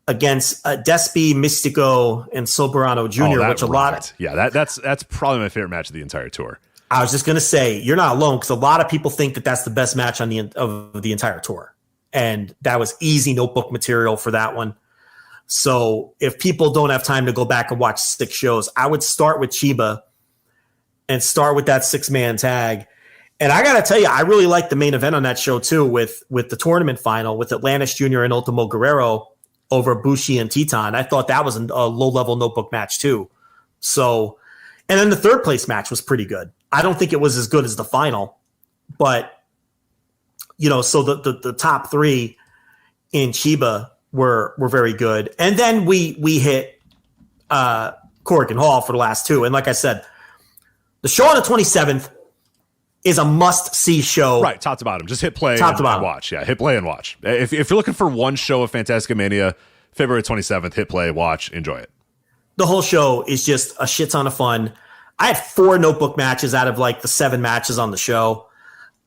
against Despi, Mystico, and Soberano Jr., which a lot of... Yeah, that's probably my favorite match of the entire tour. I was just going to say, you're not alone, because a lot of people think that that's the best match of the entire tour. And that was easy notebook material for that one. So if people don't have time to go back and watch 6 shows, I would start with Chiba and start with that 6-man tag. And I got to tell you, I really liked the main event on that show too, with the tournament final with Atlantis Jr. and Ultimo Guerrero over Bushi and Teton. I thought that was a low-level notebook match too. So, and then the third place match was pretty good. I don't think it was as good as the final, but so the top 3 in Chiba were very good. And then we hit Corrigan Hall for the last 2. And like I said, the show on the 27th is a must-see show. Right, top to bottom. Just hit play and watch. Yeah, hit play and watch. If you're looking for one show of Fantasticamania, February 27th, hit play, watch, enjoy it. The whole show is just a shit ton of fun. I had 4 notebook matches out of like the 7 matches on the show.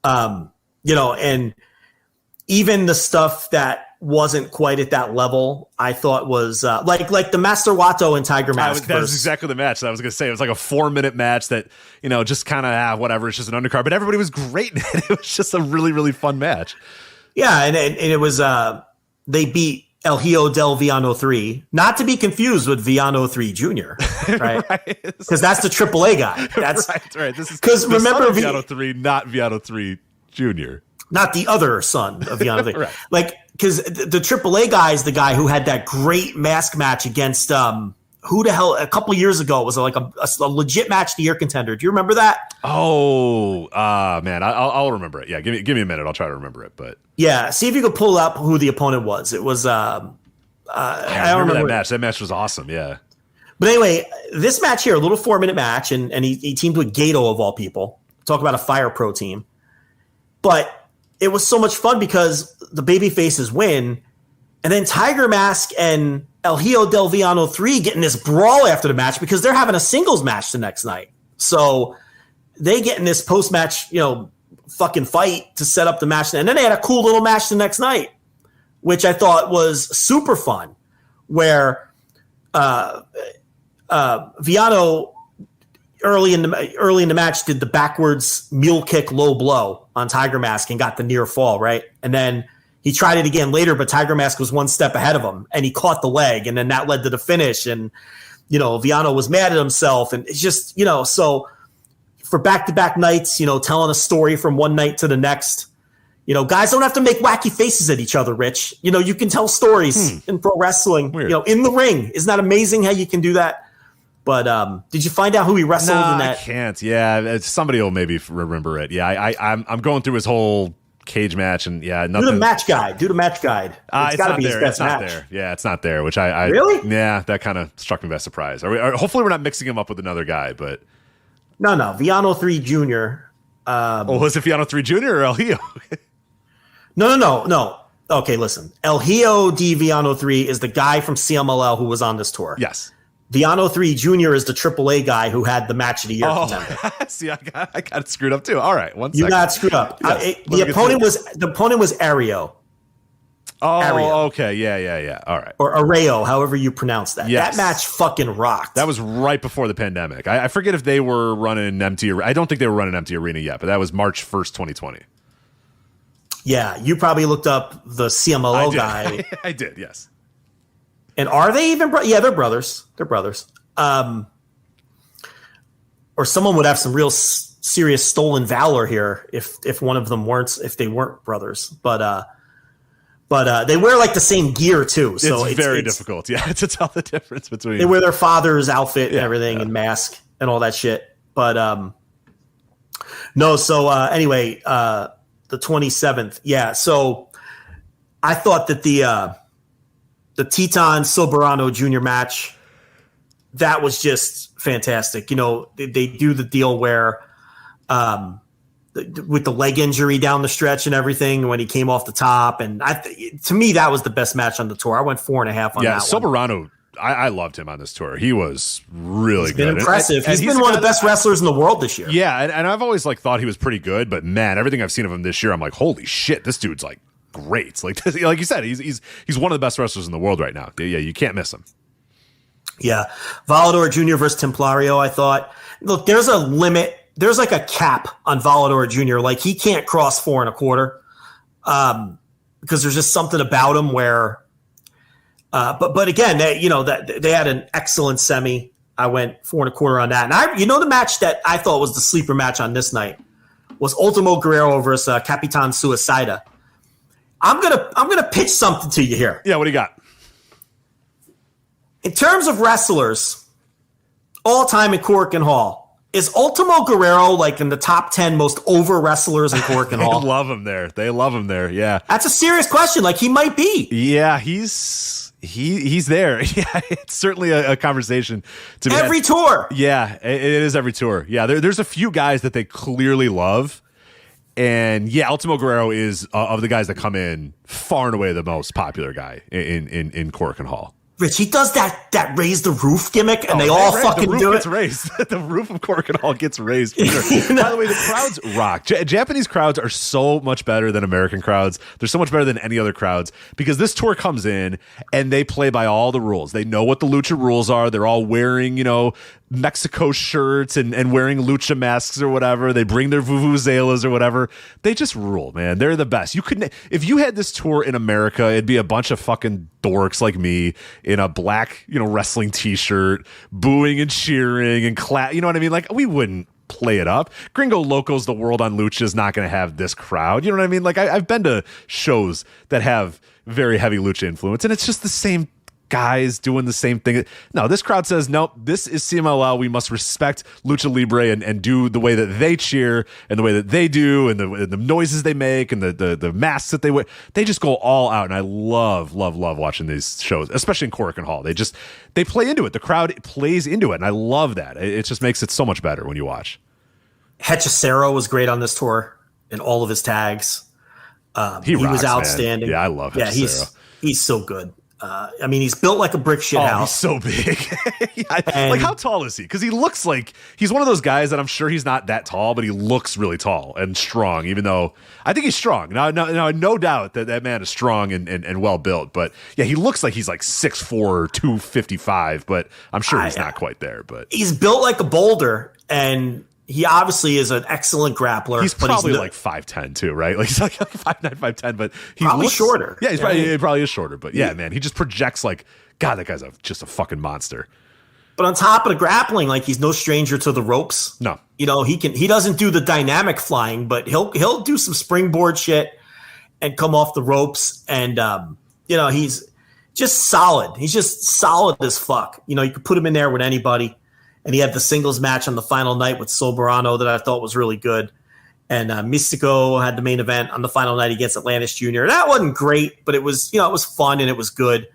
And even the stuff that wasn't quite at that level, I thought was like the Master Wato and Tiger Mask. That was exactly the match that I was going to say. It was like a 4-minute match that, just kind of whatever. It's just an undercard, but everybody was great. It was just a really, really fun match. Yeah. And it was, they beat El Hijo del Villano 3, not to be confused with Villano 3 Jr., right? Because that's the AAA guy. That's right. This is because remember Villano 3, not Villano 3 Jr., not the other son of Villano 3. Right. Like, because the AAA guy is the guy who had that great mask match against who the hell a couple of years ago. It was like a legit match of the year contender. Do you remember that? Oh, man, I'll remember it. Yeah, give me a minute. I'll try to remember it. But yeah, see if you could pull up who the opponent was. It was I don't remember that match. That match was awesome. Yeah. But anyway, this match here, a little 4-minute match, and he teamed with Gato of all people. Talk about a Fire Pro team. But it was so much fun because the baby faces win, and then Tiger Mask and El Hijo del Villano 3 get in this brawl after the match because they're having a singles match the next night. So they get in this post-match, fucking fight to set up the match. And then they had a cool little match the next night, which I thought was super fun, where Villano early in the match did the backwards mule kick low blow on Tiger Mask and got the near fall, right? And then he tried it again later, but Tiger Mask was one step ahead of him, and he caught the leg, and then that led to the finish. And Villano was mad at himself, and it's just so for back-to-back nights, telling a story from one night to the next. Guys don't have to make wacky faces at each other, Rich. You can tell stories in pro wrestling. Weird. In the ring. Isn't that amazing how you can do that? But did you find out who he wrestled in that? I can't. Yeah, somebody will maybe remember it. Yeah, I'm going through his whole cage match, and nothing. Do the match guide. It's got to be his best match. There. Yeah, it's not there. Which I really? Yeah, that kind of struck me by surprise. Hopefully, we're not mixing him up with another guy. But no, Villano 3 Jr. Was it Villano 3 Jr. or El Hijo? No. Okay, listen. El Hijo de Villano 3 is the guy from CMLL who was on this tour. Yes. Villano 3 Jr. is the AAA guy who had the match of the year contender. See, I got it screwed up too. All right, one second. You got screwed up. Yes. The opponent was Ario. Oh, Ario. Okay, yeah. All right. Or Areo, however you pronounce that. Yes. That match fucking rocked. That was right before the pandemic. I forget if they were running an empty. I don't think they were running an empty arena yet, but that was March 1st, 2020. Yeah, you probably looked up the CMLL guy. I did, yes. And are they even? Yeah, they're brothers. Or someone would have some real serious stolen valor here if one of them if they weren't brothers. But they wear like the same gear too. So it's very difficult, to tell the difference between. They wear their father's outfit and everything and mask and all that shit. But no. So anyway, the 27th. Yeah. So I thought that the Teton Soberano Jr. match, that was just fantastic. They do the deal where with the leg injury down the stretch and everything when he came off the top. And to me, that was the best match on the tour. I went 4.5 on that Soberano, one. I loved him on this tour. He was really good. Impressive. He's been one of the best wrestlers in the world this year. Yeah, and I've always thought he was pretty good, but man, everything I've seen of him this year, I'm like, holy shit, this dude's like great. Like you said, he's one of the best wrestlers in the world right now. Yeah, you can't miss him. Yeah. Volador Jr. versus Templario, I thought. Look, there's a limit. There's like a cap on Volador Jr. Like he can't cross 4 1/4 because there's just something about him where but again, they had an excellent semi. I went 4 1/4 on that. And the match that I thought was the sleeper match on this night was Ultimo Guerrero versus Capitan Suicida. I'm gonna pitch something to you here. Yeah, what do you got? In terms of wrestlers, all time in Korakuen Hall, is Ultimo Guerrero like in the top 10 most over wrestlers in Korakuen Hall? They love him there. They love him there. Yeah, that's a serious question. Like he might be. Yeah, he's there. Yeah, it's certainly a conversation to be every had. Tour. Yeah, it is every tour. Yeah, there's a few guys that they clearly love. And yeah, Ultimo Guerrero is of the guys that come in far and away the most popular guy in Korakuen Hall. Rich, he does that raise the roof gimmick, and they all fucking do it. The roof gets raised. The roof of Korakuen Hall gets raised. For sure. By the way, the crowds rock. Japanese crowds are so much better than American crowds. They're so much better than any other crowds because this tour comes in and they play by all the rules. They know what the lucha rules are. They're all wearing, Mexico shirts and wearing lucha masks or whatever. They bring their vuvuzelas or whatever. They just rule, man. They're the best. You couldn't, if you had this tour in America, it'd be a bunch of fucking dorks like me in a black, wrestling t-shirt, booing and cheering and you know what I mean? Like we wouldn't play it up. Gringo Locos, the world on lucha is not going to have this crowd. You know what I mean? Like I've been to shows that have very heavy lucha influence and it's just the same guys doing the same thing. No, this crowd says, nope, this is CMLL. We must respect Lucha Libre and do the way that they cheer and the way that they do and the noises they make and the masks that they wear. They just go all out. And I love watching these shows, especially in Korakuen Hall. They play into it. The crowd plays into it. And I love that. It just makes it so much better when you watch. Hechicero was great on this tour in all of his tags. He was outstanding. Man. Yeah, I love Hechicero. Yeah, he's so good. He's built like a brick shit house. He's so big. Like, how tall is he? Because he looks like he's one of those guys that I'm sure he's not that tall, but he looks really tall and strong, even though I think he's strong. Now, no doubt that man is strong and well built. But yeah, he looks like he's like 6'4", 255, but I'm sure he's not quite there. But he's built like a boulder, and he obviously is an excellent grappler. He's probably like 5'10" too, right? Like he's like 5'9", 5'10", but he probably looks shorter. Yeah, he probably is shorter. But yeah, man, he just projects like, God, that guy's just a fucking monster. But on top of the grappling, like he's no stranger to the ropes. No, he doesn't do the dynamic flying, but he'll do some springboard shit and come off the ropes. And he's just solid. He's just solid as fuck. You could put him in there with anybody. And he had the singles match on the final night with Soberano that I thought was really good. And Mystico had the main event on the final night against Atlantis Jr. That wasn't great, but it was, it was fun and it was good.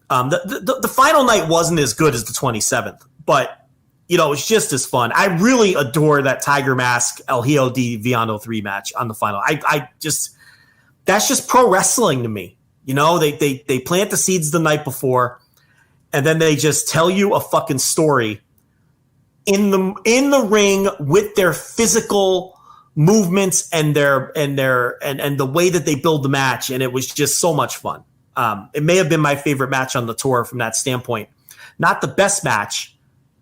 The final night wasn't as good as the 27th, but, it was just as fun. I really adore that Tiger Mask El Hijo de Villano 3 match on the final. That's just pro wrestling to me. They plant the seeds the night before, and then they just tell you a fucking story in the ring with their physical movements and the way that they build the match, and it was just so much fun. It may have been my favorite match on the tour from that standpoint. Not the best match,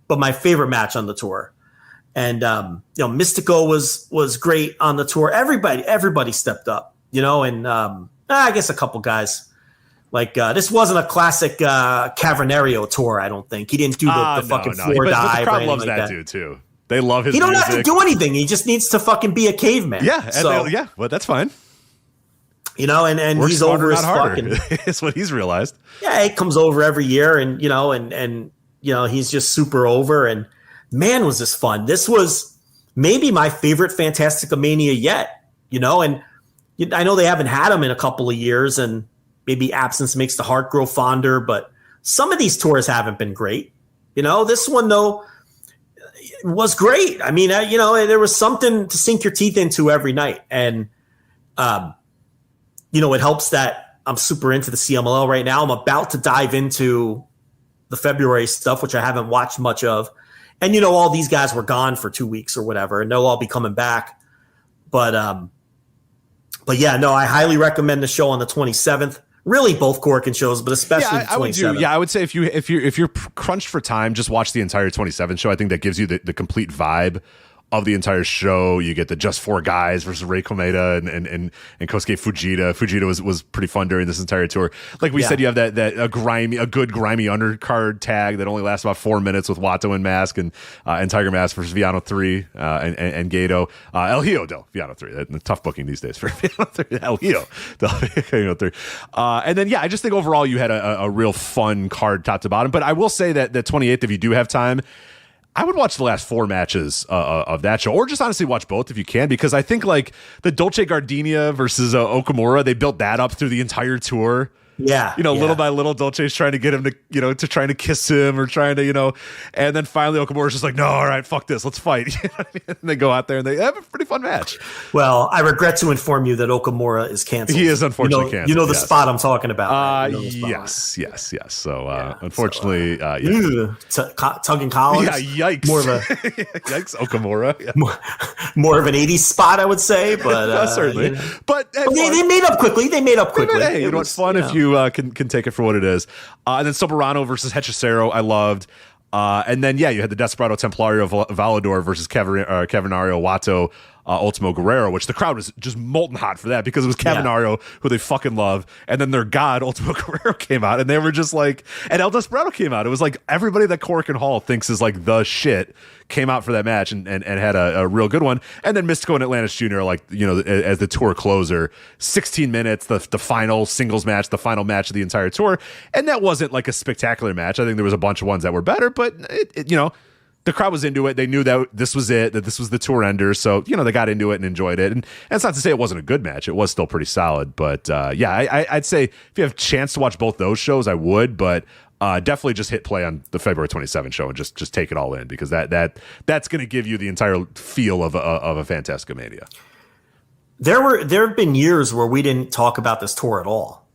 but my favorite match on the tour. And Mystico was great on the tour. Everybody stepped up, and I guess a couple guys. Like, this wasn't a classic Cavernario tour, I don't think. He didn't do the fucking floor dive. But the crowd or loves like that dude, too. They love his music. He don't have to do anything. He just needs to fucking be a caveman. Yeah, well, that's fine. And Work he's smarter, over his not harder. fucking... It's what he's realized. Yeah, he comes over every year, and, he's just super over. And, man, was this fun. This was maybe my favorite Fantasticamania yet, And I know they haven't had him in a couple of years, and maybe absence makes the heart grow fonder, but some of these tours haven't been great. This one, though, was great. I mean, there was something to sink your teeth into every night. And, it helps that I'm super into the CMLL right now. I'm about to dive into the February stuff, which I haven't watched much of. And, all these guys were gone for 2 weeks or whatever, and they'll all be coming back. But But yeah, no, I highly recommend the show on the 27th. Really, both Korakuen shows, but especially the 27th. I would say if you're crunched for time, just watch the entire 27th show. I think that gives you the complete vibe of the entire show. You get the just four guys versus Rei Komeda and Kosuke Fujita. Fujita was pretty fun during this entire tour. Like we said, you have that a good grimy undercard tag that only lasts about 4 minutes with Wato and Mask and Tiger Mask versus Viano 3 and Gato. El Hijo del Viano 3. Tough booking these days for Viano 3. El Hijo del Viano 3. And then I just think overall you had a real fun card top to bottom. But I will say that the 28th, if you do have time, I would watch the last 4 matches of that show, or just honestly watch both if you can, because I think like the Dolce Gardenia versus Okamura, they built that up through the entire tour. Yeah. Little by little, Dolce's trying to get him to, to trying to kiss him or trying to, and then finally Okamura's just like, no, all right, fuck this, let's fight. And they go out there and they have a pretty fun match. Well, I regret to inform you that Okamura is canceled. He is unfortunately canceled. You know the spot I'm talking about. Right? Yes. So, unfortunately, tugging collars. Yeah, yikes. More of a yikes, Okamura. Yeah. More of an 80s spot, I would say, but certainly. But they made up quickly. Hey, what's fun if you can take it for what it is. And then Soberano versus Hechicero, I loved. And then, you had the Desperado Templario Valador versus Cavernario Wato Ultimo Guerrero, which the crowd was just molten hot for that because it was Cavernario, who they fucking love. And then their god, Ultimo Guerrero, came out and they were just like, and El Desperado came out. It was like everybody that Korakuen Hall thinks is like the shit came out for that match and had a real good one. And then Mystico and Atlantis Jr. are like, as the tour closer, 16 minutes, the final singles match, the final match of the entire tour. And that wasn't like a spectacular match. I think there was a bunch of ones that were better, but the crowd was into it. They knew that this was it, that this was the tour ender. So, they got into it and enjoyed it. And that's not to say it wasn't a good match. It was still pretty solid. But I'd say if you have a chance to watch both those shows, I would. But definitely just hit play on the February 27th show and just take it all in, because that's going to give you the entire feel of a Fantasticamania. There have been years where we didn't talk about this tour at all.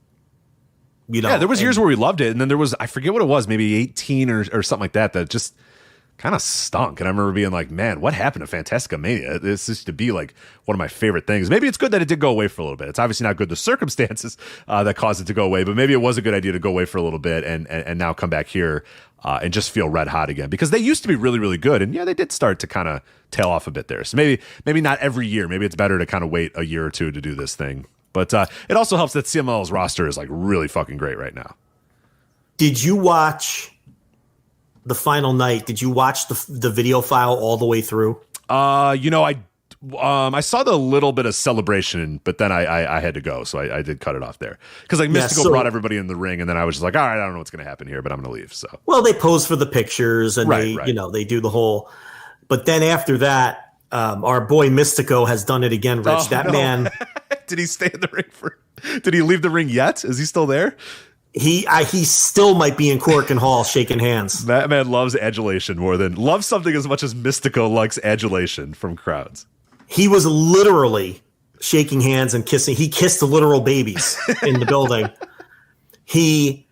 There was years where we loved it, and then there was, I forget what it was, maybe 18 or something like that just kind of stunk. And I remember being like, man, what happened to Fantasticamania? This used to be like one of my favorite things. Maybe it's good that it did go away for a little bit. It's obviously not good, the circumstances that caused it to go away, but maybe it was a good idea to go away for a little bit and now come back here and just feel red hot again, because they used to be really, really good. And they did start to kind of tail off a bit there. So maybe not every year. Maybe it's better to kind of wait a year or two to do this thing. But it also helps that CMLL's roster is like really fucking great right now. Did you watch the final night? Did you watch the video file all the way through? I saw the little bit of celebration, but then I had to go, so I did cut it off there, because like Mystical brought everybody in the ring, and then I was just like, all right, I don't know what's going to happen here, but I'm going to leave. So they pose for the pictures and they do the whole. But then after that, our boy Mystico has done it again, Rich. Man. Did he stay in the ring did he leave the ring yet? Is he still there? He still might be in Korakuen Hall shaking hands. That man loves adulation loves something as much as Mystico likes adulation from crowds. He was literally shaking hands and kissing. He kissed the literal babies in the building. He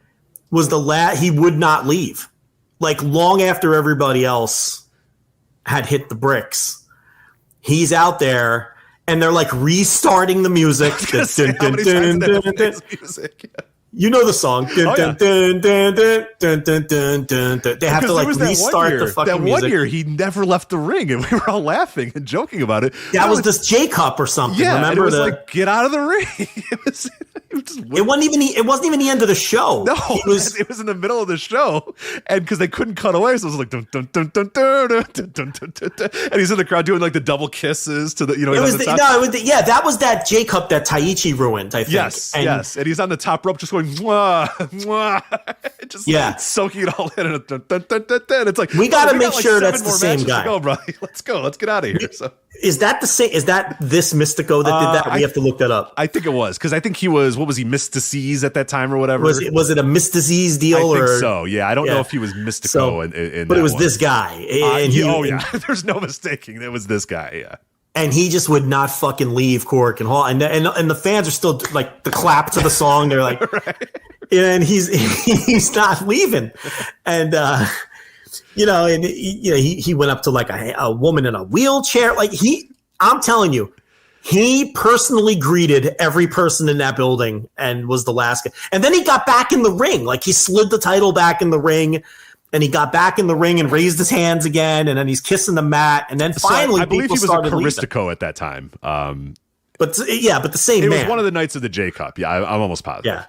was he would not leave. Like long after everybody else had hit the bricks, he's out there and they're like restarting the music. You know the song. They have to like restart the fucking music. That one year he never left the ring, and we were all laughing and joking about it. That was this J Cup or something. Yeah, remember? It was like, get out of the ring. It wasn't even the end of the show. No, it was in the middle of the show, and because they couldn't cut away, so it was like dun, dun, dun, dun, dun, dun, dun, dun, dun, dun, and he's in the crowd doing like the double kisses to the that was that J Cup that Taichi ruined, I think. Yes, and he's on the top rope just going mwah, mwah, just soaking it all in, and dun, dun, dun, dun, dun. It's like we got to make sure that's the same guy. Go, bro. Let's go. Let's get out of here. So. Is that the same? Is that this Mystico that did that? We have to look that up. I think it was, because I think he was. What was he, Mystices at that time or whatever? Was it a Mystices deal? I think so. Yeah, I don't know if he was Mystico. But it was this guy. There's no mistaking. It was this guy. Yeah. And he just would not fucking leave Korakuen Hall, and the fans are still like the clap to the song. They're like, right. And he's not leaving, and. He went up to like a woman in a wheelchair. Like I'm telling you, He personally greeted every person in that building and was the last guy. And then he got back in the ring. Like, he slid the title back in the ring, and he got back in the ring and raised his hands again, and then he's kissing the mat. And then finally, I believe he was a started Caristico at that time. But the same it man. It was one of the Knights of the J Cup. Yeah, I'm almost positive.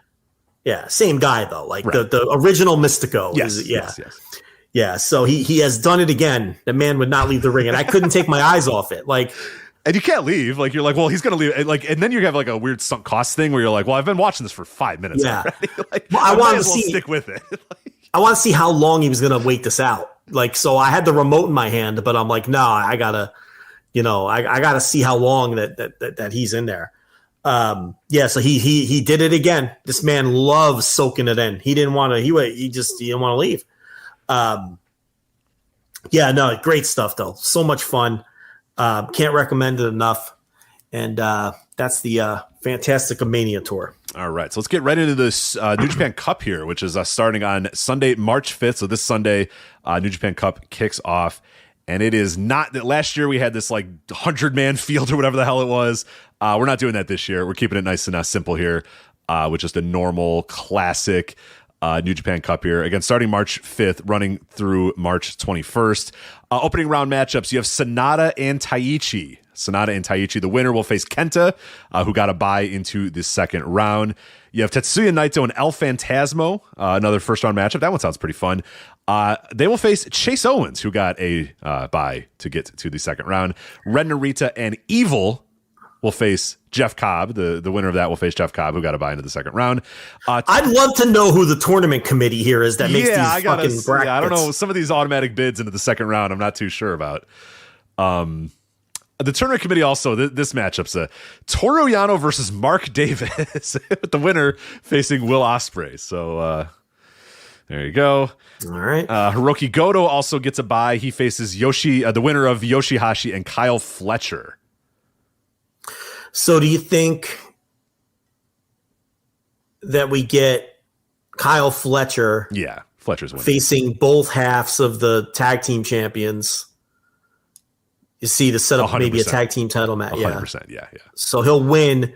Yeah, same guy, though. Like, the original Mystico. Yes. Yeah, so he has done it again. The man would not leave the ring, and I couldn't take my eyes off it. Like, and you can't leave. Like, you're like, well, he's gonna leave. Like, and then you have like a weird sunk cost thing where you're like, well, I've been watching this for 5 minutes already. Like, well, I want to stick with it. I want to see how long he was gonna wait this out. Like, so I had the remote in my hand, but I'm like, no, I gotta, I gotta see how long that he's in there. So he did it again. This man loves soaking it in. He didn't want to. He didn't want to leave. Great stuff though. So much fun. Can't recommend it enough. And that's the Fantasticamania tour. All right, so let's get right into this New Japan Cup here, which is starting on Sunday, March 5th. So this Sunday, New Japan Cup kicks off. And it is not that last year we had this like 100-man field or whatever the hell it was. We're not doing that this year. We're keeping it nice and simple here with just a normal classic New Japan Cup here. Again, starting March 5th, running through March 21st. Opening round matchups, you have Sonata and Taichi. The winner will face Kenta, who got a bye into the second round. You have Tetsuya Naito and El Phantasmo, another first round matchup. That one sounds pretty fun. They will face Chase Owens, who got a bye to get to the second round. Ren Narita and Evil will face Jeff Cobb. The winner of that will face Jeff Cobb, who got a bye into the second round. I'd love to know who the tournament committee here is that makes these fucking brackets. Yeah, I don't know. Some of these automatic bids into the second round, I'm not too sure about. The tournament committee also, this matchup's Toru Yano versus Mark Davis, with the winner facing Will Ospreay. So there you go. All right. Hiroki Goto also gets a bye. He faces the winner of Yoshihashi and Kyle Fletcher. So do you think that we get Kyle Fletcher? Yeah, Fletcher's winning. Facing both halves of the tag team champions. You see, to set up 100%. Maybe a tag team title match. 100%, yeah. So he'll win.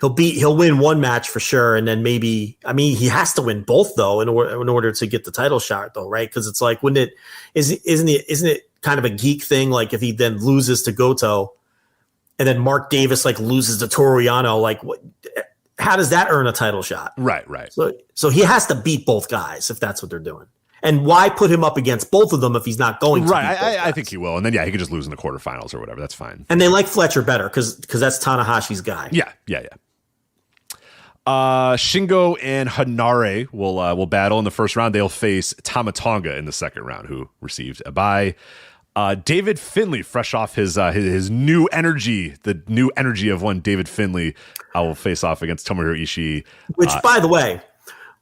He'll win one match for sure, and then maybe. I mean, he has to win both though in order to get the title shot though, right? Because it's like, isn't it kind of a geek thing? Like if he then loses to Goto, and then Mark Davis like loses to Toru Yano, like what? How does that earn a title shot? Right. So he has to beat both guys if that's what they're doing. And why put him up against both of them if he's not going to? Right, I think he will. And then, he could just lose in the quarterfinals or whatever. That's fine. And they like Fletcher better because that's Tanahashi's guy. Yeah. Shingo and Hanare will battle in the first round. They'll face Tama Tonga in the second round, who received a bye. David Finlay, fresh off his new energy, the new energy of one David Finlay, will face off against Tomohiro Ishii. Which, by the way,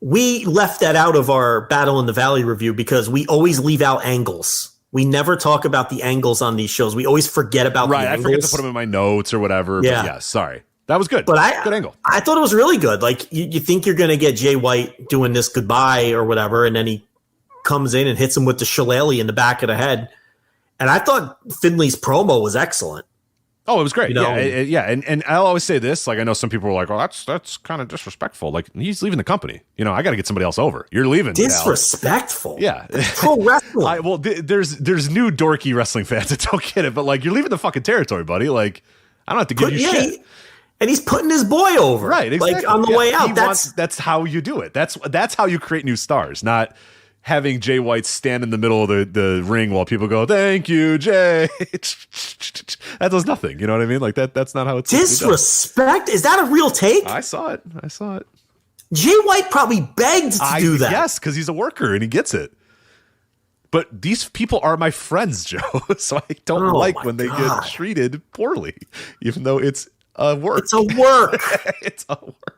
we left that out of our Battle in the Valley review because we always leave out angles. We never talk about the angles on these shows. We always forget about the angles. I forget to put them in my notes or whatever. Yeah. But yeah, sorry. That was good. But good angle. I thought it was really good. Like you think you're going to get Jay White doing this goodbye or whatever, and then he comes in and hits him with the shillelagh in the back of the head. And I thought Finley's promo was excellent. Oh, it was great. And I'll always say this. Like, I know some people are like, "Oh, that's kind of disrespectful." Like, he's leaving the company. I got to get somebody else over. You're leaving. Disrespectful. Yeah. Pro wrestling. There's new dorky wrestling fans that don't get it, but like, you're leaving the fucking territory, buddy. Like, I don't have to give you shit. And he's putting his boy over, right? Exactly. Like on the way out. That's how you do it. That's how you create new stars, not having Jay White stand in the middle of the ring while people go, "Thank you, Jay." That does nothing. You know what I mean? Like that's not how it's disrespect. Is that a real take? I saw it. Jay White probably begged to do that. Yes, because he's a worker and he gets it. But these people are my friends, Joe. So I don't like when they get treated poorly, even though it's a work. It's a work. It's a work.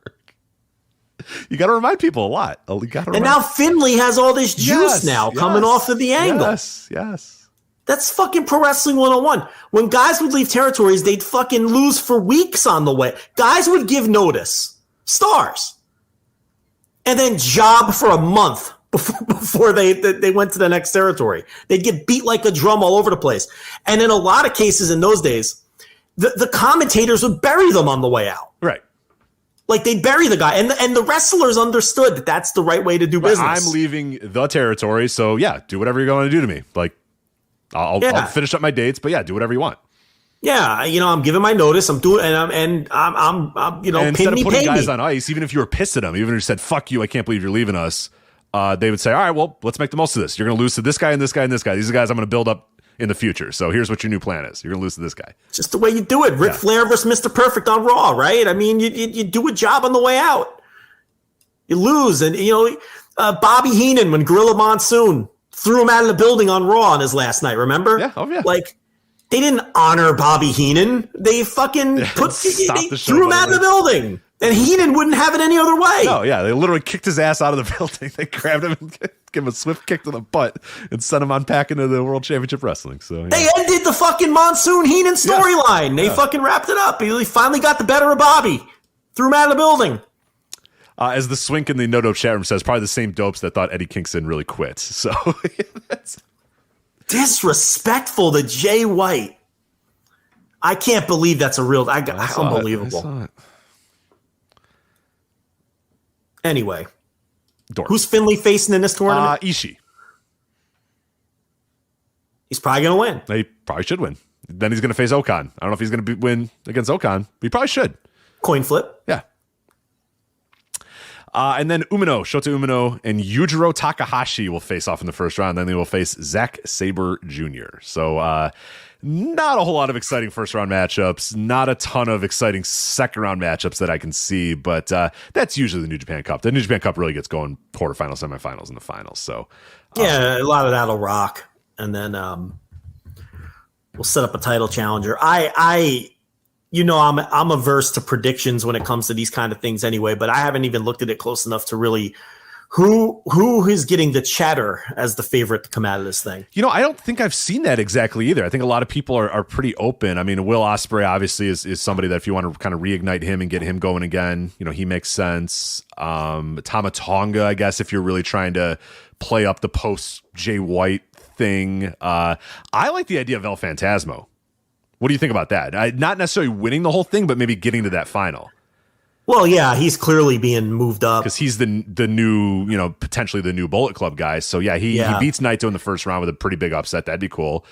You got to remind people a lot. And now Finlay has all this juice coming off of the angle. Yes. That's fucking Pro Wrestling 101. When guys would leave territories, they'd fucking lose for weeks on the way. Guys would give notice. Stars. And then job for a month before they went to the next territory. They'd get beat like a drum all over the place. And in a lot of cases in those days, the commentators would bury them on the way out. Right. Like they'd bury the guy, and the wrestlers understood that that's the right way to do business. I'm leaving the territory, so yeah, do whatever you're going to do to me. Like, I'll finish up my dates, but yeah, do whatever you want. Yeah, I'm giving my notice. I'm doing, and I'm and pin instead me, of putting pay guys me. on ice, even if you were pissed at them, even if you said "fuck you," I can't believe you're leaving us. They would say, "All right, well, let's make the most of this. You're going to lose to this guy and this guy and this guy. These are guys I'm going to build up in the future. So here's what your new plan is. You're going to lose to this guy." Just the way you do it. Ric Flair versus Mr. Perfect on Raw, right? I mean, you do a job on the way out. You lose. And, Bobby Heenan, when Gorilla Monsoon threw him out of the building on Raw on his last night, remember? Yeah, oh yeah. Like, they didn't honor Bobby Heenan. They fucking they threw him out of the building. And Heenan wouldn't have it any other way. No, yeah. They literally kicked his ass out of the building. They grabbed him and gave him a swift kick to the butt and sent him on packing to the World Championship Wrestling. So They ended the fucking Monsoon Heenan storyline. They fucking wrapped it up. He finally got the better of Bobby. Threw him out of the building. As the Swink in the No-Dope chat room says, probably the same dopes that thought Eddie Kingston really quit. So that's disrespectful to Jay White. I can't believe that's a real. Unbelievable. Anyway, who's Finley facing in this tournament? Ishii. He's probably going to win. He probably should win. Then he's going to face Okan. I don't know if he's going to win against Okan, but he probably should. Coin flip. Yeah. And then Shota Umino, and Yujiro Takahashi will face off in the first round. Then they will face Zack Sabre Jr. So not a whole lot of exciting first round matchups. Not a ton of exciting second round matchups that I can see. But that's usually the New Japan Cup. The New Japan Cup really gets going quarterfinals, semifinals, and the finals. So yeah, a lot of that'll rock. And then we'll set up a title challenger. I'm averse to predictions when it comes to these kind of things anyway, but I haven't even looked at it close enough to really who is getting the chatter as the favorite to come out of this thing. I don't think I've seen that exactly either. I think a lot of people are pretty open. I mean, Will Ospreay obviously is somebody that if you want to kind of reignite him and get him going again, he makes sense. Tama Tonga, I guess, if you're really trying to play up the post Jay White thing. I like the idea of El Phantasmo. What do you think about that? Not necessarily winning the whole thing, but maybe getting to that final. Well, yeah, he's clearly being moved up because he's the new, potentially the new Bullet Club guy. So yeah, he beats Naito in the first round with a pretty big upset. That'd be cool.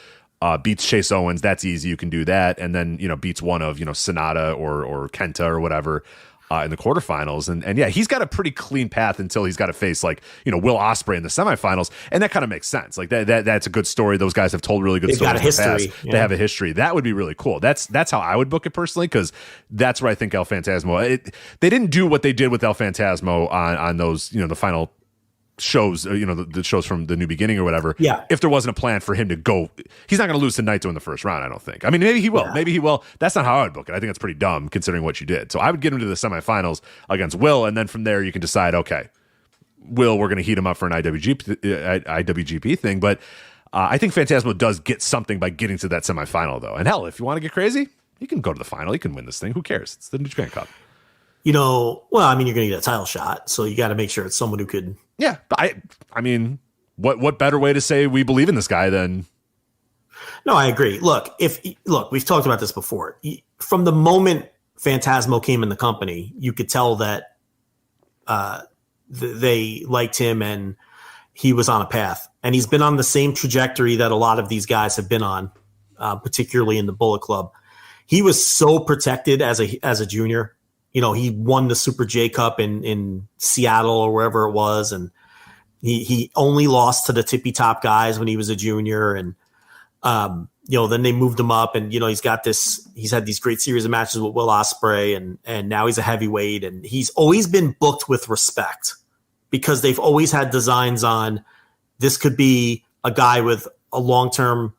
Beats Chase Owens. That's easy. You can do that. And then, beats one of, Sonata or Kenta or whatever in the quarterfinals. And yeah, he's got a pretty clean path until he's got to face Will Ospreay in the semifinals. And that kind of makes sense. Like that's a good story. Those guys have told really good stories. Got a history. They have a history. That would be really cool. That's how I would book it personally, because that's where I think El Phantasmo. They didn't do what they did with El Phantasmo on those, the final shows, the shows from the New Beginning or whatever. Yeah. If there wasn't a plan for him to go, he's not going to lose to Naito in the first round, I don't think. I mean, maybe he will. Yeah. Maybe he will. That's not how I would book it. I think that's pretty dumb considering what you did. So I would get him to the semifinals against Will, and then from there you can decide, okay, Will, we're going to heat him up for an IWGP thing. But I think Phantasmo does get something by getting to that semifinal, though. And hell, if you want to get crazy, you can go to the final. You can win this thing. Who cares? It's the New Japan Cup. Well, I mean, you're going to get a title shot, so you got to make sure it's someone who could. Yeah, I mean, what better way to say we believe in this guy than? No, I agree. Look, we've talked about this before. From the moment Phantasmo came in the company, you could tell that they liked him and he was on a path. And he's been on the same trajectory that a lot of these guys have been on, particularly in the Bullet Club. He was so protected as a junior. He won the Super J Cup in Seattle or wherever it was. And he only lost to the tippy top guys when he was a junior. And, then they moved him up and, he's had these great series of matches with Will Ospreay and now he's a heavyweight, and he's always been booked with respect because they've always had designs on this could be a guy with a long-term,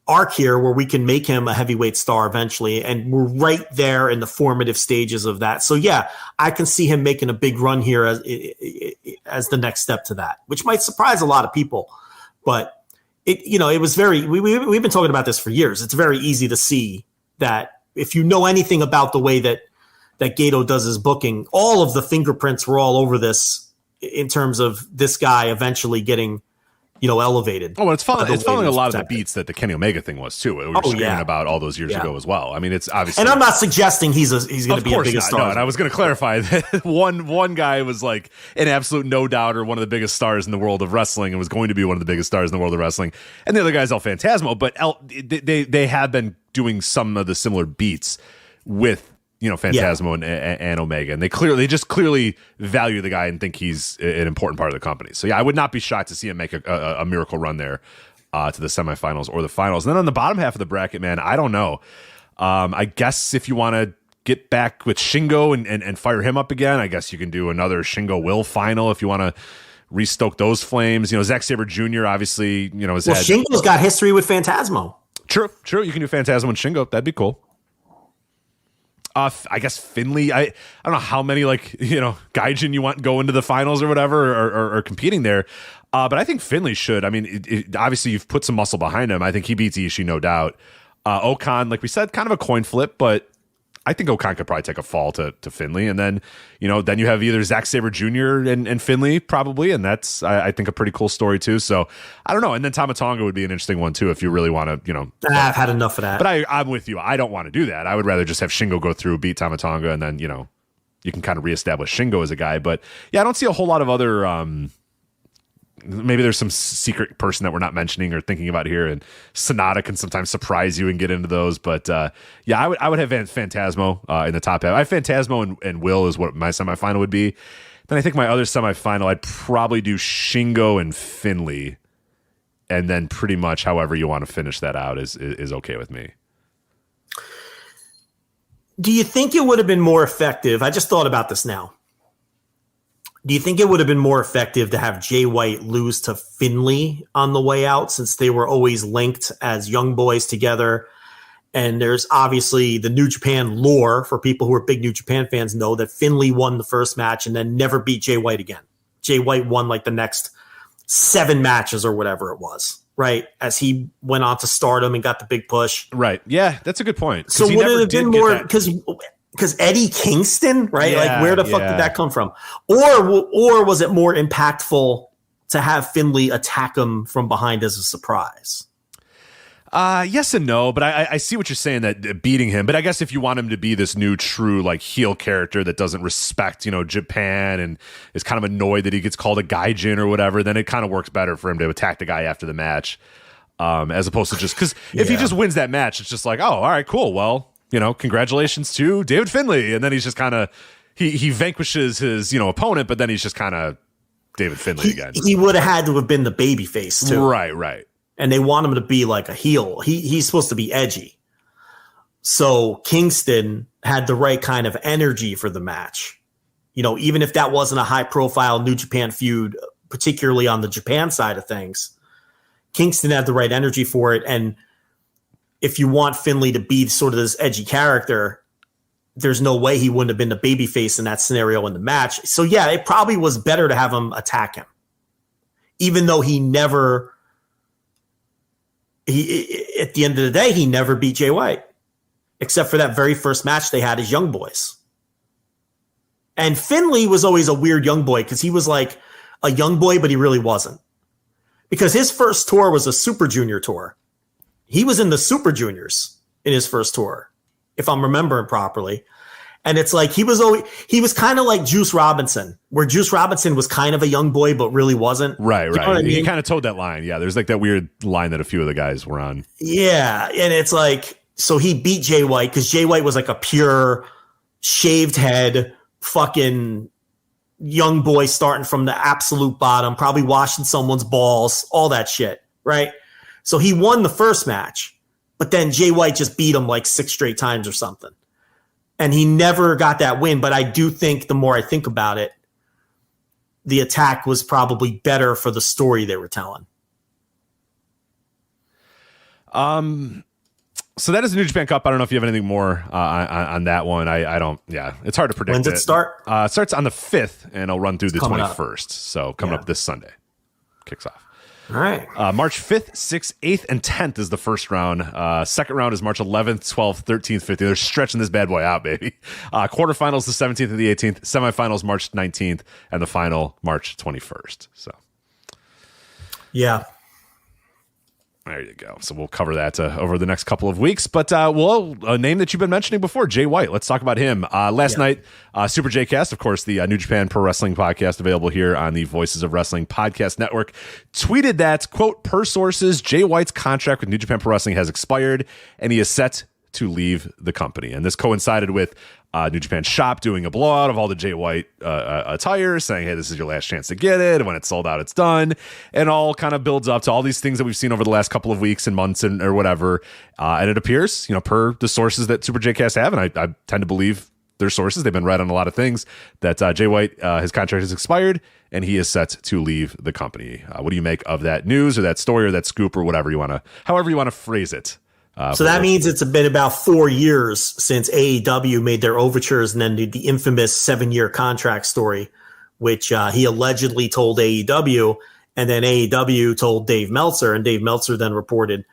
arc here where we can make him a heavyweight star eventually. And we're right there in the formative stages of that. So yeah, I can see him making a big run here as the next step to that, which might surprise a lot of people, but it was we've been talking about this for years. It's very easy to see that if you know anything about the way that Gato does his booking, all of the fingerprints were all over this in terms of this guy eventually getting elevated. Oh, it's following a lot of the protected. beats that the Kenny Omega thing was too. We were screaming about all those years ago as well. I mean, it's obviously, and I'm not suggesting he's going to be a biggest star. No, and I was going to clarify that one guy was like an absolute no doubter, one of the biggest stars in the world of wrestling, and was going to be one of the biggest stars in the world of wrestling. And the other guy's El Phantasmo, but they have been doing some of the similar beats with Phantasmo and Omega, and they just clearly value the guy and think he's an important part of the company. So yeah, I would not be shocked to see him make a miracle run there to the semifinals or the finals. And then on the bottom half of the bracket, man, I don't know. I guess if you want to get back with Shingo and fire him up again, I guess you can do another Shingo Will final if you want to restoke those flames. Zack Sabre Jr. obviously, Shingo's got history with Phantasmo. True. You can do Phantasmo and Shingo. That'd be cool. I guess Finley. I don't know how many Gaijin you want go into the finals or whatever or competing there, but I think Finley should. I mean, obviously you've put some muscle behind him. I think he beats Ishii, no doubt. Okan, like we said, kind of a coin flip, but I think Okan could probably take a fall to Finley, and then then you have either Zack Sabre Jr. and Finley probably, and that's I think a pretty cool story too. So I don't know, and then Tama Tonga would be an interesting one too if you really want to I've had enough of that. But I'm with you. I don't want to do that. I would rather just have Shingo go through, beat Tama Tonga, and then you can kind of reestablish Shingo as a guy. But yeah, I don't see a whole lot of other. Maybe there's some secret person that we're not mentioning or thinking about here, and Sonata can sometimes surprise you and get into those. But yeah, I would have Phantasmo in the top half. I have Phantasmo and Will is what my semifinal would be. Then I think my other semifinal, I'd probably do Shingo and Finley, and then pretty much however you want to finish that out is okay with me. Do you think it would have been more effective? I just thought about this now. Do you think it would have been more effective to have Jay White lose to Finley on the way out, since they were always linked as young boys together? And there's obviously the New Japan lore for people who are big New Japan fans know that Finley won the first match and then never beat Jay White again. Jay White won like the next 7 matches or whatever it was, right? As he went on to Stardom and got the big push. Right. Yeah, that's a good point. So would it have been more because Eddie Kingston, right? Yeah, like where the fuck did that come from? Or was it more impactful to have Finley attack him from behind as a surprise? Yes and no, but I see what you're saying, that beating him. But I guess if you want him to be this new true like heel character that doesn't respect, Japan and is kind of annoyed that he gets called a gaijin or whatever, then it kind of works better for him to attack the guy after the match, as opposed to just because if he just wins that match, it's just like, oh, all right, cool. Well, congratulations to David Finlay. And then he's just kind of, he vanquishes his, opponent, but then he's just kind of David Finlay again. He would have had to have been the baby face too. Right. And they want him to be like a heel. He's supposed to be edgy. So Kingston had the right kind of energy for the match. Even if that wasn't a high profile New Japan feud, particularly on the Japan side of things, Kingston had the right energy for it. And if you want Finley to be sort of this edgy character, there's no way he wouldn't have been the babyface in that scenario in the match. So yeah, it probably was better to have him attack him, even though at the end of the day, he never beat Jay White, except for that very first match they had as young boys. And Finley was always a weird young boy because he was like a young boy, but he really wasn't, because his first tour was a Super Junior tour. He was in the Super Juniors in his first tour, if I'm remembering properly. And it's like he was kind of like Juice Robinson, where Juice Robinson was kind of a young boy, but really wasn't. Right. You know what I mean? He kind of towed that line. Yeah, there's like that weird line that a few of the guys were on. Yeah, and it's like, so he beat Jay White because Jay White was like a pure shaved head, fucking young boy starting from the absolute bottom, probably washing someone's balls, all that shit, right? So he won the first match, but then Jay White just beat him like 6 straight times or something. And he never got that win. But I do think the more I think about it, the attack was probably better for the story they were telling. So that is the New Japan Cup. I don't know if you have anything more on that one. I don't. Yeah, it's hard to predict. When's it start? It starts on the 5th, and it'll run through the 21st. Up. So coming up this Sunday, kicks off. All right. March 5th, 6th, 8th, and 10th is the first round. Second round is March 11th, 12th, 13th, 15th. They're stretching this bad boy out, baby. Quarterfinals the 17th and the 18th. Semifinals March 19th, and the final March 21st. So, Yeah. There you go. So we'll cover that over the next couple of weeks. But a name that you've been mentioning before, Jay White. Let's talk about him. Last night, Super J-Cast, of course, the New Japan Pro Wrestling podcast available here on the Voices of Wrestling podcast network, tweeted that, quote, per sources, Jay White's contract with New Japan Pro Wrestling has expired and he is set to leave the company. And this coincided with New Japan Shop doing a blowout of all the Jay White attire, saying, hey, this is your last chance to get it. When it's sold out, it's done. And all kind of builds up to all these things that we've seen over the last couple of weeks and months or whatever. And it appears, per the sources that Super J-Cast have, and I tend to believe their sources, they've been right on a lot of things, that Jay White, his contract has expired and he is set to leave the company. What do you make of that news or that story or that scoop or whatever however you want to phrase it? So that means it's been about 4 years since AEW made their overtures and then did the infamous 7-year contract story, which he allegedly told AEW, and then AEW told Dave Meltzer, and Dave Meltzer then reported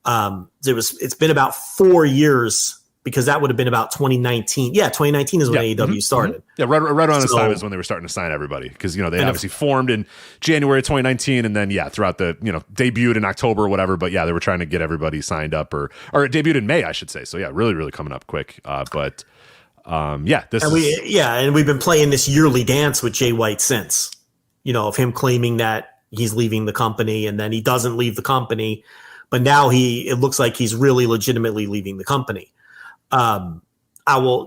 it's been about 4 years, because that would have been about 2019. Yeah, 2019 is when AEW started. Mm-hmm. Yeah, right around this time is when they were starting to sign everybody, because they obviously formed in January 2019, and then throughout the debuted in October or whatever. But they were trying to get everybody signed up, or it debuted in May, I should say. So really, really coming up quick. And we've been playing this yearly dance with Jay White since, of him claiming that he's leaving the company, and then he doesn't leave the company, but now it looks like he's really legitimately leaving the company. I will,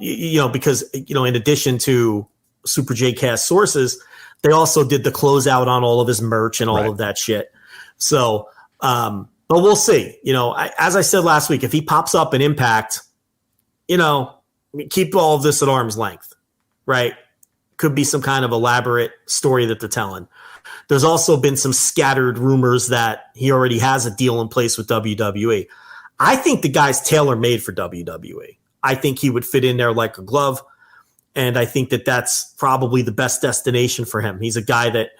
because, in addition to Super J-Cast sources, they also did the closeout on all of his merch and all of that shit. So, but we'll see. As I said last week, if he pops up in Impact, keep all of this at arm's length, right? Could be some kind of elaborate story that they're telling. There's also been some scattered rumors that he already has a deal in place with WWE. I think the guy's tailor-made for WWE. I think he would fit in there like a glove, and I think that that's probably the best destination for him. He's a guy that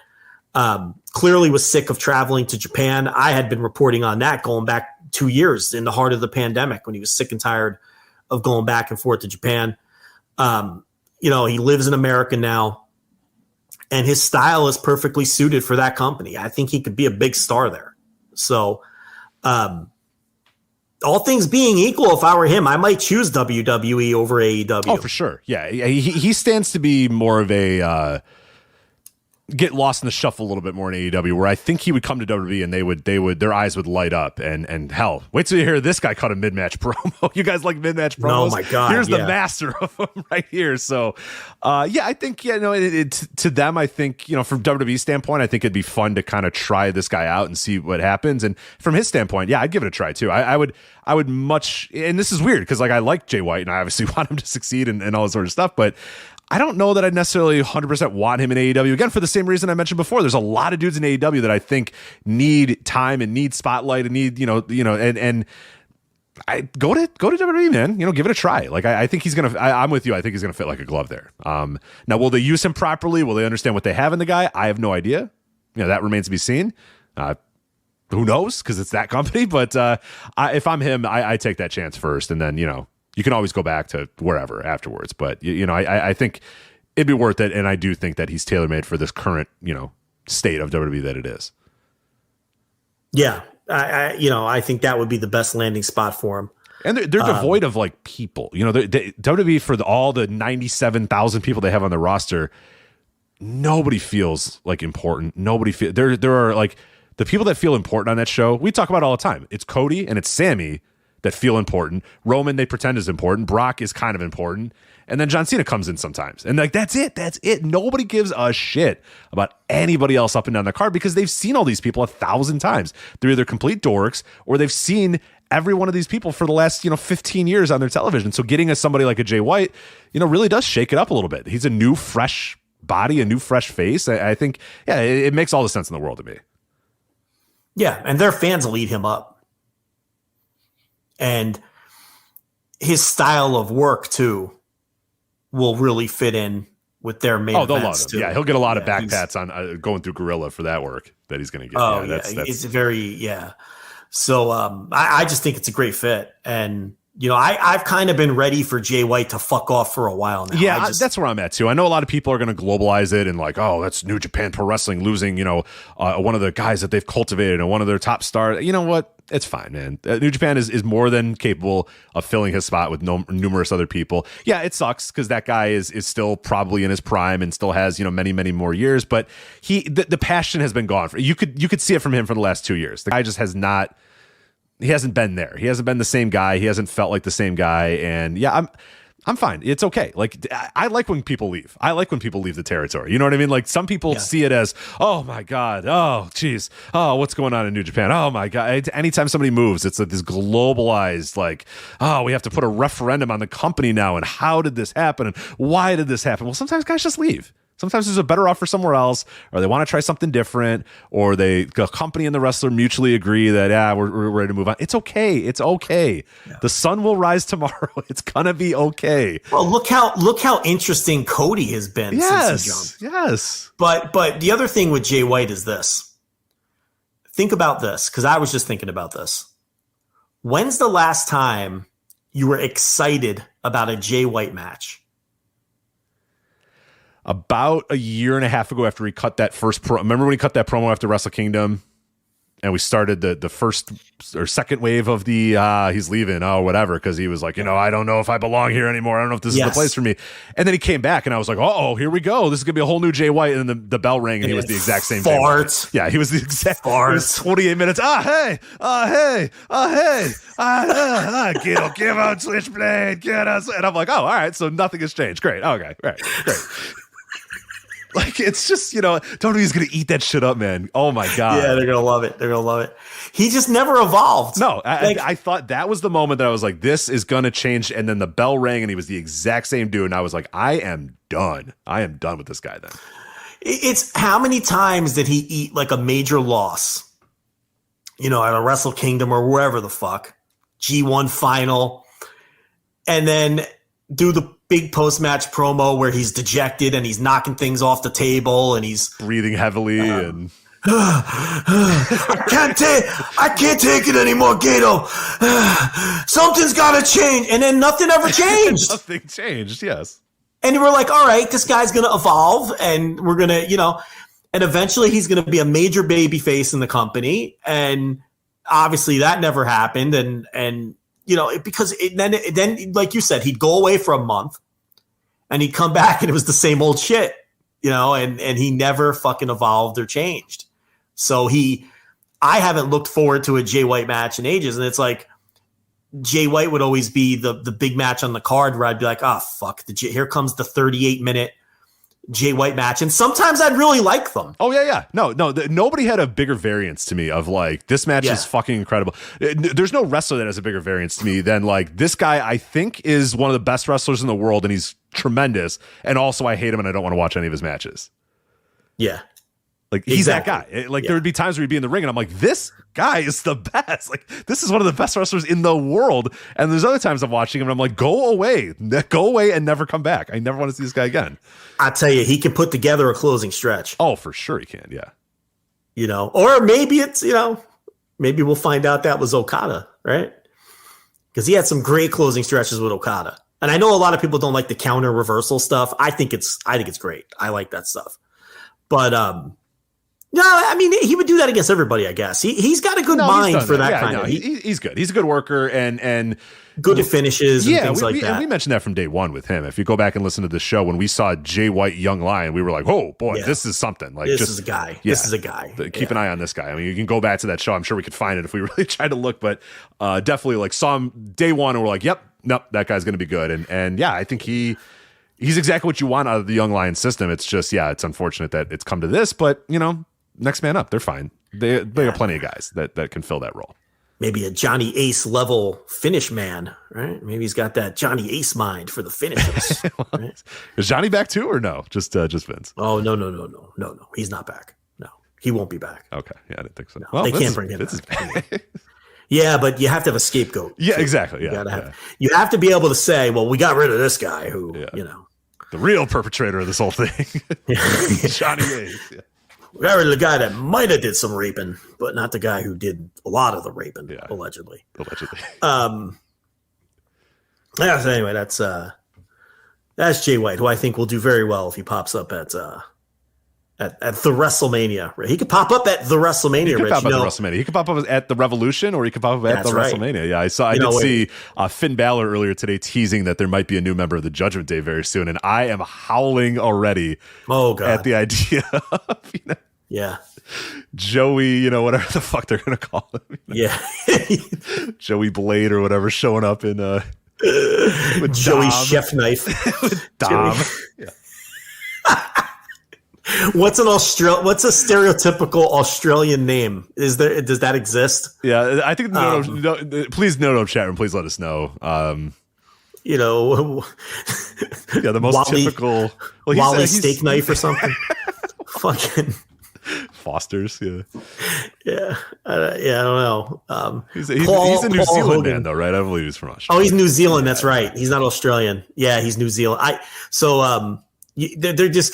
clearly was sick of traveling to Japan. I had been reporting on that going back 2 years in the heart of the pandemic, when he was sick and tired of going back and forth to Japan. He lives in America now, and his style is perfectly suited for that company. I think he could be a big star there. So, all things being equal, if I were him, I might choose WWE over AEW. Oh, for sure. Yeah, he stands to be more of a get lost in the shuffle a little bit more in AEW, where I think he would come to WWE and they would their eyes would light up, and hell, wait till you hear this guy cut a mid-match promo. You guys like mid-match promos? Oh my god, here's the master of them right here. So I think to them, I think from WWE standpoint, I think it'd be fun to kind of try this guy out and see what happens. And from his standpoint, I'd give it a try too. I would much, and this is weird because I like Jay White and I obviously want him to succeed and all this sort of stuff, but I don't know that I'd necessarily 100% want him in AEW. Again, for the same reason I mentioned before, there's a lot of dudes in AEW that I think need time and need spotlight and need, and I go to WWE, man. Give it a try. Like I think he's gonna. I'm with you. I think he's gonna fit like a glove there. Now, will they use him properly? Will they understand what they have in the guy? I have no idea. That remains to be seen. Who knows? Because it's that company. But if I'm him, I take that chance first, and then you can always go back to wherever afterwards. But I think it'd be worth it, and I do think that he's tailor-made for this current state of WWE that it is. Yeah, I think that would be the best landing spot for him. And they're devoid of like people. WWE, for all the 97,000 people they have on the roster, nobody feels like important. Nobody feel there are like the people that feel important on that show. We talk about it all the time. It's Cody and it's Sammy that feel important. Roman, they pretend is important. Brock is kind of important. And then John Cena comes in sometimes. And like, that's it. Nobody gives a shit about anybody else up and down the card because they've seen all these people 1,000 times. They're either complete dorks or they've seen every one of these people for the last, 15 years on their television. So getting somebody like a Jay White, really does shake it up a little bit. He's a new, fresh body, a new, fresh face. I think, it makes all the sense in the world to me. Yeah. And their fans will eat him up. And his style of work too will really fit in with their main events. They'll love him. Too. Yeah, he'll get a lot of back pats on going through Gorilla for that work that he's going to get. It's very So I just think it's a great fit. And I've kind of been ready for Jay White to fuck off for a while now. Yeah, that's where I'm at too. I know a lot of people are going to globalize it and like, oh, that's New Japan Pro Wrestling losing, one of the guys that they've cultivated and one of their top stars. You know what? It's fine, man. New Japan is more than capable of filling his spot with numerous other people. Yeah, it sucks because that guy is still probably in his prime and still has many, many more years. But the passion has been gone. You could see it from him for the last 2 years. The guy just has not. He hasn't been there. He hasn't been the same guy. He hasn't felt like the same guy. And yeah, I'm fine. It's okay. Like I like when people leave. I like when people leave the territory. You know what I mean? Like some people see it as, oh my God, oh geez, oh what's going on in New Japan? Oh my God. Anytime somebody moves, it's like this globalized like, oh, we have to put a referendum on the company now. And how did this happen? And why did this happen? Well, sometimes guys just leave. Sometimes there's a better offer somewhere else, or they want to try something different, or the company and the wrestler mutually agree that we're ready to move on. It's okay. It's okay. Yeah. The sun will rise tomorrow. It's gonna be okay. Well, look how interesting Cody has been since he jumped. Yes. But the other thing with Jay White is this. Think about this, because I was just thinking about this. When's the last time you were excited about a Jay White match? About a year and a half ago, after he cut that first remember when he cut that promo after Wrestle Kingdom, and we started the first or second wave of the he's leaving, whatever, because he was like, I don't know if I belong here anymore. I don't know if this is the place for me. And then he came back, and I was like, oh, here we go. This is gonna be a whole new Jay White. And then the bell rang, and he was the exact same. Fart. Yeah, he was the exact. Fart. It was 28 minutes. Hey, get up, give out Switchblade, get us. And I'm like, oh, all right. So nothing has changed. Great. Okay, right, great. Like, it's just, Tony's going to eat that shit up, man. Oh, my God. Yeah, they're going to love it. They're going to love it. He just never evolved. No, I thought that was the moment that I was like, this is going to change. And then the bell rang, and he was the exact same dude. And I was like, I am done. I am done with this guy then. It's how many times did he eat like a major loss, at a Wrestle Kingdom or wherever the fuck, G1 final, and then do the big post-match promo where he's dejected and he's knocking things off the table and he's breathing heavily and I can't take it anymore, Gato. Something's got to change. And then nothing ever changed. Nothing changed, yes. And we're like, all right, this guy's going to evolve and we're going to, and eventually he's going to be a major baby face in the company. And obviously that never happened. And because then, like you said, he'd go away for a month and he'd come back and it was the same old shit, and he never fucking evolved or changed. So I haven't looked forward to a Jay White match in ages. And it's like Jay White would always be the big match on the card where I'd be like, oh, fuck, here comes the 38-minute Jay White match. And sometimes I'd really like them. Oh, yeah. No, nobody had a bigger variance to me of like, this match is fucking incredible. There's no wrestler that has a bigger variance to me than like, this guy I think is one of the best wrestlers in the world and he's tremendous. And also I hate him and I don't want to watch any of his matches. Yeah. Like, he's that guy. Like, there would be times where he'd be in the ring and I'm like, this guy is the best. Like, this is one of the best wrestlers in the world. And there's other times I'm watching him and I'm like, go away and never come back. I never want to see this guy again. I tell you, he can put together a closing stretch. Oh, for sure he can. Yeah. Or maybe it's, maybe we'll find out that was Okada, right? Because he had some great closing stretches with Okada. And I know a lot of people don't like the counter reversal stuff. I think it's great. I like that stuff. But, no, I mean, he would do that against everybody, I guess. He's got a good mind for that kind of. He's good. He's a good worker and good at finishes and things like that. And we mentioned that from day one with him. If you go back and listen to the show, when we saw Jay White, Young Lion, we were like, oh, boy, this is something. Like, this is a guy. Yeah, this is a guy. Keep an eye on this guy. I mean, you can go back to that show. I'm sure we could find it if we really tried to look. But definitely, like, saw him day one and we're like, yep, that guy's going to be good. And I think he's exactly what you want out of the Young Lion system. It's just, it's unfortunate that it's come to this. But, next man up, they're fine. They have plenty of guys that can fill that role. Maybe a Johnny Ace level finish man, right? Maybe he's got that Johnny Ace mind for the finishes. Right? Is Johnny back too, or no? Just Vince. Oh no. He's not back. No, he won't be back. Okay, yeah, I didn't think so. No, they can't bring him back. Yeah, but you have to have a scapegoat. Yeah, exactly. You have to be able to say, well, we got rid of this guy who, the real perpetrator of this whole thing, Johnny Ace. Yeah. We got rid of the guy that might have did some raping, but not the guy who did a lot of the raping, allegedly. Yeah. So anyway, that's Jay White, who I think will do very well if he pops up at the WrestleMania. He could pop up at the WrestleMania. He could Rich, pop up at the WrestleMania. He could pop up at the Revolution, or he could pop up at the WrestleMania. Yeah, I did see Finn Balor earlier today teasing that there might be a new member of the Judgment Day very soon, and I am howling already. Oh God, at the idea of yeah, Joey, whatever the fuck they're gonna call him. Yeah, Joey Blade or whatever showing up in with Joey Chef Knife with Dom. Yeah. What's a stereotypical Australian name? Does that exist? Yeah, I think please no chat room. Please let us know. Yeah, the most typical Wally steak knife or something. Fucking Foster's. Yeah. I don't know. He's a New Zealand man, though, right? I believe he's from Australia. Oh, he's New Zealand. That's right. He's not Australian. Yeah, he's New Zealand. They're just,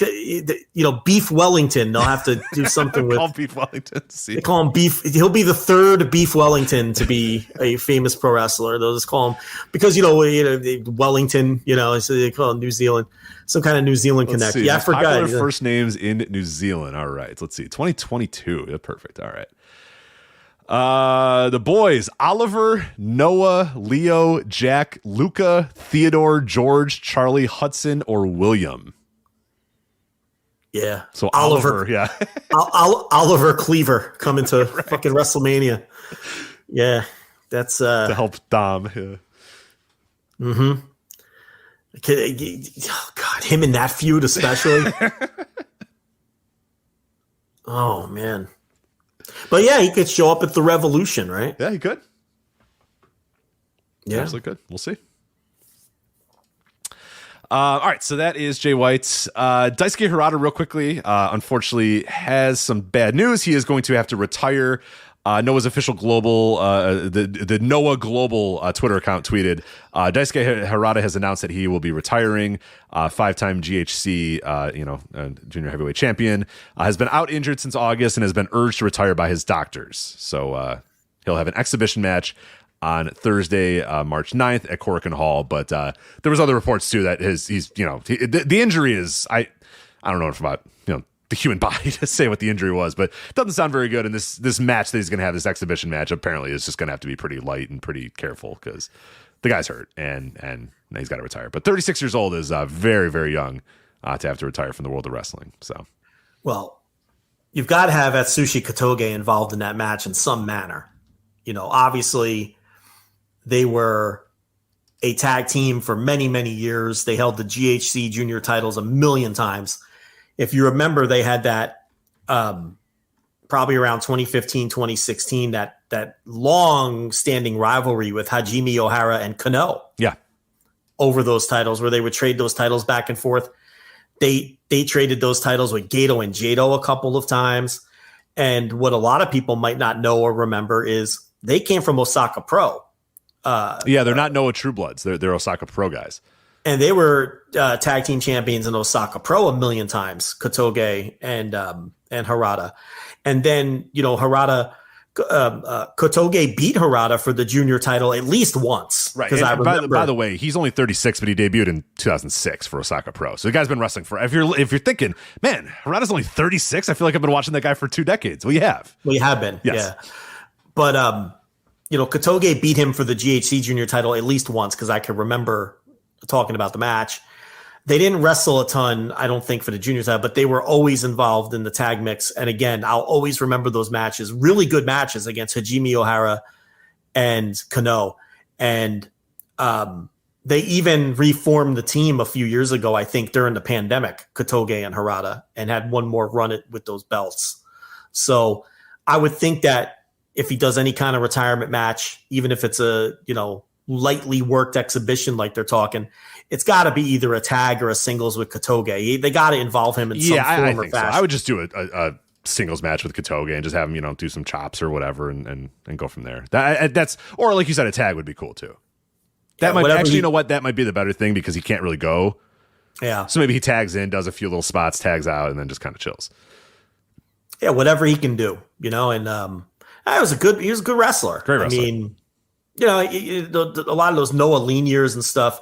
Beef Wellington. They'll have to do something with. Call Beef Wellington. They call him Beef. He'll be the third Beef Wellington to be a famous pro wrestler. They'll just call him because Wellington. So they call him New Zealand. Some kind of New Zealand connection. Yeah, I forgot. Popular first names in New Zealand. All right, let's see. 2022. Yeah, perfect. All right. The boys: Oliver, Noah, Leo, Jack, Luca, Theodore, George, Charlie, Hudson, or William. Yeah. So Oliver, yeah. Oliver Cleaver coming to fucking WrestleMania. Yeah. That's to help Dom. Yeah. Mm-hmm. Oh God, him in that feud especially. Oh man. But yeah, he could show up at the Revolution, right? Yeah, he could. Yeah. Absolutely good. We'll see. All right, so that is Jay White. Daisuke Harada, real quickly, unfortunately has some bad news. He is going to have to retire. Noah's official global, the Noah Global Twitter account tweeted, Daisuke Harada has announced that he will be retiring. Five-time GHC, junior heavyweight champion, has been out injured since August and has been urged to retire by his doctors. So he'll have an exhibition match on Thursday, March 9th at Korakuen Hall. But there was other reports too that the injury is, I don't know about, the human body to say what the injury was, but it doesn't sound very good. And this match that he's going to have, this exhibition match, apparently is just going to have to be pretty light and pretty careful because the guy's hurt and he's got to retire. But 36 years old is very, very young to have to retire from the world of wrestling. So, well, you've got to have Atsushi Kotoge involved in that match in some manner. Obviously they were a tag team for many, many years. They held the GHC junior titles a million times. If you remember, they had that probably around 2015, 2016, that long-standing rivalry with Hajime Ohara and Kano. Yeah. Over those titles, where they would trade those titles back and forth. They traded those titles with Gato and Jado a couple of times. And what a lot of people might not know or remember is they came from Osaka Pro. They're not Noah True Bloods. They're Osaka Pro guys. And they were tag team champions in Osaka Pro a million times, Kotoge and Harada. And then, Harada, Kotoge beat Harada for the junior title at least once. Right. By the way, he's only 36, but he debuted in 2006 for Osaka Pro. So the guy's been wrestling for, if you're thinking, man, Harada's only 36. I feel like I've been watching that guy for 2 decades. Well, you have. Well, you have been. Yes. Yeah. But, Kotoge beat him for the GHC junior title at least once because I can remember talking about the match. They didn't wrestle a ton, I don't think, for the junior title, but they were always involved in the tag mix. And again, I'll always remember those matches, really good matches against Hajime Ohara and Kano. And they even reformed the team a few years ago, I think, during the pandemic, Kotoge and Harada, and had one more run with those belts. So I would think that if he does any kind of retirement match, even if it's a, lightly worked exhibition like they're talking, it's got to be either a tag or a singles with Kotoge. They got to involve him in some form or fashion. So. I would just do a singles match with Kotoge and just have him, do some chops or whatever and go from there. That's or like you said, a tag would be cool too. That might actually, you know what? That might be the better thing because he can't really go. Yeah. So maybe he tags in, does a few little spots, tags out, and then just kind of chills. Yeah, whatever he can do, and he was a good wrestler. Great wrestler. I mean, a lot of those Noah lean years and stuff.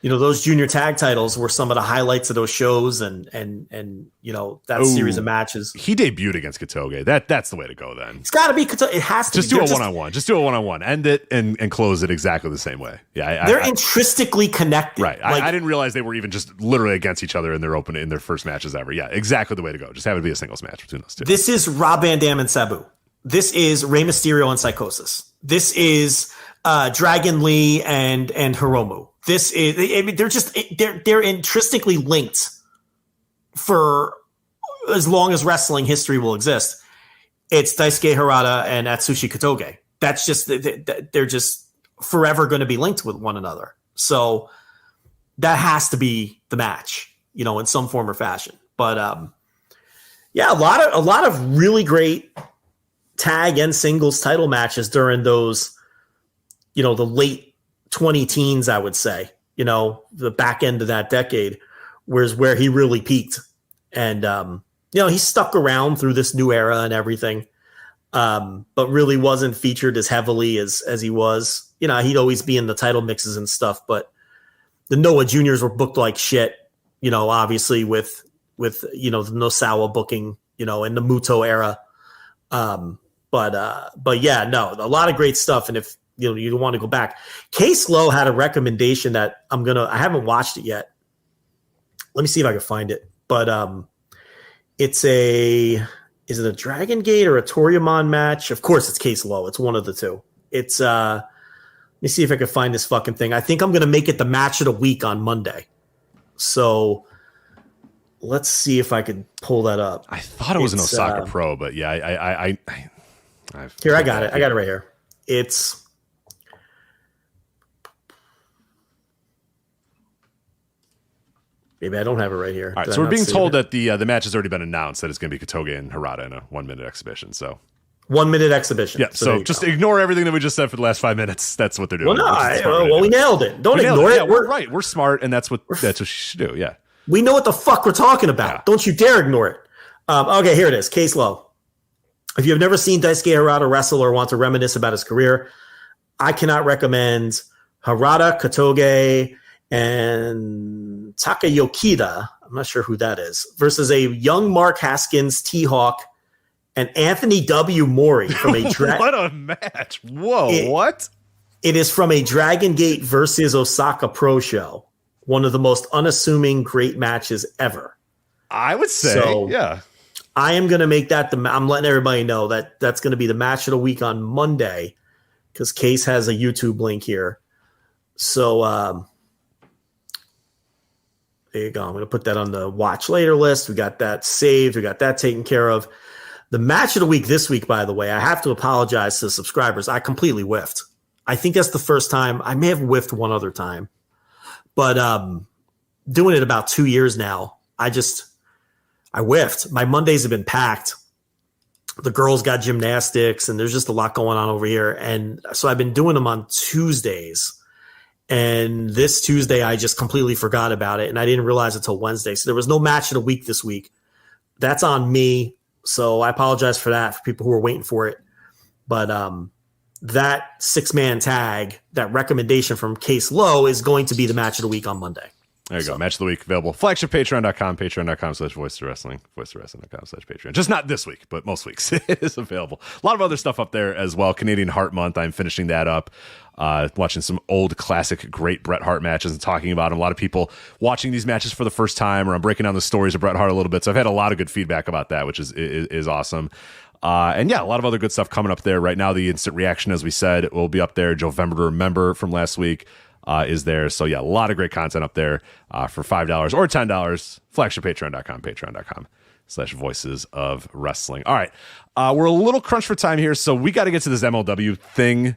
Those junior tag titles were some of the highlights of those shows and that series of matches. He debuted against Katoge. That's the way to go then. It's got to be Katoge. It has to just do a one-on-one. Just do a one-on-one. End it and close it exactly the same way. Yeah, they're intrinsically connected. Right. I didn't realize they were even just literally against each other in their first matches ever. Yeah, exactly the way to go. Just have it be a singles match between those two. This is Rob Van Dam and Sabu. This is Rey Mysterio and Psychosis. This is Dragon Lee and Hiromu. This is they're intrinsically linked for as long as wrestling history will exist. It's Daisuke Harada and Atsushi Katoge. That's just they're just forever going to be linked with one another. So that has to be the match, in some form or fashion. But a lot of really great tag and singles title matches during those, the late 20 teens, I would say, the back end of that decade was where he really peaked. And, he stuck around through this new era and everything, but really wasn't featured as heavily as he was. He'd always be in the title mixes and stuff, but the Noah Juniors were booked like shit, obviously with the Nosawa booking, in the Muto era. But yeah, no, a lot of great stuff. And if, you don't want to go back. Case Low had a recommendation that I haven't watched it yet. Let me see if I can find it. But is it a Dragon Gate or a Toryumon match? Of course it's Case Low. It's one of the two. It's let me see if I can find this fucking thing. I think I'm going to make it the match of the week on Monday. So let's see if I can pull that up. I thought it was an Osaka Pro, but yeah, I got it. I got it right here. It's maybe I don't have it right here. All right, so we're being told that the match has already been announced that it's going to be Katoge and Harada in a 1-minute exhibition. So 1-minute exhibition. Yeah. So just ignore everything that we just said for the last 5 minutes. That's what they're doing. Well, no, we nailed it. Don't ignore it. Yeah, we're right. We're smart, and that's what you should do. Yeah. We know what the fuck we're talking about. Yeah. Don't you dare ignore it. Okay, here it is. Case Low. If you have never seen Daisuke Harada wrestle or want to reminisce about his career, I cannot recommend Harada, Katoge, and Takayokida, I'm not sure who that is, versus a young Mark Haskins, T-Hawk, and Anthony W. Mori from a what a match. Whoa, what? It is from a Dragon Gate versus Osaka Pro show. One of the most unassuming great matches ever. I would say, yeah. I am going to make that I'm letting everybody know that that's going to be the match of the week on Monday because Case has a YouTube link here. So, there you go. I'm going to put that on the watch later list. We got that saved. We got that taken care of. The match of the week this week, by the way, I have to apologize to the subscribers. I completely whiffed. I think that's the first time. I may have whiffed one other time. But doing it about 2 years now, I whiffed. My Mondays have been packed. The girls got gymnastics, and there's just a lot going on over here. And so I've been doing them on Tuesdays. And this Tuesday, I just completely forgot about it, and I didn't realize it until Wednesday. So there was no match of the week this week. That's on me, so I apologize for that for people who are waiting for it. But that 6-man tag, that recommendation from Case Low, is going to be the match of the week on Monday. There you go. Match of the week available. Flagship Patreon.com, patreon.com/voice2wrestling, voice2wrestling.com/Patreon. Just not this week, but most weeks it is available. A lot of other stuff up there as well. Canadian Heart Month. I'm finishing that up. Watching some old classic great Bret Hart matches and talking about them. A lot of people watching these matches for the first time, or I'm breaking down the stories of Bret Hart a little bit. So I've had a lot of good feedback about that, which is awesome. And yeah, a lot of other good stuff coming up there right now. The instant reaction, as we said, will be up there. Jovember to Remember from last week is there. So yeah, a lot of great content up there for $5 or $10. Flagshippatreon.com, patreon.com/voices of wrestling. All right. We're a little crunched for time here, so we got to get to this MLW thing.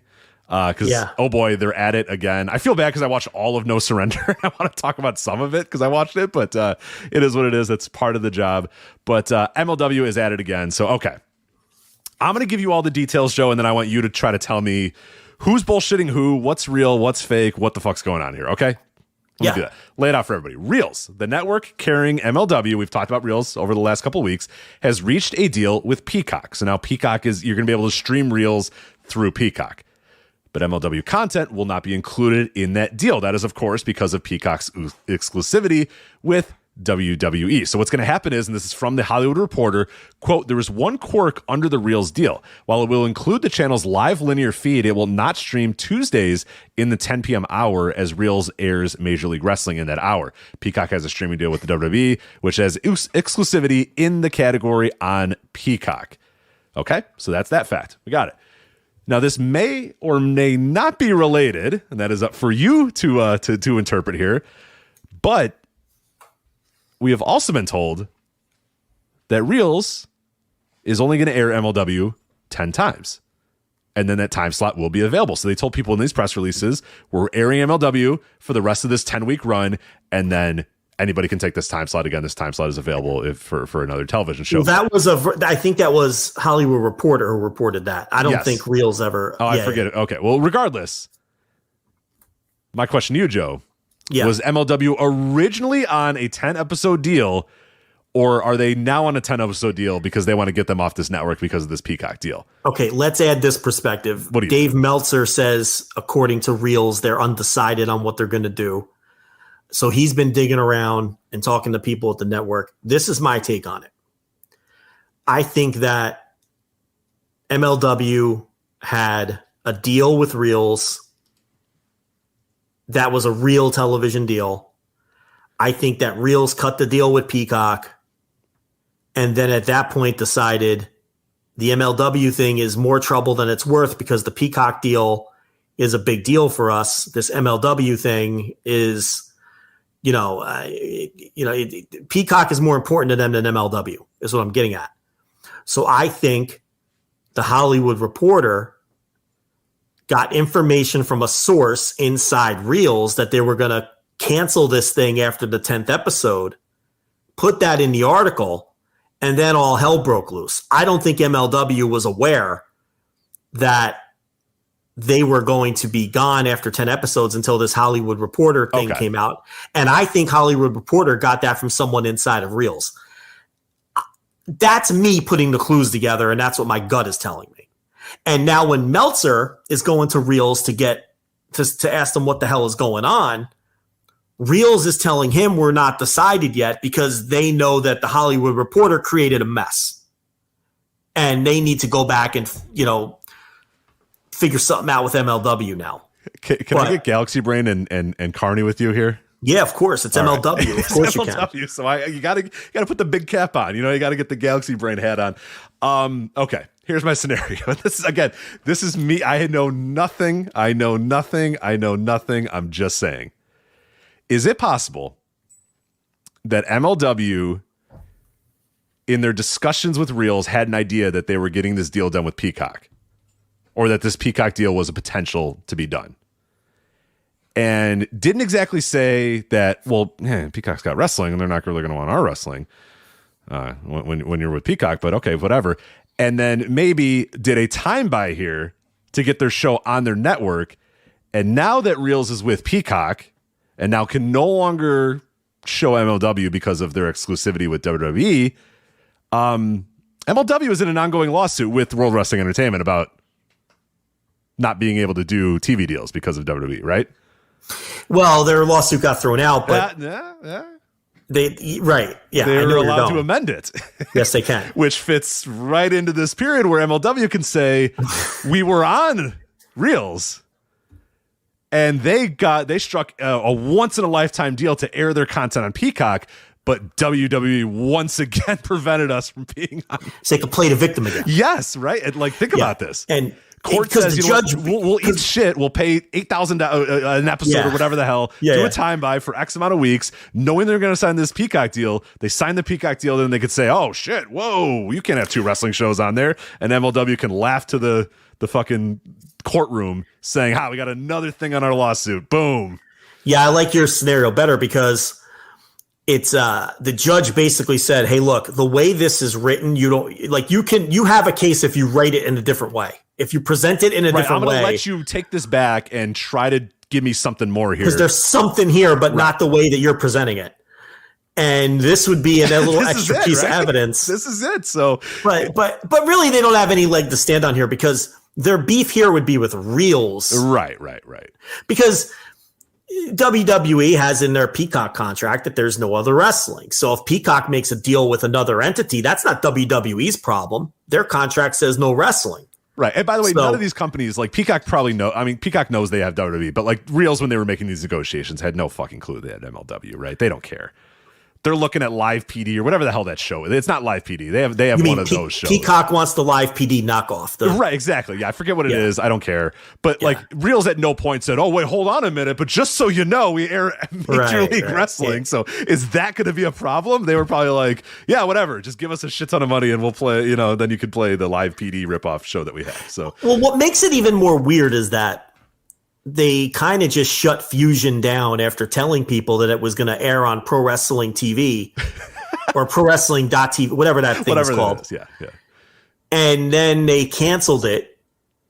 Because oh boy, they're at it again. I feel bad because I watched all of No Surrender. I want to talk about some of it because I watched it, but it is what it is. It's part of the job. But MLW is at it again. So okay, I'm going to give you all the details, Joe, and then I want you to try to tell me who's bullshitting who, what's real, what's fake, what the fuck's going on here. Okay. Let me do that. Lay it out for everybody. Reels, the network carrying MLW, we've talked about Reels over the last couple of weeks, has reached a deal with Peacock. So now Peacock you're going to be able to stream Reels through Peacock. but MLW content will not be included in that deal. That is, of course, because of Peacock's exclusivity with WWE. So what's going to happen is, and this is from the Hollywood Reporter, quote, there is one quirk under the Reels deal. While it will include the channel's live linear feed, it will not stream Tuesdays in the 10 p.m. hour as Reels airs Major League Wrestling in that hour. Peacock has a streaming deal with the WWE, which has exclusivity in the category on Peacock. Okay, so that's that fact. We got it. Now, this may or may not be related, and that is up for you to interpret here, but we have also been told that Reels is only going to air MLW 10 times. And then that time slot will be available. So they told people in these press releases, we're airing MLW for the rest of this 10-week run, and then anybody can take this time slot. Again, this time slot is available for another television show. Well, I think that was Hollywood Reporter who reported that. I don't think Reels ever. Oh, I forget it. Okay. Well, regardless, my question to you, Joe, was MLW originally on a 10-episode deal, or are they now on a 10-episode deal because they want to get them off this network because of this Peacock deal? Okay, let's add this perspective. Dave Meltzer says, according to Reels, they're undecided on what they're going to do. So he's been digging around and talking to people at the network. This is my take on it. I think that MLW had a deal with Reels that was a real television deal. I think that Reels cut the deal with Peacock, and then at that point decided the MLW thing is more trouble than it's worth because the Peacock deal is a big deal for us. This MLW thing is, Peacock is more important to them than MLW, is what I'm getting at. So I think the Hollywood Reporter got information from a source inside Reels that they were going to cancel this thing after the 10th episode, put that in the article, and then all hell broke loose. I don't think MLW was aware that they were going to be gone after 10 episodes until this Hollywood Reporter thing came out. And I think Hollywood Reporter got that from someone inside of Reels. That's me putting the clues together, and that's what my gut is telling me. And now when Meltzer is going to Reels to ask them what the hell is going on, Reels is telling him we're not decided yet because they know that the Hollywood Reporter created a mess. And they need to go back and, figure something out with MLW now. Can I get Galaxy Brain and Carney with you here? Yeah, of course. It's MLW. Right. Of course you can. So you gotta put the big cap on. You got to get the Galaxy Brain hat on. Okay. Here's my scenario. This is me. I know nothing. I'm just saying. Is it possible that MLW, in their discussions with Reels, had an idea that they were getting this deal done with Peacock, or that this Peacock deal was a potential to be done, and didn't exactly say that, well, Peacock's got wrestling and they're not really going to want our wrestling when you're with Peacock, but okay, whatever. And then maybe did a time buy here to get their show on their network. And now that Reels is with Peacock and now can no longer show MLW because of their exclusivity with WWE, MLW is in an ongoing lawsuit with World Wrestling Entertainment about not being able to do TV deals because of WWE, right? Well, their lawsuit got thrown out, but they're allowed to amend it. Yes, they can. Which fits right into this period where MLW can say, we were on Reels and they struck a once in a lifetime deal to air their content on Peacock, but WWE once again prevented us from being on. So they could play the victim again. Yes, right. And think about this. And court says, the judge, we'll eat shit. We'll pay $8,000 an episode or whatever the hell. Do a time buy for X amount of weeks, knowing they're going to sign this Peacock deal. They sign the Peacock deal, then they could say, "Oh shit, whoa, you can't have two wrestling shows on there." And MLW can laugh to the fucking courtroom, saying, we got another thing on our lawsuit." Boom. Yeah, I like your scenario better because it's the judge basically said, "Hey, look, the way this is written, you have a case if you write it in a different way. If you present it in a different way, I'm going to let you take this back and try to give me something more here. Because there's something here, but not the way that you're presenting it. And this would be a little extra piece of evidence. This is it. So, but really, they don't have any leg to stand on here because Their beef here would be with Reels. Right. Because WWE has in their Peacock contract that there's no other wrestling. So if Peacock makes a deal with another entity, that's not WWE's problem. Their contract says no wrestling. Right. And by the way, none of these companies, like Peacock probably know. I mean, Peacock knows they have WWE, but like Reels, when they were making these negotiations, had no fucking clue they had MLW, right? They don't care. They're looking at Live PD or whatever the hell that show is. It's not Live PD. They have one of those shows. Peacock wants the Live PD knockoff. Right, exactly. Yeah, I forget what it is. I don't care. But like Reels at no point said, "Oh wait, hold on a minute." But just so you know, we air Major League Wrestling. Yeah. So is that going to be a problem? They were probably like, "Yeah, whatever. Just give us a shit ton of money and we'll play." Then you could play the Live PD ripoff show that we have. So well, what makes it even more weird is that they kind of just shut Fusion down after telling people that it was going to air on Pro Wrestling TV or Pro Wrestling.tv, whatever that thing is called. Yeah. And then they canceled it.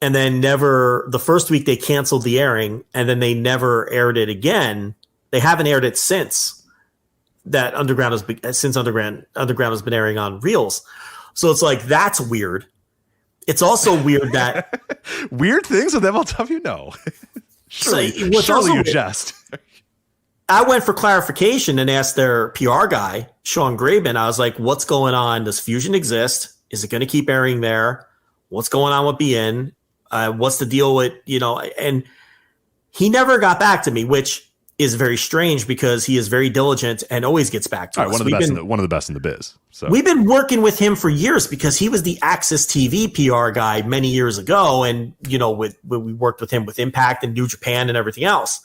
And then the first week they canceled the airing, and then they never aired it again. They haven't aired it since Underground has been airing on Reels. So it's like, that's weird. It's also weird that weird things with MLW. No. Surely you jest. I went for clarification and asked their PR guy, Sean Graben. I was like, what's going on? Does Fusion exist? Is it going to keep airing there? What's going on with BN? What's the deal with, and he never got back to me, which is very strange because he is very diligent and always gets back to us. One of the best in the biz. So we've been working with him for years because he was the Access TV PR guy many years ago. And, we worked with him with Impact and New Japan and everything else.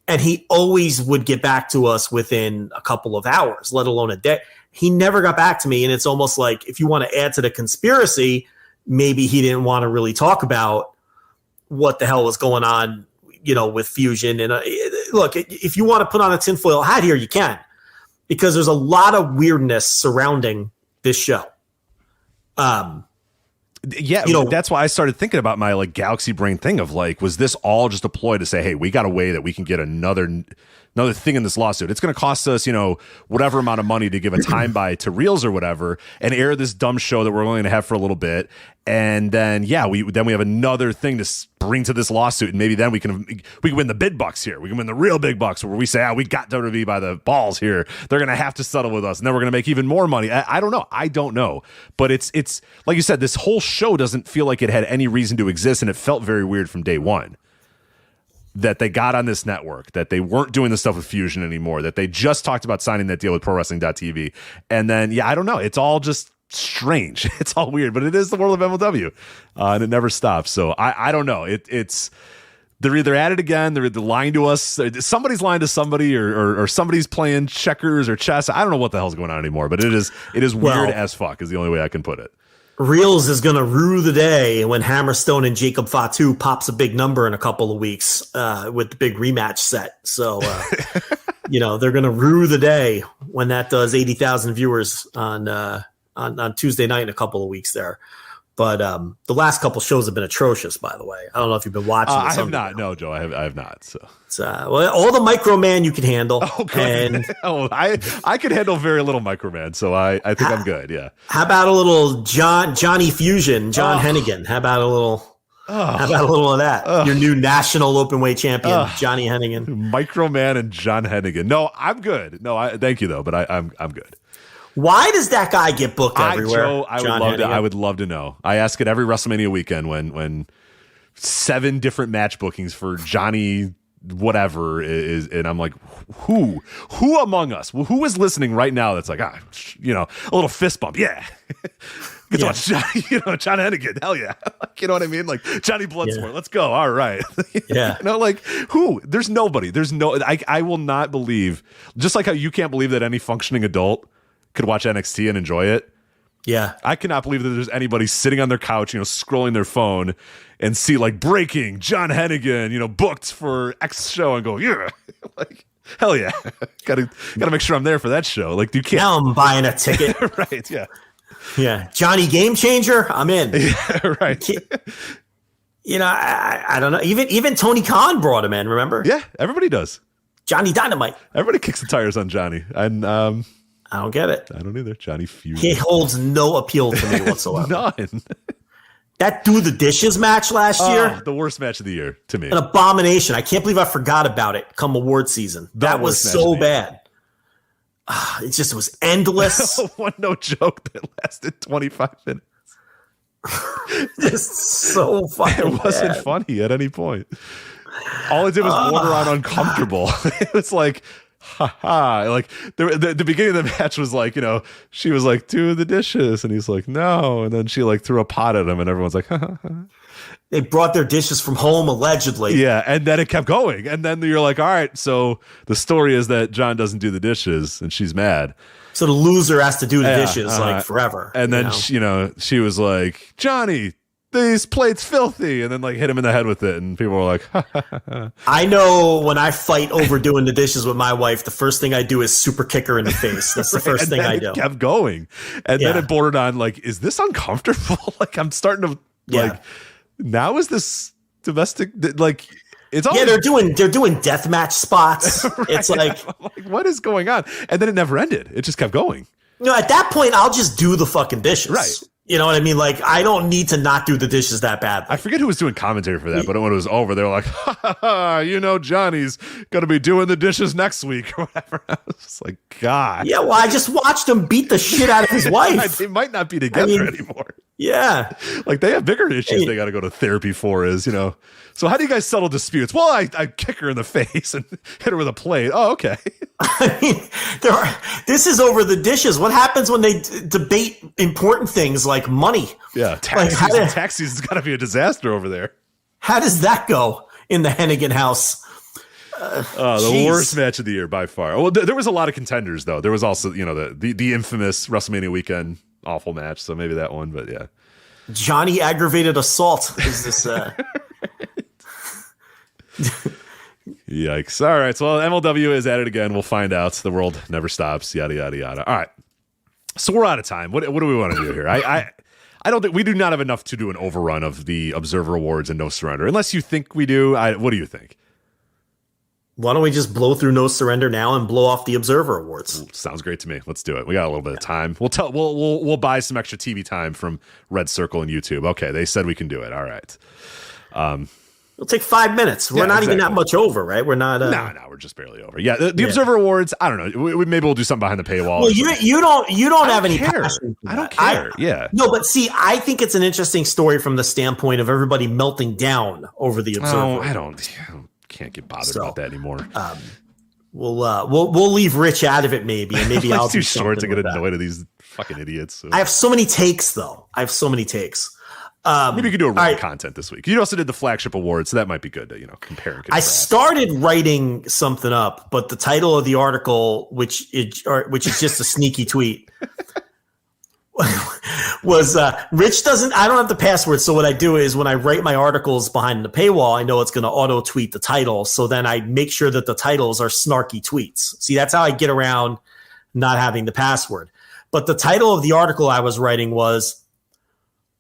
And he always would get back to us within a couple of hours, let alone a day. He never got back to me. And it's almost like, if you want to add to the conspiracy, maybe he didn't want to really talk about what the hell was going on, with Fusion. And look, if you want to put on a tinfoil hat here, you can. Because there's a lot of weirdness surrounding this show. That's why I started thinking about my like galaxy brain thing of like, was this all just a ploy to say, hey, we got a way that we can get another thing in this lawsuit. It's going to cost us, whatever amount of money to give a time buy to Reels or whatever and air this dumb show that we're only going to have for a little bit. And then, we have another thing to bring to this lawsuit. And maybe then we can win the big bucks here. We can win the real big bucks where we say, we got WWE by the balls here. They're going to have to settle with us. And then we're going to make even more money. I don't know. But it's like you said, this whole show doesn't feel like it had any reason to exist. And it felt very weird from day one that they got on this network, that they weren't doing the stuff with Fusion anymore, that they just talked about signing that deal with Pro Wrestling.tv. And then, I don't know. It's all just strange. It's all weird, but it is the world of MLW, and it never stops. So I don't know. It's they're either at it again, they're lying to us. Somebody's lying to somebody, or somebody's playing checkers or chess. I don't know what the hell's going on anymore, but it is weird as fuck is the only way I can put it. Reels is going to rue the day when Hammerstone and Jacob Fatu pops a big number in a couple of weeks with the big rematch set. So, they're going to rue the day when that does 80,000 viewers on Tuesday night in a couple of weeks there. But the last couple shows have been atrocious, by the way. I don't know if you've been watching. I have not. No, Joe, I have not. So all the Microman you can handle. Oh, good. I could handle very little Microman, so I think I'm good. Yeah. How about a little Johnny Fusion, John Hennigan? How about a little? How about a little of that? Your new national openweight champion, Johnny Hennigan, Microman, and John Hennigan. No, I'm good. No, thank you though, but I'm good. Why does that guy get booked everywhere? I would love to know. I ask it every WrestleMania weekend when 7 different match bookings for Johnny whatever is, and I'm like, who among us, who is listening right now that's like, a little fist bump, yeah. Get to watch Johnny, John Hennigan, hell yeah. You know what I mean? Like Johnny Bloodsport, let's go. All right. Yeah. Who? There's nobody. I will not believe, just like how you can't believe that any functioning adult could watch NXT and enjoy it. Yeah. I cannot believe that there's anybody sitting on their couch, scrolling their phone and see like breaking John Hennigan, booked for X show and go, yeah, like, hell yeah. Gotta make sure I'm there for that show. Like, you can't. Now I'm buying a ticket. Right. Yeah. Yeah. Johnny Game Changer. I'm in. Yeah, right. I don't know. Even Tony Khan brought him in, remember? Yeah. Everybody does. Johnny Dynamite. Everybody kicks the tires on Johnny. And, I don't get it. I don't either. Johnny Fusion. He holds no appeal to me whatsoever. None. That do the dishes match last year, the worst match of the year to me. An abomination. I can't believe I forgot about it come award season. That was so bad. It was endless. One no joke that lasted 25 minutes. Just so fucking It wasn't bad. funny at any point. All it did was border on uncomfortable. It was like, ha. Like the beginning of the match was like, she was like, do the dishes. And he's like, no. And then she like threw a pot at him and everyone's like, ha. They brought their dishes from home, allegedly. Yeah. And then it kept going. And then you're like, all right. So the story is that John doesn't do the dishes and she's mad. So the loser has to do the dishes like forever. And then, she was like, Johnny, these plates filthy. And then like hit him in the head with it. And people were like, ha. I know when I fight over doing the dishes with my wife, the first thing I do is super kick her in the face. That's the first thing I do. It kept going. And then it bordered on like, is this uncomfortable? Like I'm starting to like, now is this domestic? Like it's all they're doing deathmatch spots. Right. It's like, what is going on? And then it never ended. It just kept going. At that point, I'll just do the fucking dishes. Right. You know what I mean? Like, I don't need to not do the dishes that badly. I forget who was doing commentary for that, but when it was over, they were like, Johnny's going to be doing the dishes next week or whatever. I was just like, God. Yeah, well, I just watched him beat the shit out of his wife. They might not be together anymore. Yeah. Like, they have bigger issues they got to go to therapy for So how do you guys settle disputes? Well, I kick her in the face and hit her with a plate. Oh, okay. I mean, this is over the dishes. What happens when they debate important things like money? Yeah, tax season's got to be a disaster over there. How does that go in the Hennigan house? The worst match of the year by far. Well, there was a lot of contenders though. There was also the infamous WrestleMania weekend awful match. So maybe that one, but yeah. Johnny aggravated assault is this. Yikes. All right. So MLW is at it again. We'll find out. The world never stops. Yada, yada, yada. All right. So we're out of time. What do we want to do here? I don't think we do not have enough to do an overrun of the Observer Awards and No Surrender. Unless you think we do. What do you think? Why don't we just blow through No Surrender now and blow off the Observer Awards? Sounds great to me. Let's do it. We got a little bit of time. We'll buy some extra TV time from Red Circle and YouTube. Okay. They said we can do it. All right. It'll take 5 minutes. We're not even that much over, right? We're not. No, we're just barely over. Yeah, the Observer Awards. I don't know. Maybe we'll do something behind the paywall. Well, you don't have any passion. I don't care. No, but see, I think it's an interesting story from the standpoint of everybody melting down over the Observer. Oh, I can't get bothered about that anymore. We'll leave Rich out of it, maybe, and maybe I'll too do short to get with annoyed at these fucking idiots. So. I have so many takes, though. Maybe you could do a written content this week. You also did the Flagship Awards, so that might be good to compare and contrast. I started writing something up, but the title of the article, which is just a sneaky tweet, was Rich doesn't. I don't have the password, so what I do is when I write my articles behind the paywall, I know it's going to auto tweet the title, so then I make sure that the titles are snarky tweets. See, that's how I get around not having the password. But the title of the article I was writing was,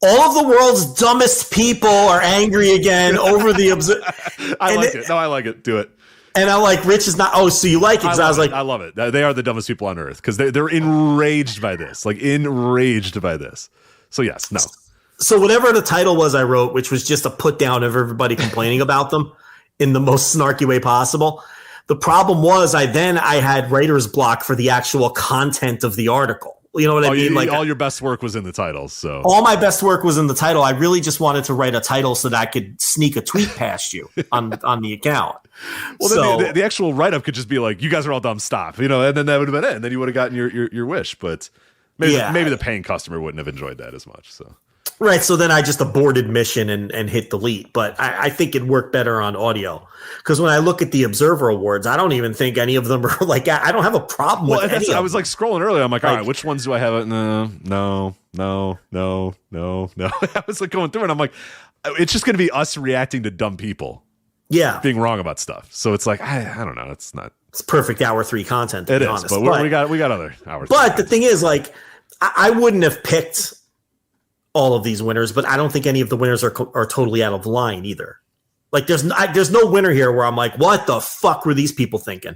all of the world's dumbest people are angry again over the I like it. No, I like it. Do it. And I'm like, Rich is not. Oh, so you like it? Because I was like, I love it. They are the dumbest people on earth because they're enraged by this. Like enraged by this. So yes, no. So whatever the title was I wrote, which was just a put down of everybody complaining about them in the most snarky way possible. The problem was I had writer's block for the actual content of the article. You know what I mean? Like all your best work was in the titles. So all my best work was in the title. I really just wanted to write a title so that I could sneak a tweet past you on the account. Well, then the actual write up could just be like, "You guys are all dumb. Stop." And then that would have been it. And then you would have gotten your wish. But maybe the paying customer wouldn't have enjoyed that as much. So right. So then I just aborted mission and hit delete. But I think it worked better on audio. Because when I look at the Observer Awards, I don't even think any of them are like, I don't have a problem with any of them. I was like scrolling earlier. I'm like, all right, which ones do I have? No. I was like going through and I'm like, it's just going to be us reacting to dumb people. Yeah. Being wrong about stuff. So it's like, I don't know. It's perfect hour 3 content. It is, honest. but we got other hours. But the thing is, like, I wouldn't have picked all of these winners, but I don't think any of the winners are totally out of line either. Like there's no winner here where I'm like, what the fuck were these people thinking?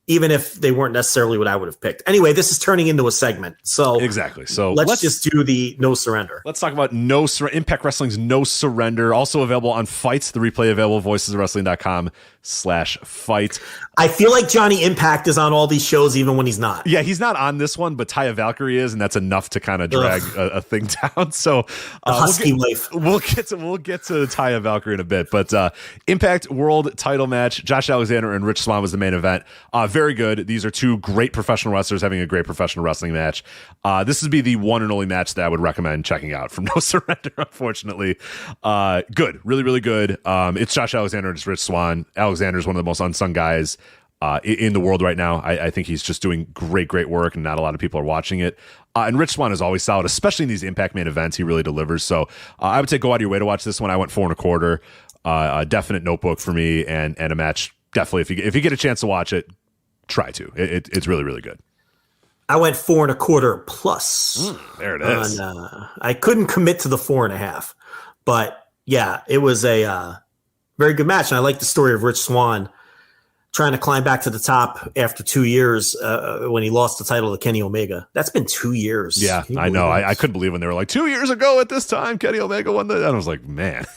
even if they weren't necessarily what I would have picked. Anyway, this is turning into a segment. So exactly. So let's just do the No Surrender. Let's talk about Impact Wrestling's No Surrender. Also available on Fights. The replay available, voicesofwrestling.com/fight. I feel like Johnny Impact is on all these shows even when he's not. Yeah, he's not on this one, but Taya Valkyrie is, and that's enough to kind of drag a thing down. So husky wife. We'll get to Taya Valkyrie in a bit, but Impact World Title match. Josh Alexander and Rich Swann was the main event. Very good. These are two great professional wrestlers having a great professional wrestling match. This would be the one and only match that I would recommend checking out from No Surrender. Unfortunately, good, really, really good. It's Josh Alexander and it's Rich Swann. Alexander's one of the most unsung guys in the world right now. I think he's just doing great work, and not a lot of people are watching it. And Rich Swann is always solid, especially in these Impact main events. He really delivers. So I would say go out of your way to watch this one. I went 4 1/4. A definite notebook for me, and a match. Definitely, if you get a chance to watch it, try to. It's really, really good. I went 4 1/4 plus. There it is. I couldn't commit to the 4.5, but yeah, it was a very good match. And I like the story of Rich Swann trying to climb back to the top after 2 years when he lost the title to Kenny Omega. That's been 2 years. Yeah, I know. I couldn't believe when they were like 2 years ago at this time, Kenny Omega won and I was like, man,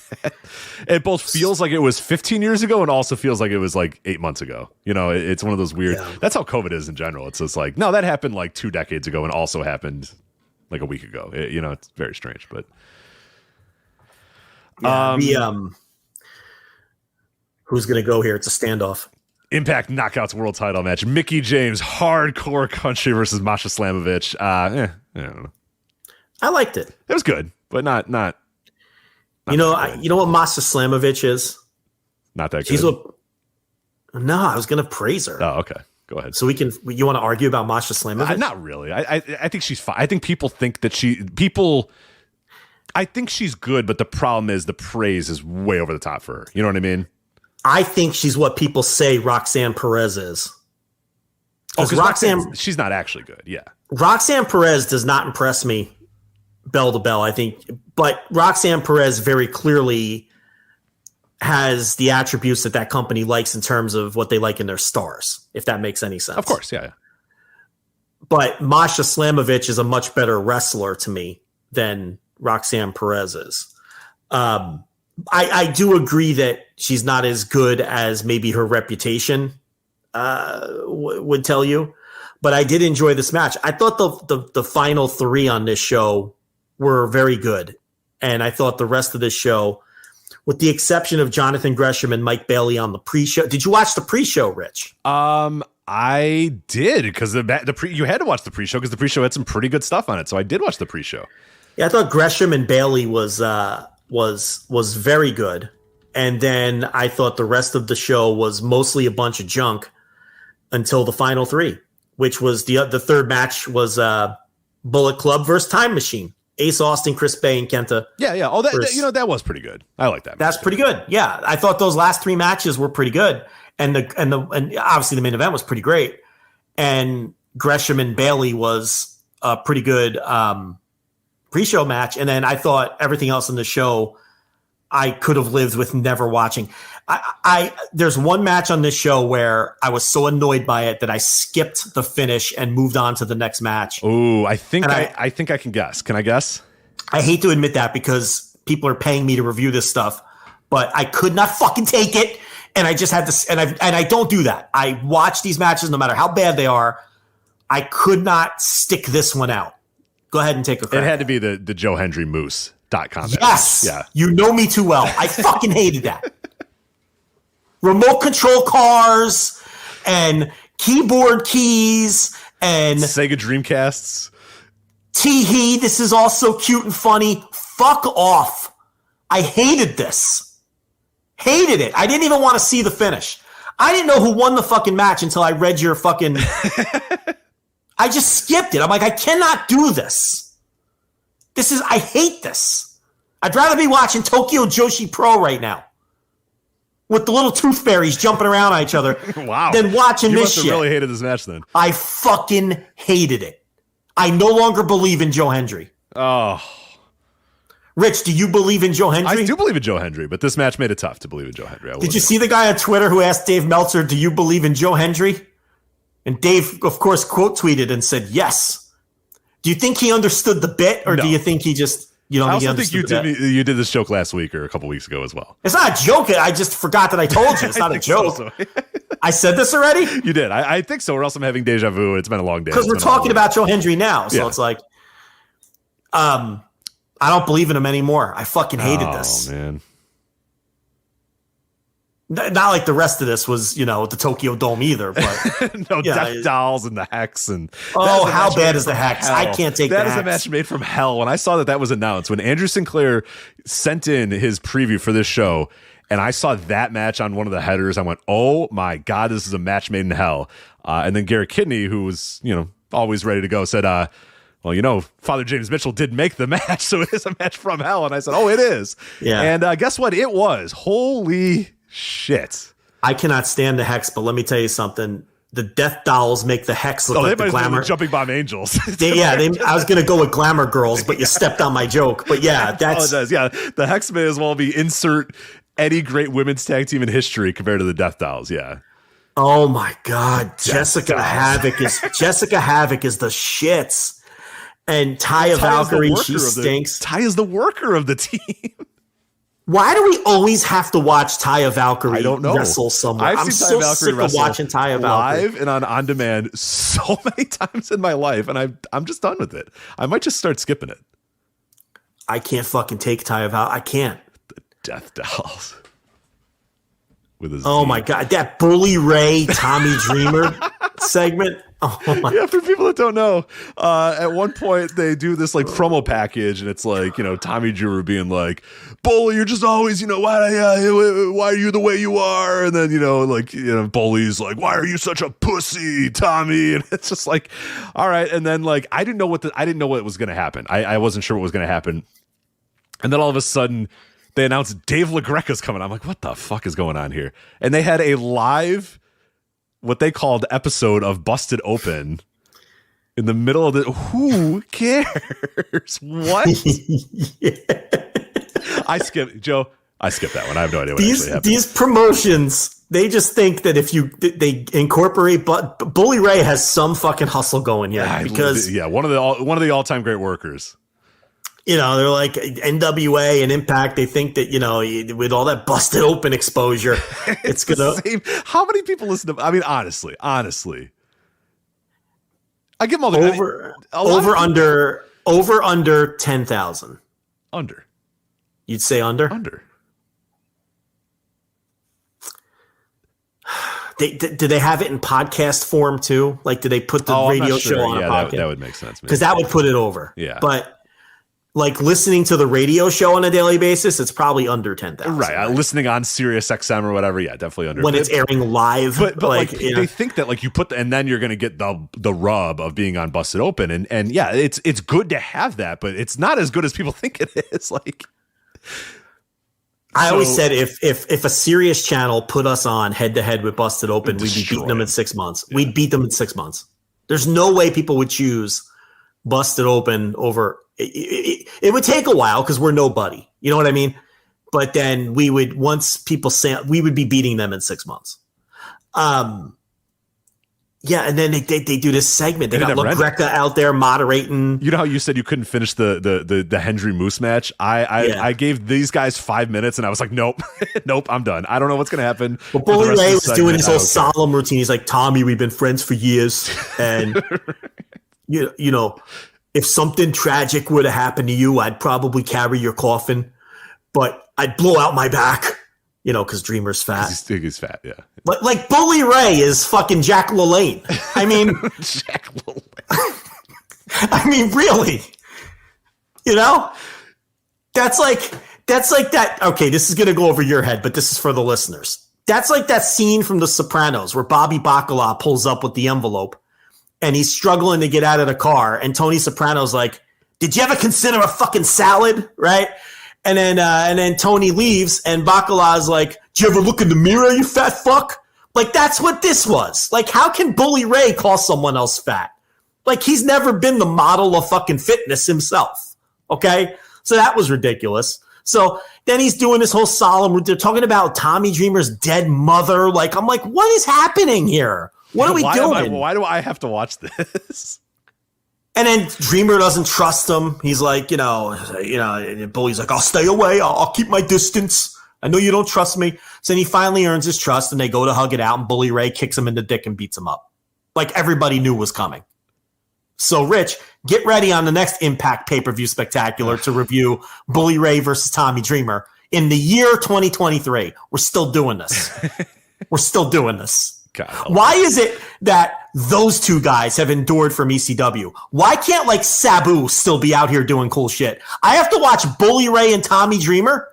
it both feels like it was 15 years ago and also feels like it was like 8 months ago. You know, it's one of those weird, that's how COVID is in general. It's just like, no, that happened like 2 decades ago and also happened like a week ago. It's very strange, but who's going to go here? It's a standoff. Impact Knockouts World Title match. Mickie James, Hardcore Country versus Masha Slamovich. I don't know. I liked it. It was good, but not you know what Masha Slamovich is? Not that good. No, I was going to praise her. Oh, okay. Go ahead. So you want to argue about Masha Slamovich? Not really. I think she's fine. I think people think that I think she's good, but the problem is the praise is way over the top for her. You know what I mean? I think she's what people say Roxanne Perez is. Because Roxanne, she's not actually good. Yeah. Roxanne Perez does not impress me bell to bell, I think. But Roxanne Perez very clearly has the attributes that company likes in terms of what they like in their stars, if that makes any sense. Of course, yeah. But Masha Slamovich is a much better wrestler to me than Roxanne Perez is. I do agree that she's not as good as maybe her reputation would tell you, but I did enjoy this match. I thought the final 3 on this show were very good, and I thought the rest of this show, with the exception of Jonathan Gresham and Mike Bailey on the pre-show. Did you watch the pre-show, Rich? I did, because you had to watch the pre-show because the pre-show had some pretty good stuff on it, so I did watch the pre-show. Yeah, I thought Gresham and Bailey was very good. And then I thought the rest of the show was mostly a bunch of junk until the final 3, which was the third match was Bullet Club versus Time Machine. Ace Austin, Chris Bay, and Kenta. Yeah. Oh, that was pretty good. I like that. That's pretty good. Yeah, I thought those last 3 matches were pretty good, and obviously the main event was pretty great. And Gresham and Bailey was a pretty good pre-show match, and then I thought everything else in the show I could have lived with never watching. There's one match on this show where I was so annoyed by it that I skipped the finish and moved on to the next match. Oh, I think I can guess. Can I guess? I hate to admit that because people are paying me to review this stuff, but I could not fucking take it, and I just had to. And I don't do that. I watch these matches no matter how bad they are. I could not stick this one out. Go ahead and take a crack. It had to be the Joe Hendry Moose.com. Yes. Yeah. You know me too well. I fucking hated that. Remote control cars and keyboard keys and Sega Dreamcasts. Tee-hee, this is all so cute and funny. Fuck off. I hated this. Hated it. I didn't even want to see the finish. I didn't know who won the fucking match until I read your fucking... I just skipped it. I'm like, I cannot do this. I hate this. I'd rather be watching Tokyo Joshi Pro right now with the little tooth fairies jumping around on each other wow. than watching you this must have shit. really hated this match then. I fucking hated it. I no longer believe in Joe Hendry. Oh. Rich, do you believe in Joe Hendry? I do believe in Joe Hendry, but this match made it tough to believe in Joe Hendry. Did you see the guy on Twitter who asked Dave Meltzer, do you believe in Joe Hendry? And Dave, of course, quote tweeted and said, yes. Do you think he understood the bit, or do you think he just, you don't think he understood the bit? You did this joke last week or a couple weeks ago as well. It's not a joke. I just forgot that I told you. It's not a joke. So. I said this already? You did. I think so, or else I'm having deja vu. It's been a long day. Because we're talking about Joe Hendry now. So it's like, I don't believe in him anymore. I fucking hated this. Oh, man. Not like the rest of this was, the Tokyo Dome either. But Death Dolls and the Hex. And how bad is the Hex? I can't take that. That is a match made from hell. When I saw that was announced, when Andrew Sinclair sent in his preview for this show, and I saw that match on one of the headers, I went, oh my God, this is a match made in hell. And then Garrett Kidney, who was, always ready to go, said, well, Father James Mitchell did make the match, so it is a match from hell. And I said, oh, it is. Yeah. And guess what? It was. Holy shit. I cannot stand the Hex, but let me tell you something. The Death Dolls make the Hex look like the Glamour. Jumping Bomb Angels. I was going to go with Glamour Girls, but you stepped on my joke. But yeah, that's. Yeah, the Hex may as well be insert any great women's tag team in history compared to the Death Dolls. Yeah. Oh my God. Jessica Havoc is the shits. And Taya Valkyrie, she stinks. Ty is the worker of the team. Why do we always have to watch Taya Valkyrie I don't know. wrestle somewhere? I'm so sick of watching Taya Valkyrie live and on demand so many times in my life, and I'm just done with it. I might just start skipping it. I can't fucking take Taya Valkyrie. I can't. The Death Dolls. My God, that Bully Ray Tommy Dreamer segment. Oh my. Yeah, for people that don't know, at one point they do this like promo package, and it's like, Tommy Dreamer being like, Bully, you're just always, why are you the way you are? And then, Bully's like, why are you such a pussy, Tommy? And it's just like, all right. And then I didn't know what was going to happen. I wasn't sure what was going to happen. And then all of a sudden they announced Dave LaGreca's coming. I'm like, what the fuck is going on here? And they had a live, what they called episode of Busted Open in the middle of who cares? What? I skipped that one. I have no idea what actually happened. These promotions, they just think that if they incorporate, but Bully Ray has some fucking hustle going here because one of the all-time great workers. They're like NWA and Impact. They think that, with all that Busted Open exposure, it's going to. How many people listen to? I mean, honestly, I give them all the over under 10,000. Under. You'd say under? Under. Do they have it in podcast form too? Like, do they put the radio show on a podcast? That would make sense. Because that would put it over. Yeah. But listening to the radio show on a daily basis, it's probably under 10,000. Right. Listening on Sirius XM or whatever. Yeah, definitely under. When it's airing live. But they think that you put and then you're going to get the rub of being on Busted Open. And yeah, it's good to have that, but it's not as good as people think it is. I always said if a Sirius channel put us on head to head with Busted Open, we'd be beating them in 6 months. Yeah. We'd beat them in 6 months. There's no way people would choose Busted Open over. It would take a while because we're nobody. You know what I mean? But then we would, once people say, we would be beating them in 6 months. Yeah, and then they do this segment. They got LaGreca out there moderating. You know how you said you couldn't finish the Hendry Moose match? I gave these guys 5 minutes, and I was like, nope, nope, I'm done. I don't know what's going to happen. But Bully Ray was doing his whole solemn routine. He's like, Tommy, we've been friends for years, and you know, if something tragic would have happened to you, I'd probably carry your coffin, but I'd blow out my back. You know, because Dreamer's fat. He's fat, yeah. But Bully Ray is fucking Jack LaLanne. I mean, Jack LaLanne. I mean, really. You know, that's like that. Okay, this is gonna go over your head, but this is for the listeners. That's like that scene from The Sopranos where Bobby Bacala pulls up with the envelope, and he's struggling to get out of the car, and Tony Soprano's like, "Did you ever consider a fucking salad?" Right? And then Tony leaves, and Bacala's like, "Did you ever look in the mirror, you fat fuck?" Like, that's what this was. Like, how can Bully Ray call someone else fat? Like, he's never been the model of fucking fitness himself. Okay? So that was ridiculous. So then he's doing this whole solemn, they're talking about Tommy Dreamer's dead mother. Like, I'm like, what is happening here? What are we doing? Why do I have to watch this? And then Dreamer doesn't trust him. He's like, and Bully's like, I'll stay away. I'll keep my distance. I know you don't trust me. So then he finally earns his trust, and they go to hug it out, and Bully Ray kicks him in the dick and beats him up. Like everybody knew was coming. So, Rich, get ready on the next Impact pay-per-view spectacular to review Bully Ray versus Tommy Dreamer. In the year 2023, we're still doing this. We're still doing this. God, why is it that those two guys have endured from ECW? Why can't, like, Sabu still be out here doing cool shit? I have to watch Bully Ray and Tommy Dreamer?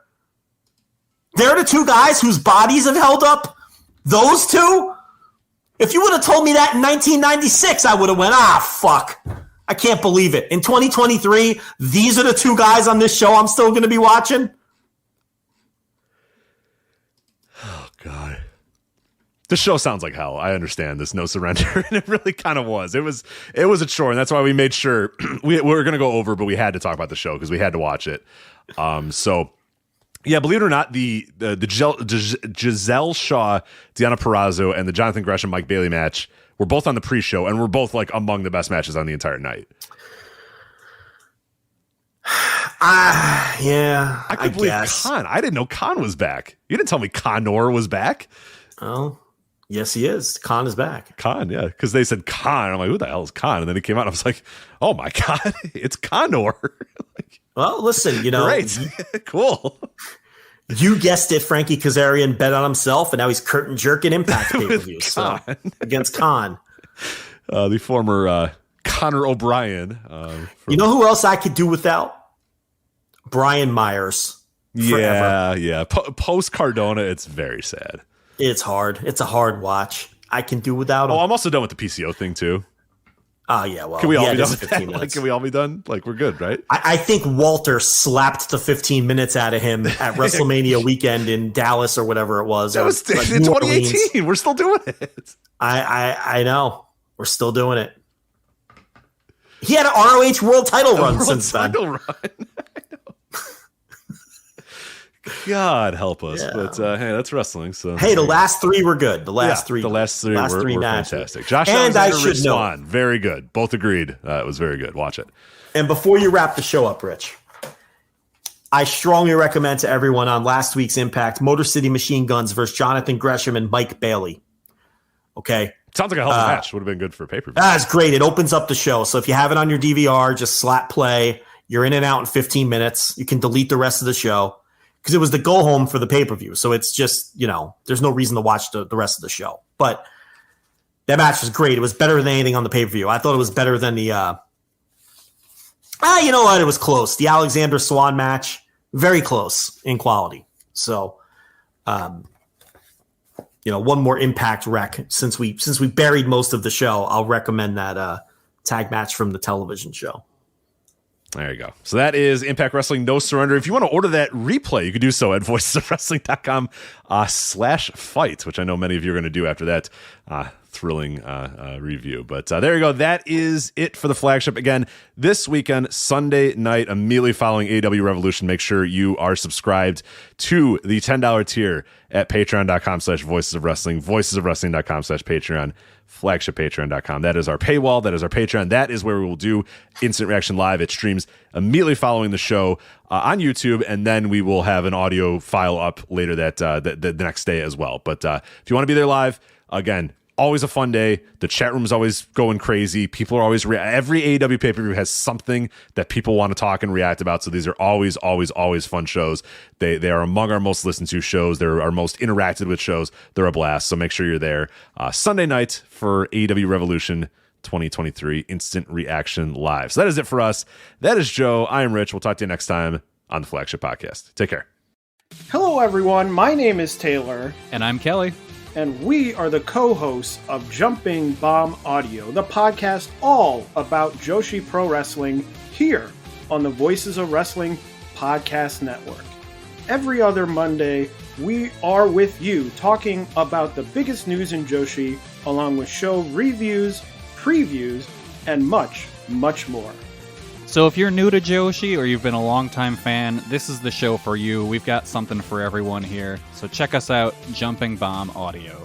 They're the two guys whose bodies have held up? Those two? If you would have told me that in 1996, I would have went, fuck. I can't believe it. In 2023, these are the two guys on this show I'm still going to be watching? Oh, God. This show sounds like hell. I understand this no surrender, and it really kind of was. It was a chore, and that's why we made sure we were going to go over, but we had to talk about the show because we had to watch it. So, yeah, believe it or not, the Giselle Shaw, Deonna Purrazzo, and the Jonathan Gresham Mike Bailey match were both on the pre-show, and were both like among the best matches on the entire night. Yeah, I could believe Khan. I didn't know Khan was back. You didn't tell me Connor was back. Oh. Yes, he is. Khan is back. Khan, yeah, because they said Khan. I'm like, who the hell is Khan? And then he came out, and I was like, oh my God, it's Connor. Well, listen, great, cool. You guessed it. Frankie Kazarian bet on himself, and now he's curtain jerking Impact pay-per-view against Khan. The former Connor O'Brien. You know who else I could do without? Brian Myers. Forever. Yeah. Post Cardona, it's very sad. It's hard. It's a hard watch. I can do without him. Oh, I'm also done with the PCO thing too. Oh, yeah. Well, can we all be done with 15 that? minutes. Like, can we all be done? Like, we're good, right? I think Walter slapped the 15 minutes out of him at WrestleMania weekend in Dallas or whatever it was. That was like in 2018. We're still doing it. I know. We're still doing it. He had an ROH world title run since then. God help us. Yeah. But hey, that's wrestling. So hey, the last three were good. The last three were fantastic. Josh and Alexander, I should Rich Swann, very good. Both agreed. It was very good. Watch it. And before you wrap the show up, Rich, I strongly recommend to everyone on last week's Impact, Motor City Machine Guns versus Jonathan Gresham and Mike Bailey. Okay. Sounds like a hell of a match. Would have been good for pay-per-view. That's great. It opens up the show. So if you have it on your DVR, just slap play. You're in and out in 15 minutes. You can delete the rest of the show. Because it was the go home for the pay-per-view. So it's just, there's no reason to watch the rest of the show. But that match was great. It was better than anything on the pay-per-view. I thought it was better than the, you know what? It was close. The Alexander Swan match, very close in quality. So, one more Impact rec. Since we buried most of the show, I'll recommend that tag match from the television show. There you go. So that is Impact Wrestling No Surrender. If you want to order that replay, you can do so at voicesofwrestling.com/fight, which I know many of you are going to do after that thrilling review. But there you go. That is it for the flagship. Again, this weekend, Sunday night, immediately following AEW Revolution, make sure you are subscribed to the $10 tier at patreon.com/voicesofwrestling, voicesofwrestling.com/Patreon, flagshippatreon.com. That is our paywall. That is our Patreon. That is where we will do Instant Reaction Live. It streams immediately following the show on YouTube, and then we will have an audio file up later the next day as well. But if you want to be there live, again, always a fun day. The chat room is always going crazy. People are always every AEW pay-per-view has something that people want to talk and react about. So these are always fun shows. They are among our most listened to shows. They're our most interacted with shows. They're a blast. So make sure you're there Sunday night for AEW Revolution 2023 Instant Reaction Live. So that is it for us. That is Joe. I am Rich. We'll talk to you next time on the Flagship Podcast. Take care. Hello, everyone. My name is Taylor. And I'm Kelly. And we are the co-hosts of Jumping Bomb Audio, the podcast all about Joshi Pro Wrestling here on the Voices of Wrestling Podcast Network. Every other Monday, we are with you talking about the biggest news in Joshi, along with show reviews, previews, and much, much more. So if you're new to Joshi or you've been a longtime fan, this is the show for you. We've got something for everyone here. So check us out, Jumping Bomb Audio.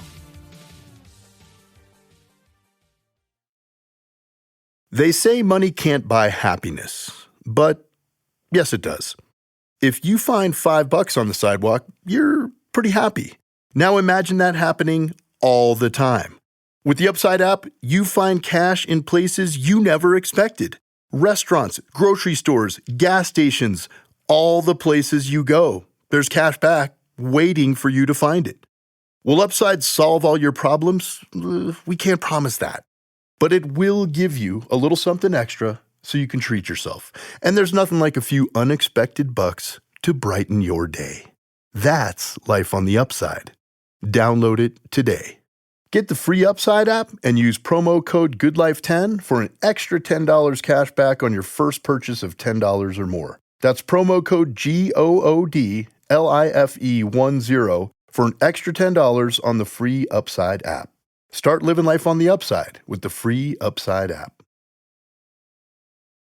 They say money can't buy happiness, but yes, it does. If you find $5 on the sidewalk, you're pretty happy. Now imagine that happening all the time. With the Upside app, you find cash in places you never expected. Restaurants, grocery stores, gas stations, all the places you go. There's cash back waiting for you to find it. Will Upside solve all your problems? We can't promise that. But it will give you a little something extra so you can treat yourself. And there's nothing like a few unexpected bucks to brighten your day. That's life on the Upside. Download it today. Get the free Upside app and use promo code GoodLife10 for an extra $10 cash back on your first purchase of $10 or more. That's promo code GOODLIFE10 for an extra $10 on the free Upside app. Start living life on the Upside with the free Upside app.